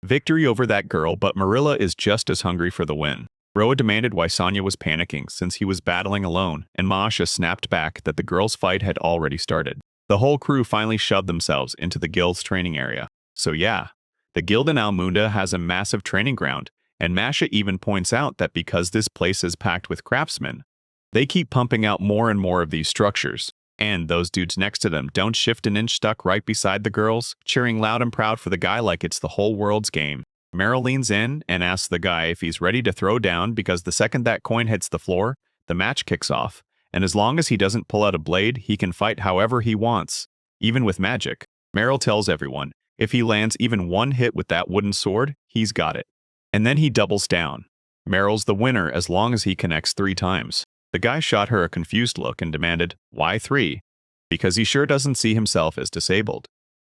victory over that girl, but Marilla is just as hungry for the win. Roa demanded why Sonia was panicking since he was battling alone, and Masha snapped back that the girls' fight had already started. The whole crew finally shoved themselves into the guild's training area. So yeah, the guild in Almunda has a massive training ground, and Masha even points out that because this place is packed with craftsmen, they keep pumping out more and more of these structures. And those dudes next to them don't shift an inch, stuck right beside the girls, cheering loud and proud for the guy like it's the whole world's game. Meryl leans in and asks the guy if he's ready to throw down because the second that coin hits the floor, the match kicks off, and as long as he doesn't pull out a blade, he can fight however he wants, even with magic. Meryl tells everyone, if he lands even one hit with that wooden sword, he's got it. And then he doubles down. Meryl's the winner as long as he connects 3 times. The guy shot her a confused look and demanded, why 3? Because he sure doesn't see himself as disabled.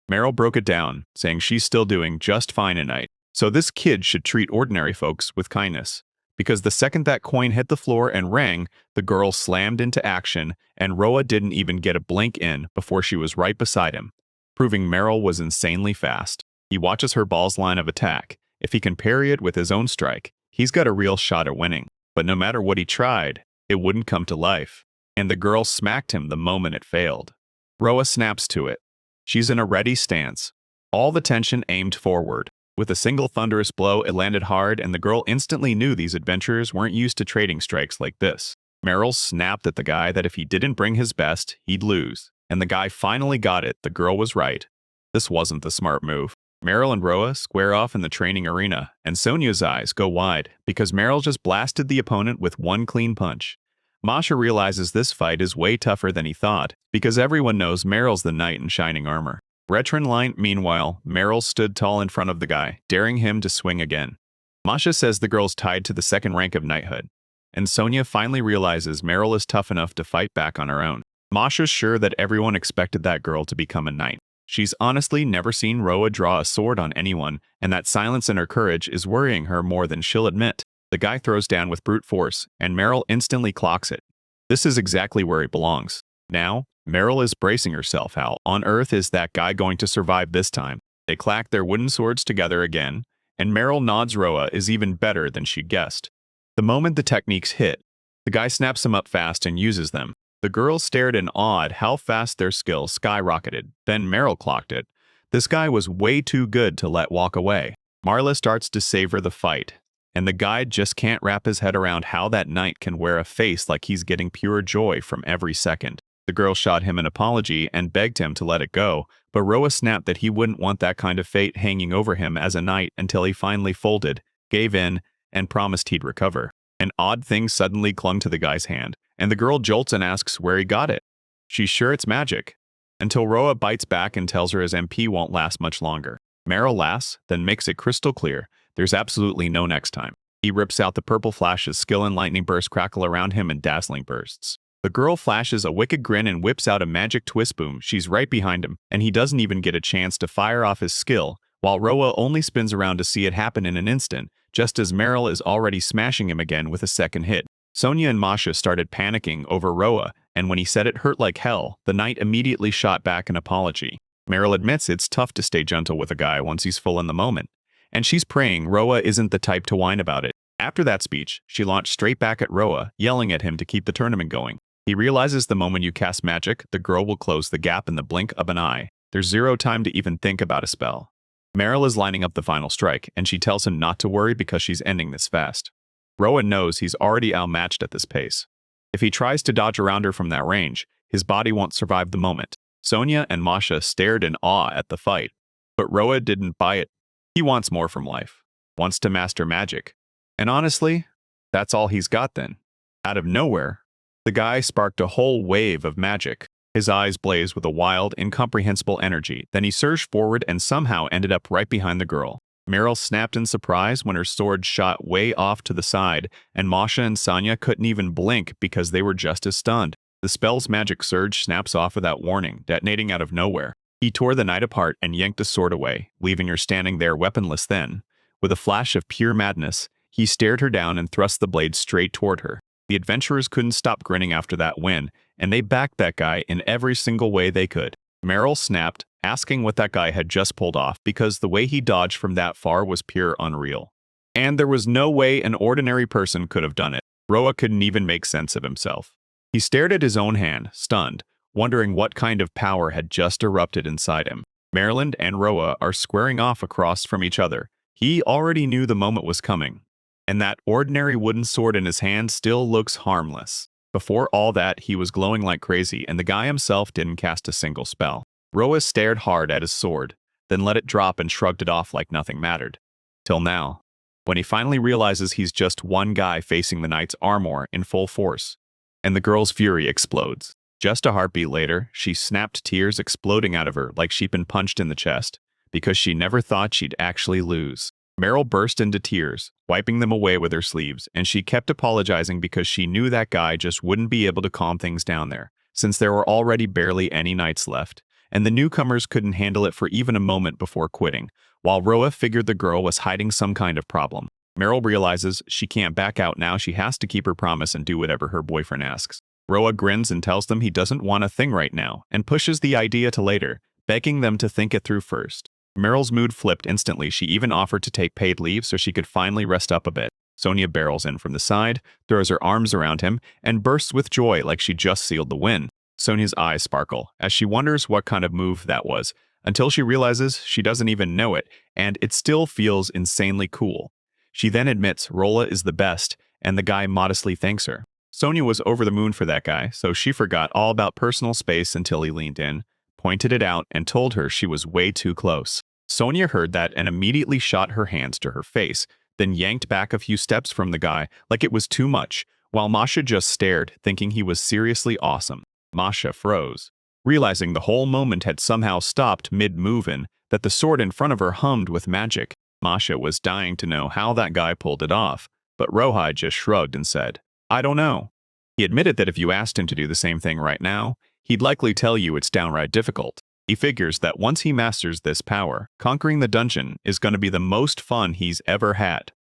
Meryl broke it down, saying she's still doing just fine at night, so this kid should treat ordinary folks with kindness. Because the second that coin hit the floor and rang, the girl slammed into action, and Roa didn't even get a blink in before she was right beside him, proving Meryl was insanely fast. He watches her ball's line of attack. If he can parry it with his own strike, he's got a real shot at winning. But no matter what he tried, it wouldn't come to life. And the girl smacked him the moment it failed. Roa snaps to it. She's in a ready stance, all the tension aimed forward. With a single thunderous blow, it landed hard, and the girl instantly knew these adventurers weren't used to trading strikes like this. Meryl snapped at the guy that if he didn't bring his best, he'd lose. And the guy finally got it. The girl was right. This wasn't the smart move. Meryl and Roa square off in the training arena, and Sonia's eyes go wide because Meryl just blasted the opponent with one clean punch. Masha realizes this fight is way tougher than he thought because everyone knows Meryl's the knight in shining armor. Retron line, meanwhile, Meryl stood tall in front of the guy, daring him to swing again. Masha says the girl's tied to the second rank of knighthood, and Sonia finally realizes Meryl is tough enough to fight back on her own. Masha's sure that everyone expected that girl to become a knight. She's honestly never seen Roa draw a sword on anyone, and that silence in her courage is worrying her more than she'll admit. The guy throws down with brute force, and Meryl instantly clocks it. This is exactly where he belongs. Now, Meryl is bracing herself. How on earth is that guy going to survive this time? They clack their wooden swords together again, and Meryl nods. Roa is even better than she guessed. The moment the techniques hit, the guy snaps them up fast and uses them. The girls stared in awe at how fast their skill skyrocketed. Then Meryl clocked it. This guy was way too good to let walk away. Marla starts to savor the fight, and the guy just can't wrap his head around how that knight can wear a face like he's getting pure joy from every second. The girl shot him an apology and begged him to let it go, but Roa snapped that he wouldn't want that kind of fate hanging over him as a knight until he finally folded, gave in, and promised he'd recover. An odd thing suddenly clung to the guy's hand, and the girl jolts and asks where he got it. She's sure it's magic, until Roa bites back and tells her his MP won't last much longer. Meryl laughs, then makes it crystal clear there's absolutely no next time. He rips out the purple flashes, skill and lightning bursts crackle around him in dazzling bursts. The girl flashes a wicked grin and whips out a magic twist boom. She's right behind him, and he doesn't even get a chance to fire off his skill, while Roa only spins around to see it happen in an instant, just as Meryl is already smashing him again with a second hit. Sonia and Masha started panicking over Roa, and when he said it hurt like hell, the knight immediately shot back an apology. Meryl admits it's tough to stay gentle with a guy once he's full in the moment, and she's praying Roa isn't the type to whine about it. After that speech, she launched straight back at Roa, yelling at him to keep the tournament going. He realizes the moment you cast magic, the girl will close the gap in the blink of an eye. There's zero time to even think about a spell. Meryl is lining up the final strike, and she tells him not to worry because she's ending this fast. Roa knows he's already outmatched at this pace. If he tries to dodge around her from that range, his body won't survive the moment. Sonia and Masha stared in awe at the fight, but Roa didn't buy it. He wants more from life, wants to master magic. And honestly, that's all he's got then. Out of nowhere, the guy sparked a whole wave of magic. His eyes blazed with a wild, incomprehensible energy. Then he surged forward and somehow ended up right behind the girl. Meryl snapped in surprise when her sword shot way off to the side, and Masha and Sonia couldn't even blink because they were just as stunned. The spell's magic surge snaps off without warning, detonating out of nowhere. He tore the knight apart and yanked the sword away, leaving her standing there weaponless. Then, with a flash of pure madness, he stared her down and thrust the blade straight toward her. The adventurers couldn't stop grinning after that win, and they backed that guy in every single way they could. Meryl snapped, asking what that guy had just pulled off because the way he dodged from that far was pure unreal. And there was no way an ordinary person could have done it. Roa couldn't even make sense of himself. He stared at his own hand, stunned, wondering what kind of power had just erupted inside him. Maryland and Roa are squaring off across from each other. He already knew the moment was coming, and that ordinary wooden sword in his hand still looks harmless. Before all that, he was glowing like crazy, and the guy himself didn't cast a single spell. Roa stared hard at his sword, then let it drop and shrugged it off like nothing mattered. Till now, when he finally realizes he's just one guy facing the knight's armor in full force, and the girl's fury explodes. Just a heartbeat later, she snapped, tears exploding out of her like she'd been punched in the chest, because she never thought she'd actually lose. Meryl burst into tears, wiping them away with her sleeves, and she kept apologizing because she knew that guy just wouldn't be able to calm things down there, since there were already barely any knights left, and the newcomers couldn't handle it for even a moment before quitting, while Roa figured the girl was hiding some kind of problem. Meryl realizes she can't back out now. She has to keep her promise and do whatever her boyfriend asks. Roa grins and tells them he doesn't want a thing right now, and pushes the idea to later, begging them to think it through first. Meryl's mood flipped instantly. She even offered to take paid leave so she could finally rest up a bit. Sonia barrels in from the side, throws her arms around him, and bursts with joy like she just sealed the win. Sonia's eyes sparkle as she wonders what kind of move that was, until she realizes she doesn't even know it, and it still feels insanely cool. She then admits Rolla is the best, and the guy modestly thanks her. Sonia was over the moon for that guy, so she forgot all about personal space until he leaned in, pointed it out, and told her she was way too close. Sonia heard that and immediately shot her hands to her face, then yanked back a few steps from the guy like it was too much, while Masha just stared, thinking he was seriously awesome. Masha froze, realizing the whole moment had somehow stopped mid-move-in, that the sword in front of her hummed with magic. Masha was dying to know how that guy pulled it off, but Rohai just shrugged and said, "I don't know." He admitted that if you asked him to do the same thing right now, he'd likely tell you it's downright difficult. He figures that once he masters this power, conquering the dungeon is going to be the most fun he's ever had.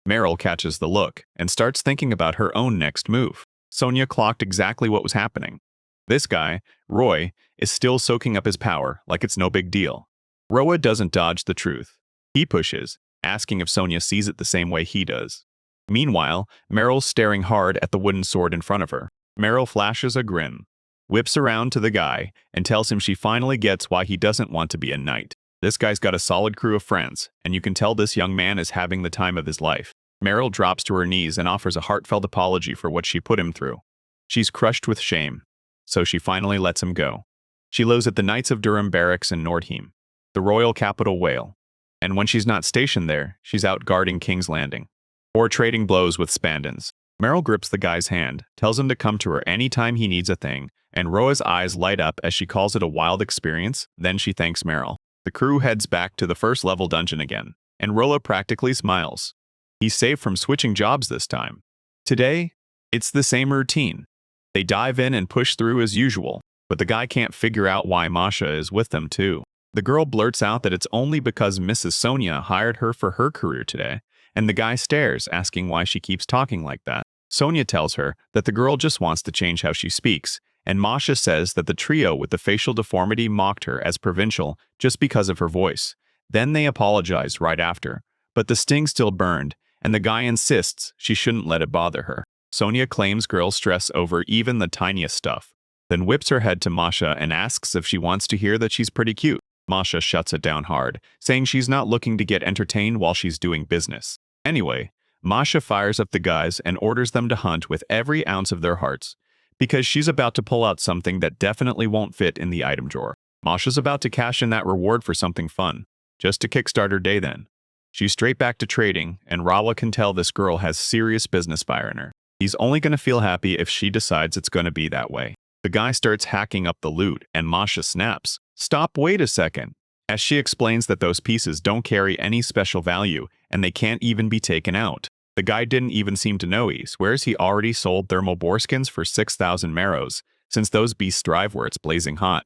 Meryl catches the look and starts thinking about her own next move. Sonia clocked exactly what was happening. This guy, Roy, is still soaking up his power like it's no big deal. Roa doesn't dodge the truth. He pushes, asking if Sonia sees it the same way he does. Meanwhile, Meryl's staring hard at the wooden sword in front of her. Meryl flashes a grin, whips around to the guy, and tells him she finally gets why he doesn't want to be a knight. This guy's got a solid crew of friends, and you can tell this young man is having the time of his life. Meryl drops to her knees and offers a heartfelt apology for what she put him through. She's crushed with shame, so she finally lets him go. She lives at the Knights of Durham Barracks in Nordheim, the royal capital Wales. And when she's not stationed there, she's out guarding King's Landing, or trading blows with Spandens. Meryl grips the guy's hand, tells him to come to her anytime he needs a thing, and Roa's eyes light up as she calls it a wild experience. Then she thanks Meryl. The crew heads back to the first-level dungeon again, and Rolla practically smiles. He's safe from switching jobs this time. Today, it's the same routine. They dive in and push through as usual, but the guy can't figure out why Masha is with them too. The girl blurts out that it's only because Mrs. Sonia hired her for her career today, and the guy stares, asking why she keeps talking like that. Sonia tells her that the girl just wants to change how she speaks, and Masha says that the trio with the facial deformity mocked her as provincial just because of her voice. Then they apologize right after, but the sting still burned, and the guy insists she shouldn't let it bother her. Sonia claims girls stress over even the tiniest stuff, then whips her head to Masha and asks if she wants to hear that she's pretty cute. Masha shuts it down hard, saying she's not looking to get entertained while she's doing business. Anyway, Masha fires up the guys and orders them to hunt with every ounce of their hearts, because she's about to pull out something that definitely won't fit in the item drawer. Masha's about to cash in that reward for something fun, just to kickstart her day then. She's straight back to trading, and Rala can tell this girl has serious business fire in her. He's only going to feel happy if she decides it's going to be that way. The guy starts hacking up the loot, and Masha snaps. "Stop, wait a second," as she explains that those pieces don't carry any special value, and they can't even be taken out. The guy didn't even seem to know. He swears he already sold thermal boreskins for 6,000 marrows, since those beasts thrive where it's blazing hot.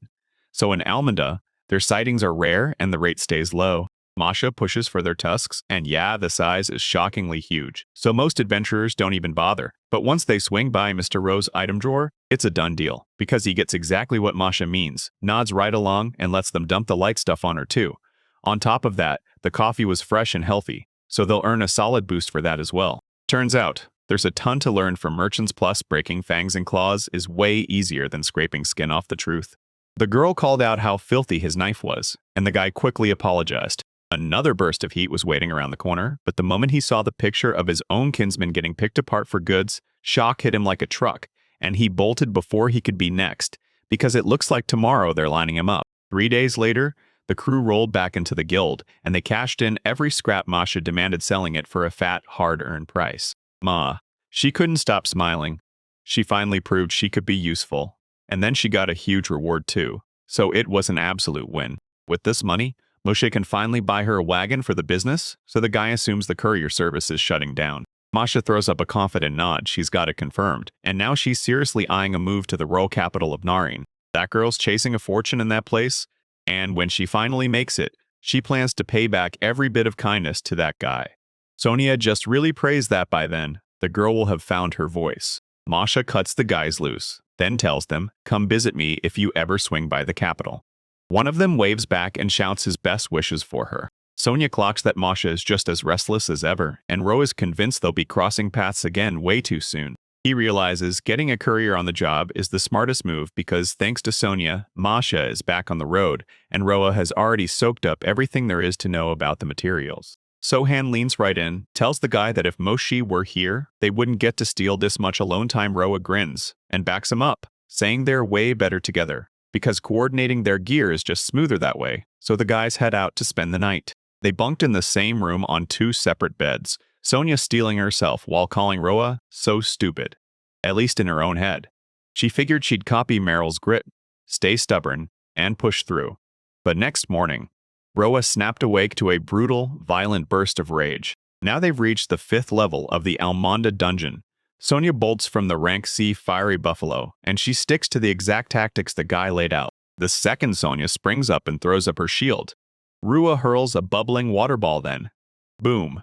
So in Almanda, their sightings are rare and the rate stays low. Masha pushes for their tusks, and yeah, the size is shockingly huge, so most adventurers don't even bother. But once they swing by Mr. Rowe's item drawer, it's a done deal, because he gets exactly what Masha means, nods right along, and lets them dump the light stuff on her too. On top of that, the coffee was fresh and healthy, so they'll earn a solid boost for that as well. Turns out, there's a ton to learn from merchants, plus breaking fangs and claws is way easier than scraping skin off the truth. The girl called out how filthy his knife was, and the guy quickly apologized. Another burst of heat was waiting around the corner, but the moment he saw the picture of his own kinsman getting picked apart for goods, shock hit him like a truck, and he bolted before he could be next, because it looks like tomorrow they're lining him up. 3 days later, the crew rolled back into the guild, and they cashed in every scrap Masha demanded, selling it for a fat, hard-earned price. She couldn't stop smiling. She finally proved she could be useful, and then she got a huge reward too, so it was an absolute win. With this money, Moshe can finally buy her a wagon for the business, so the guy assumes the courier service is shutting down. Masha throws up a confident nod. She's got it confirmed, and now she's seriously eyeing a move to the royal capital of Nareen. That girl's chasing a fortune in that place, and when she finally makes it, she plans to pay back every bit of kindness to that guy. Sonia just really prays that by then, the girl will have found her voice. Masha cuts the guys loose, then tells them, "Come visit me if you ever swing by the capital." One of them waves back and shouts his best wishes for her. Sonia clocks that Masha is just as restless as ever, and Ro is convinced they'll be crossing paths again way too soon. He realizes getting a courier on the job is the smartest move because thanks to Sonia, Masha is back on the road, and Roa has already soaked up everything there is to know about the materials. Sohan leans right in, tells the guy that if Moshi were here, they wouldn't get to steal this much alone time. Roa grins, and backs him up, saying they're way better together, because coordinating their gear is just smoother that way, so the guys head out to spend the night. They bunked in the same room on 2 separate beds, Sonia stealing herself while calling Roa so stupid, at least in her own head. She figured she'd copy Meryl's grit, stay stubborn, and push through. But next morning, Roa snapped awake to a brutal, violent burst of rage. Now they've reached the 5th level of the Almonda dungeon. Sonia bolts from the rank C fiery buffalo, and she sticks to the exact tactics the guy laid out. The second Sonia springs up and throws up her shield. Rua hurls a bubbling water ball then. Boom.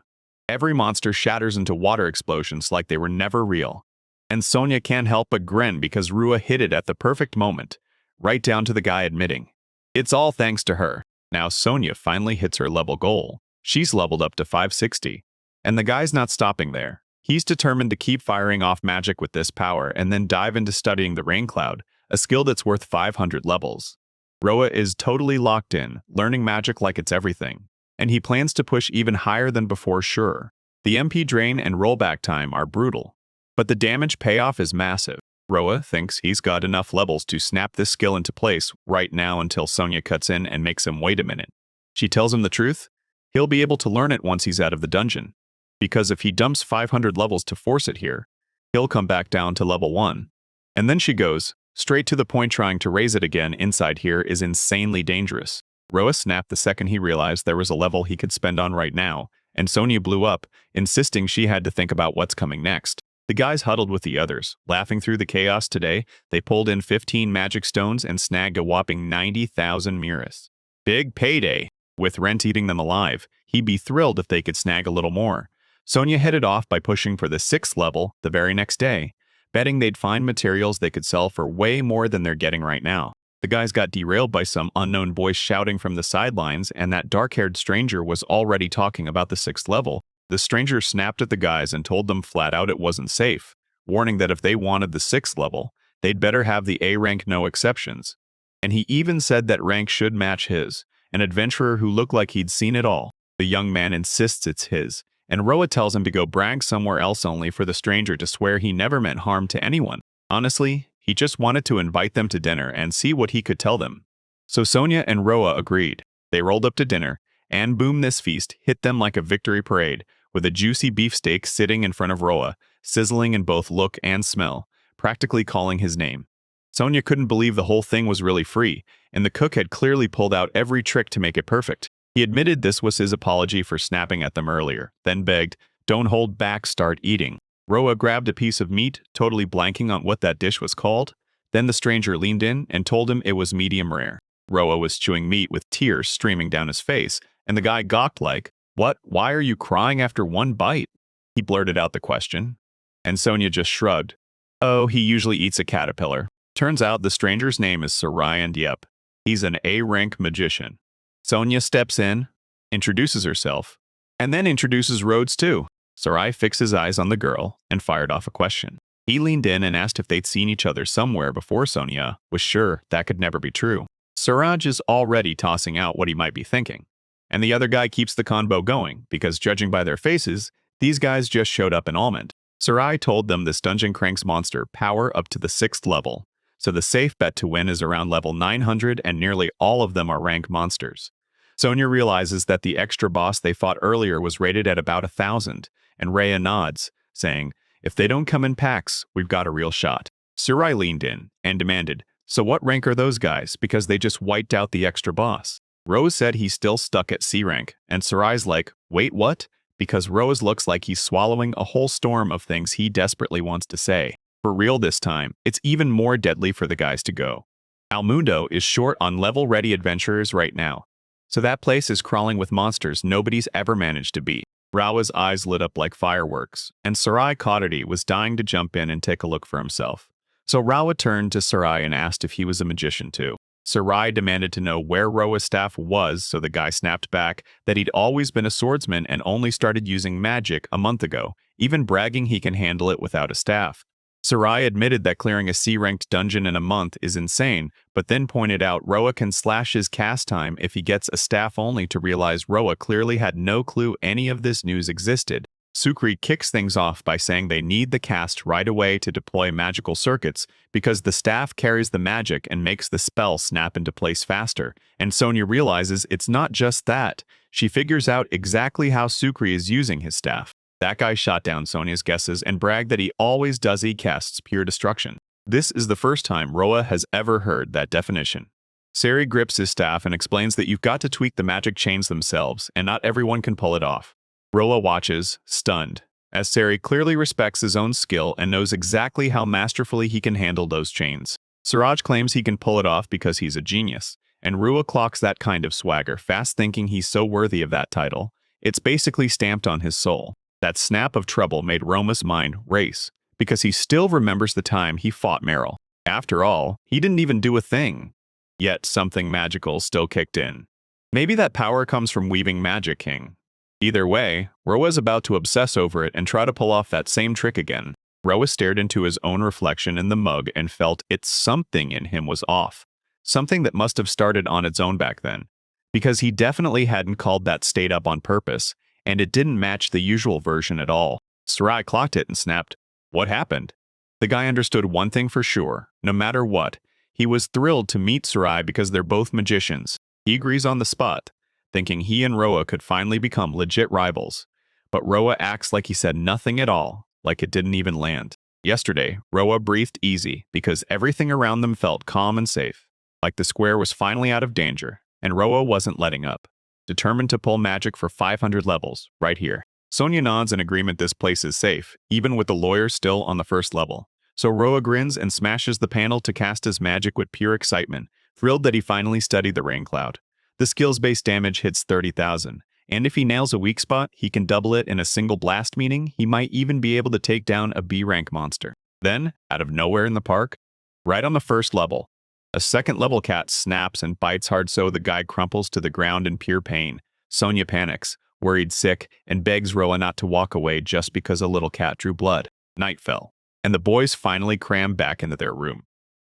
Every monster shatters into water explosions like they were never real. And Sonia can't help but grin because Rua hit it at the perfect moment, right down to the guy admitting. It's all thanks to her. Now Sonia finally hits her level goal. She's leveled up to 560. And the guy's not stopping there. He's determined to keep firing off magic with this power and then dive into studying the rain cloud, a skill that's worth 500 levels. Roa is totally locked in, learning magic like it's everything. And he plans to push even higher than before. Sure, the MP drain and rollback time are brutal, but the damage payoff is massive. Roa thinks he's got enough levels to snap this skill into place right now until Sonia cuts in and makes him wait a minute. She tells him the truth. He'll be able to learn it once he's out of the dungeon, because if he dumps 500 levels to force it here, he'll come back down to level 1. And then she goes straight to the point. Trying to raise it again inside here is insanely dangerous. Roa snapped the second he realized there was a level he could spend on right now, and Sonia blew up, insisting she had to think about what's coming next. The guys huddled with the others, laughing through the chaos. Today, they pulled in 15 magic stones and snagged a whopping 90,000 miras. Big payday. With Rent eating them alive, he'd be thrilled if they could snag a little more. Sonia headed off by pushing for the 6th level the very next day, betting they'd find materials they could sell for way more than they're getting right now. The guys got derailed by some unknown voice shouting from the sidelines, and that dark-haired stranger was already talking about the 6th level. The stranger snapped at the guys and told them flat out it wasn't safe, warning that if they wanted the 6th level, they'd better have the A rank, no exceptions. And he even said that rank should match his, an adventurer who looked like he'd seen it all. The young man insists it's his, and Roa tells him to go brag somewhere else, only for the stranger to swear he never meant harm to anyone. Honestly, he just wanted to invite them to dinner and see what he could tell them. So Sonia and Roa agreed. They rolled up to dinner, and boom, this feast hit them like a victory parade, with a juicy beefsteak sitting in front of Roa, sizzling in both look and smell, practically calling his name. Sonia couldn't believe the whole thing was really free, and the cook had clearly pulled out every trick to make it perfect. He admitted this was his apology for snapping at them earlier, then begged, "Don't hold back, start eating." Roa grabbed a piece of meat, totally blanking on what that dish was called. Then the stranger leaned in and told him it was medium rare. Roa was chewing meat with tears streaming down his face, and the guy gawked like, "What? Why are you crying after one bite?" He blurted out the question, and Sonia just shrugged. "Oh, he usually eats a caterpillar." Turns out the stranger's name is Sarai, and yep, he's an A-rank magician. Sonia steps in, introduces herself, and then introduces Rhodes too. Sarai fixed his eyes on the girl and fired off a question. He leaned in and asked if they'd seen each other somewhere before. Sonia was sure that could never be true. Suraj is already tossing out what he might be thinking. And the other guy keeps the convo going, because judging by their faces, these guys just showed up in Almond. Sarai told them this dungeon cranks monster power up to the 6th level, so the safe bet to win is around level 900, and nearly all of them are rank monsters. Sonia realizes that the extra boss they fought earlier was rated at about 1,000, and Rhea nods, saying, "If they don't come in packs, we've got a real shot." Sarai leaned in and demanded, "So what rank are those guys, because they just wiped out the extra boss?" Rose said he's still stuck at C rank, and Sarai's like, "Wait, what?" Because Rose looks like he's swallowing a whole storm of things he desperately wants to say. For real this time, it's even more deadly for the guys to go. Almundo is short on level-ready adventurers right now, so that place is crawling with monsters nobody's ever managed to beat. Rawa's eyes lit up like fireworks, and Sarai Cottody was dying to jump in and take a look for himself. So Rawa turned to Sarai and asked if he was a magician too. Sarai demanded to know where Roa's staff was, so the guy snapped back that he'd always been a swordsman and only started using magic a month ago, even bragging he can handle it without a staff. Sarai admitted that clearing a C-ranked dungeon in a month is insane, but then pointed out Roa can slash his cast time if he gets a staff only to realize Roa clearly had no clue any of this news existed. Sukri kicks things off by saying they need the cast right away to deploy magical circuits because the staff carries the magic and makes the spell snap into place faster, and Sonia realizes it's not just that. She figures out exactly how Sukri is using his staff. That guy shot down Sonia's guesses and bragged that he always does he casts pure destruction. This is the first time Roa has ever heard that definition. Sari grips his staff and explains that you've got to tweak the magic chains themselves, and not everyone can pull it off. Roa watches, stunned, as Sari clearly respects his own skill and knows exactly how masterfully he can handle those chains. Suraj claims he can pull it off because he's a genius, and Rua clocks that kind of swagger fast, thinking he's so worthy of that title. It's basically stamped on his soul. That snap of trouble made Roma's mind race, because he still remembers the time he fought Meryl. After all, he didn't even do a thing. Yet something magical still kicked in. Maybe that power comes from weaving magic, King. Either way, Roa's about to obsess over it and try to pull off that same trick again. Roa stared into his own reflection in the mug and felt something in him was off. Something that must have started on its own back then. Because he definitely hadn't called that state up on purpose, and it didn't match the usual version at all. Sarai clocked it and snapped, "What happened?" The guy understood one thing for sure, no matter what. He was thrilled to meet Sarai because they're both magicians. He agrees on the spot, thinking he and Roa could finally become legit rivals. But Roa acts like he said nothing at all, like it didn't even land. Yesterday, Roa breathed easy because everything around them felt calm and safe, like the square was finally out of danger, and Roa wasn't letting up, determined to pull magic for 500 levels, right here. Sonia nods in agreement this place is safe, even with the lawyer still on the first level. So Roa grins and smashes the panel to cast his magic with pure excitement, thrilled that he finally studied the rain cloud. The skills-based damage hits 30,000, and if he nails a weak spot, he can double it in a single blast, meaning he might even be able to take down a B-rank monster. Then, out of nowhere in the park, right on the first level, a second-level cat snaps and bites hard so the guy crumples to the ground in pure pain. Sonia panics, worried sick, and begs Roa not to walk away just because a little cat drew blood. Night fell, and the boys finally crammed back into their room.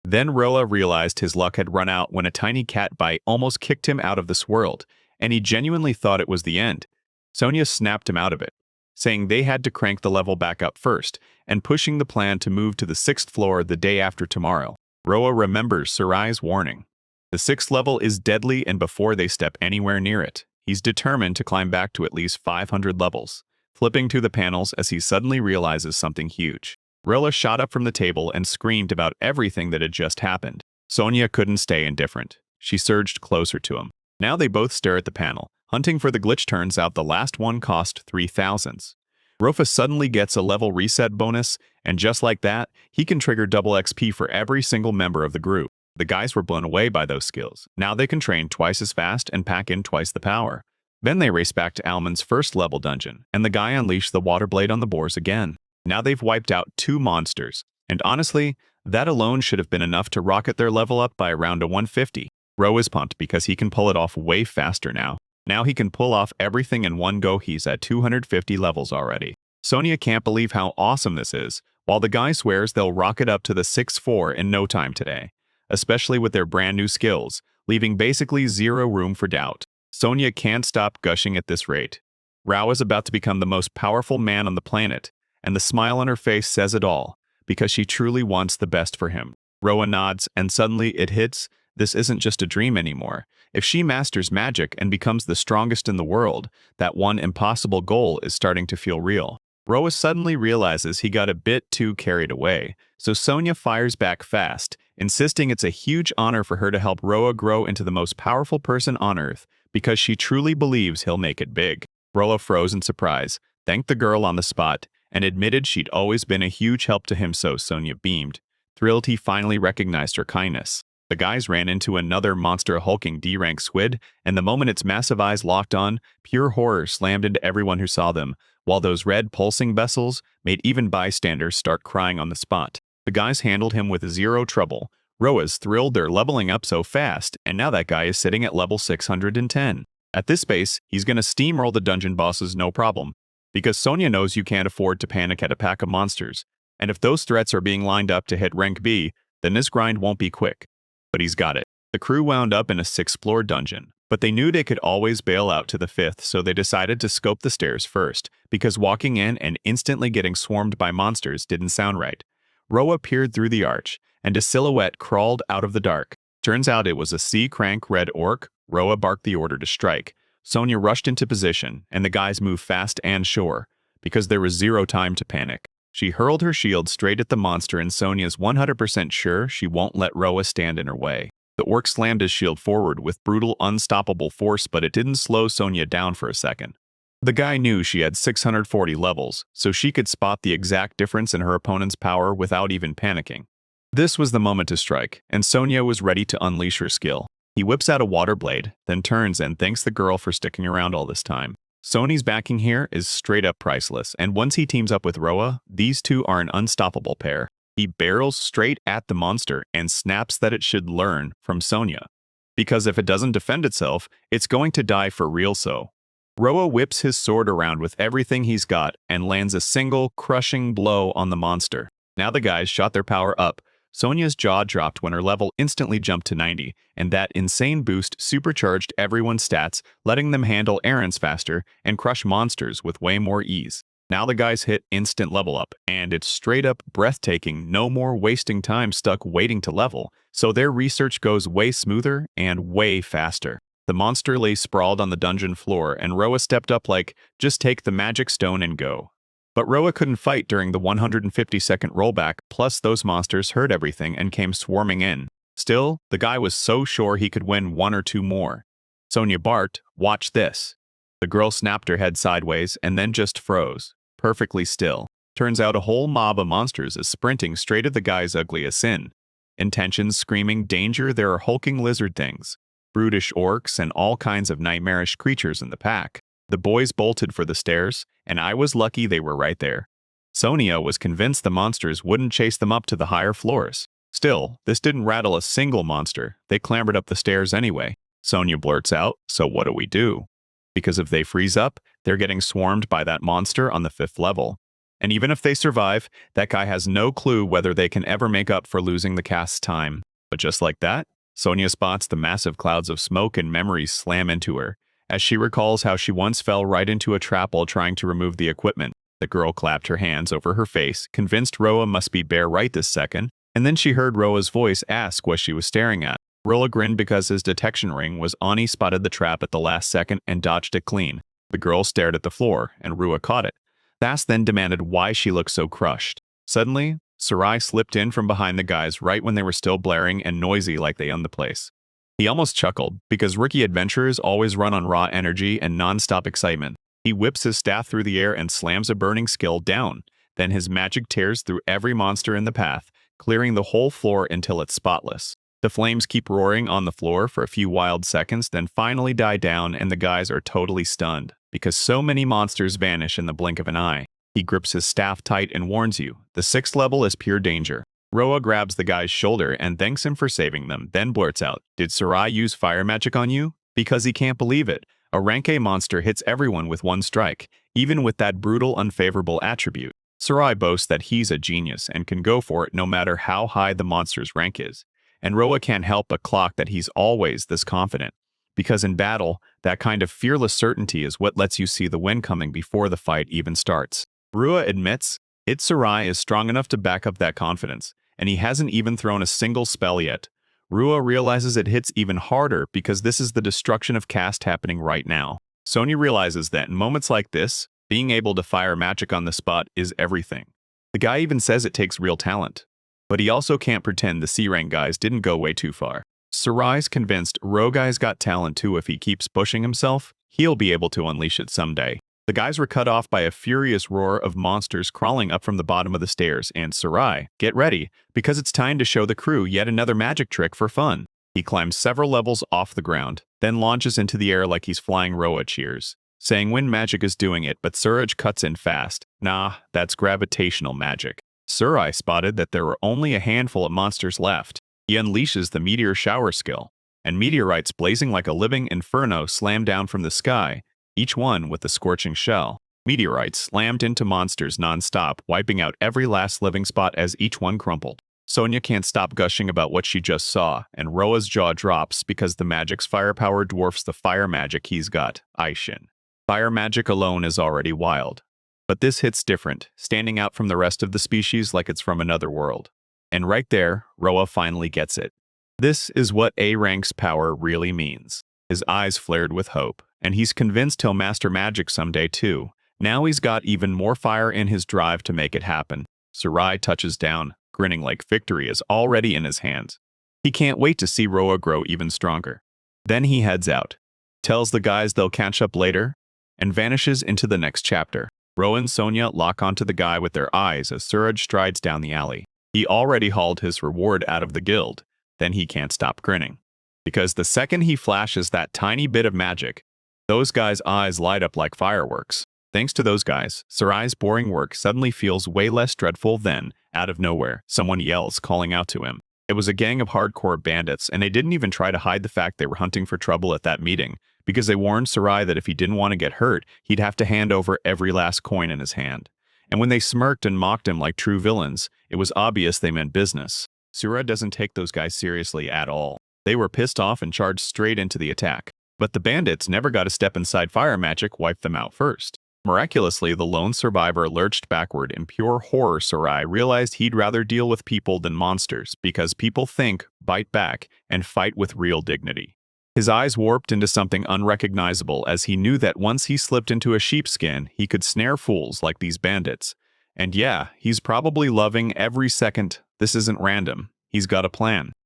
Then Roa realized his luck had run out when a tiny cat bite almost kicked him out of this world, and he genuinely thought it was the end. Sonia snapped him out of it, saying they had to crank the level back up first, and pushing the plan to move to the 6th floor the day after tomorrow. Roa remembers Sarai's warning. The 6th level is deadly, and before they step anywhere near it, he's determined to climb back to at least 500 levels, flipping through the panels as he suddenly realizes something huge. Roa shot up from the table and screamed about everything that had just happened. Sonia couldn't stay indifferent. She surged closer to him. Now they both stare at the panel. Hunting for the glitch turns out the last one cost 3,000. Rofa suddenly gets a level reset bonus, and just like that, he can trigger double XP for every single member of the group. The guys were blown away by those skills. Now they can train twice as fast and pack in twice the power. Then they race back to Almond's first level dungeon, and the guy unleashed the water blade on the boars again. Now they've wiped out 2 monsters, and honestly, that alone should have been enough to rocket their level up by around a 150. Ro is pumped because he can pull it off way faster now. Now he can pull off everything in one go. He's at 250 levels already. Sonia can't believe how awesome this is, while the guy swears they'll rocket up to the 6th floor in no time today, especially with their brand new skills, leaving basically zero room for doubt. Sonia can't stop gushing at this rate. Rao is about to become the most powerful man on the planet, and the smile on her face says it all, because she truly wants the best for him. Roa nods, and suddenly it hits. This isn't just a dream anymore. If she masters magic and becomes the strongest in the world, that one impossible goal is starting to feel real. Roa suddenly realizes he got a bit too carried away, so Sonia fires back fast, insisting it's a huge honor for her to help Roa grow into the most powerful person on Earth, because she truly believes he'll make it big. Roa froze in surprise, thanked the girl on the spot, and admitted she'd always been a huge help to him, so Sonia beamed, thrilled he finally recognized her kindness. The guys ran into another monster hulking D-rank squid, and the moment its massive eyes locked on, pure horror slammed into everyone who saw them, while those red pulsing vessels made even bystanders start crying on the spot. The guys handled him with zero trouble, Roa's thrilled they're leveling up so fast, and now that guy is sitting at level 610. At this pace, he's gonna steamroll the dungeon bosses no problem, because Sonya knows you can't afford to panic at a pack of monsters, and if those threats are being lined up to hit rank B, then this grind won't be quick. But he's got it. The crew wound up in a 6th-floor dungeon, but they knew they could always bail out to the 5th, so they decided to scope the stairs first, because walking in and instantly getting swarmed by monsters didn't sound right. Roa peered through the arch, and a silhouette crawled out of the dark. Turns out it was a sea-crank red orc. Roa barked the order to strike. Sonya rushed into position, and the guys moved fast and sure, because there was zero time to panic. She hurled her shield straight at the monster, and Sonya's 100% sure she won't let Roa stand in her way. The orc slammed his shield forward with brutal, unstoppable force, but it didn't slow Sonya down for a second. The guy knew she had 640 levels, so she could spot the exact difference in her opponent's power without even panicking. This was the moment to strike, and Sonya was ready to unleash her skill. He whips out a water blade, then turns and thanks the girl for sticking around all this time. Sony's backing here is straight up priceless, and once he teams up with Roa, these two are an unstoppable pair. He barrels straight at the monster and snaps that it should learn from Sonya, because if it doesn't defend itself, it's going to die for real. So Roa whips his sword around with everything he's got and lands a single, crushing blow on the monster. Now the guys shot their power up. Sonya's jaw dropped when her level instantly jumped to 90, and that insane boost supercharged everyone's stats, letting them handle errands faster and crush monsters with way more ease. Now the guys hit instant level up, and it's straight up breathtaking, no more wasting time stuck waiting to level, so their research goes way smoother and way faster. The monster lay sprawled on the dungeon floor, and Roa stepped up like, just take the magic stone and go. But Roa couldn't fight during the 150-second rollback, plus those monsters heard everything and came swarming in. Still, the guy was so sure he could win one or two more. Sonya barked, "Watch this." The girl snapped her head sideways and then just froze, perfectly still. Turns out a whole mob of monsters is sprinting straight at the guy's ugliest sin. Intentions screaming danger, there are hulking lizard things, brutish orcs, and all kinds of nightmarish creatures in the pack. The boys bolted for the stairs, and I was lucky they were right there. Sonya was convinced the monsters wouldn't chase them up to the higher floors. Still, this didn't rattle a single monster. They clambered up the stairs anyway. Sonya blurts out, "So what do we do?" Because if they freeze up, they're getting swarmed by that monster on the 5th level. And even if they survive, that guy has no clue whether they can ever make up for losing the cast's time. But just like that, Sonya spots the massive clouds of smoke and memories slam into her, as she recalls how she once fell right into a trap while trying to remove the equipment. The girl clapped her hands over her face, convinced Roa must be bare right this second, and then she heard Roa's voice ask what she was staring at. Roa grinned because his detection ring was Ani spotted the trap at the last second and dodged it clean. The girl stared at the floor, and Roa caught it. Thas then demanded why she looked so crushed. Suddenly, Sarai slipped in from behind the guys right when they were still blaring and noisy like they owned the place. He almost chuckled, because rookie adventurers always run on raw energy and non-stop excitement. He whips his staff through the air and slams a burning skill down. Then his magic tears through every monster in the path, clearing the whole floor until it's spotless. The flames keep roaring on the floor for a few wild seconds, then finally die down, and the guys are totally stunned, because so many monsters vanish in the blink of an eye. He grips his staff tight and warns you, the 6th level is pure danger. Roa grabs the guy's shoulder and thanks him for saving them, then blurts out, "Did Sarai use fire magic on you?" Because he can't believe it. A rank A monster hits everyone with one strike, even with that brutal, unfavorable attribute. Sarai boasts that he's a genius and can go for it no matter how high the monster's rank is. And Roa can't help but clock that he's always this confident. Because in battle, that kind of fearless certainty is what lets you see the win coming before the fight even starts. Roa admits Sarai is strong enough to back up that confidence, and he hasn't even thrown a single spell yet. Roa realizes it hits even harder because this is the destruction of caste happening right now. Sonya realizes that in moments like this, being able to fire magic on the spot is everything. The guy even says it takes real talent. But he also can't pretend the C-rank guys didn't go way too far. Sarai's convinced Rogai's got talent too. If he keeps pushing himself, he'll be able to unleash it someday. The guys were cut off by a furious roar of monsters crawling up from the bottom of the stairs, and Sarai, get ready, because it's time to show the crew yet another magic trick for fun. He climbs several levels off the ground, then launches into the air like he's flying. Roa cheers, saying wind magic is doing it, but Suraj cuts in fast. Nah, that's gravitational magic. Sarai spotted that there were only a handful of monsters left. He unleashes the meteor shower skill, and meteorites blazing like a living inferno slam down from the sky, each one with a scorching shell. Meteorites slammed into monsters non-stop, wiping out every last living spot as each one crumpled. Sonya can't stop gushing about what she just saw, and Roa's jaw drops because the magic's firepower dwarfs the fire magic he's got, Aishin. Fire magic alone is already wild. But this hits different, standing out from the rest of the species like it's from another world. And right there, Roa finally gets it. This is what A-Rank's power really means. His eyes flared with hope, and he's convinced he'll master magic someday too. Now he's got even more fire in his drive to make it happen. Sarai touches down, grinning like victory is already in his hands. He can't wait to see Roa grow even stronger. Then he heads out, tells the guys they'll catch up later, and vanishes into the next chapter. Roa and Sonya lock onto the guy with their eyes as Suraj strides down the alley. He already hauled his reward out of the guild. Then he can't stop grinning. Because the second he flashes that tiny bit of magic, those guys' eyes light up like fireworks. Thanks to those guys, Sarai's boring work suddenly feels way less dreadful than, out of nowhere, someone yells, calling out to him. It was a gang of hardcore bandits, and they didn't even try to hide the fact they were hunting for trouble at that meeting, because they warned Sarai that if he didn't want to get hurt, he'd have to hand over every last coin in his hand. And when they smirked and mocked him like true villains, it was obvious they meant business. Suraj doesn't take those guys seriously at all. They were pissed off and charged straight into the attack. But the bandits never got a step inside fire magic, wiped them out first. Miraculously, the lone survivor lurched backward. In pure horror, Sarai realized he'd rather deal with people than monsters, because people think, bite back, and fight with real dignity. His eyes warped into something unrecognizable as he knew that once he slipped into a sheepskin, he could snare fools like these bandits. And yeah, he's probably loving every second. This isn't random. He's got a plan.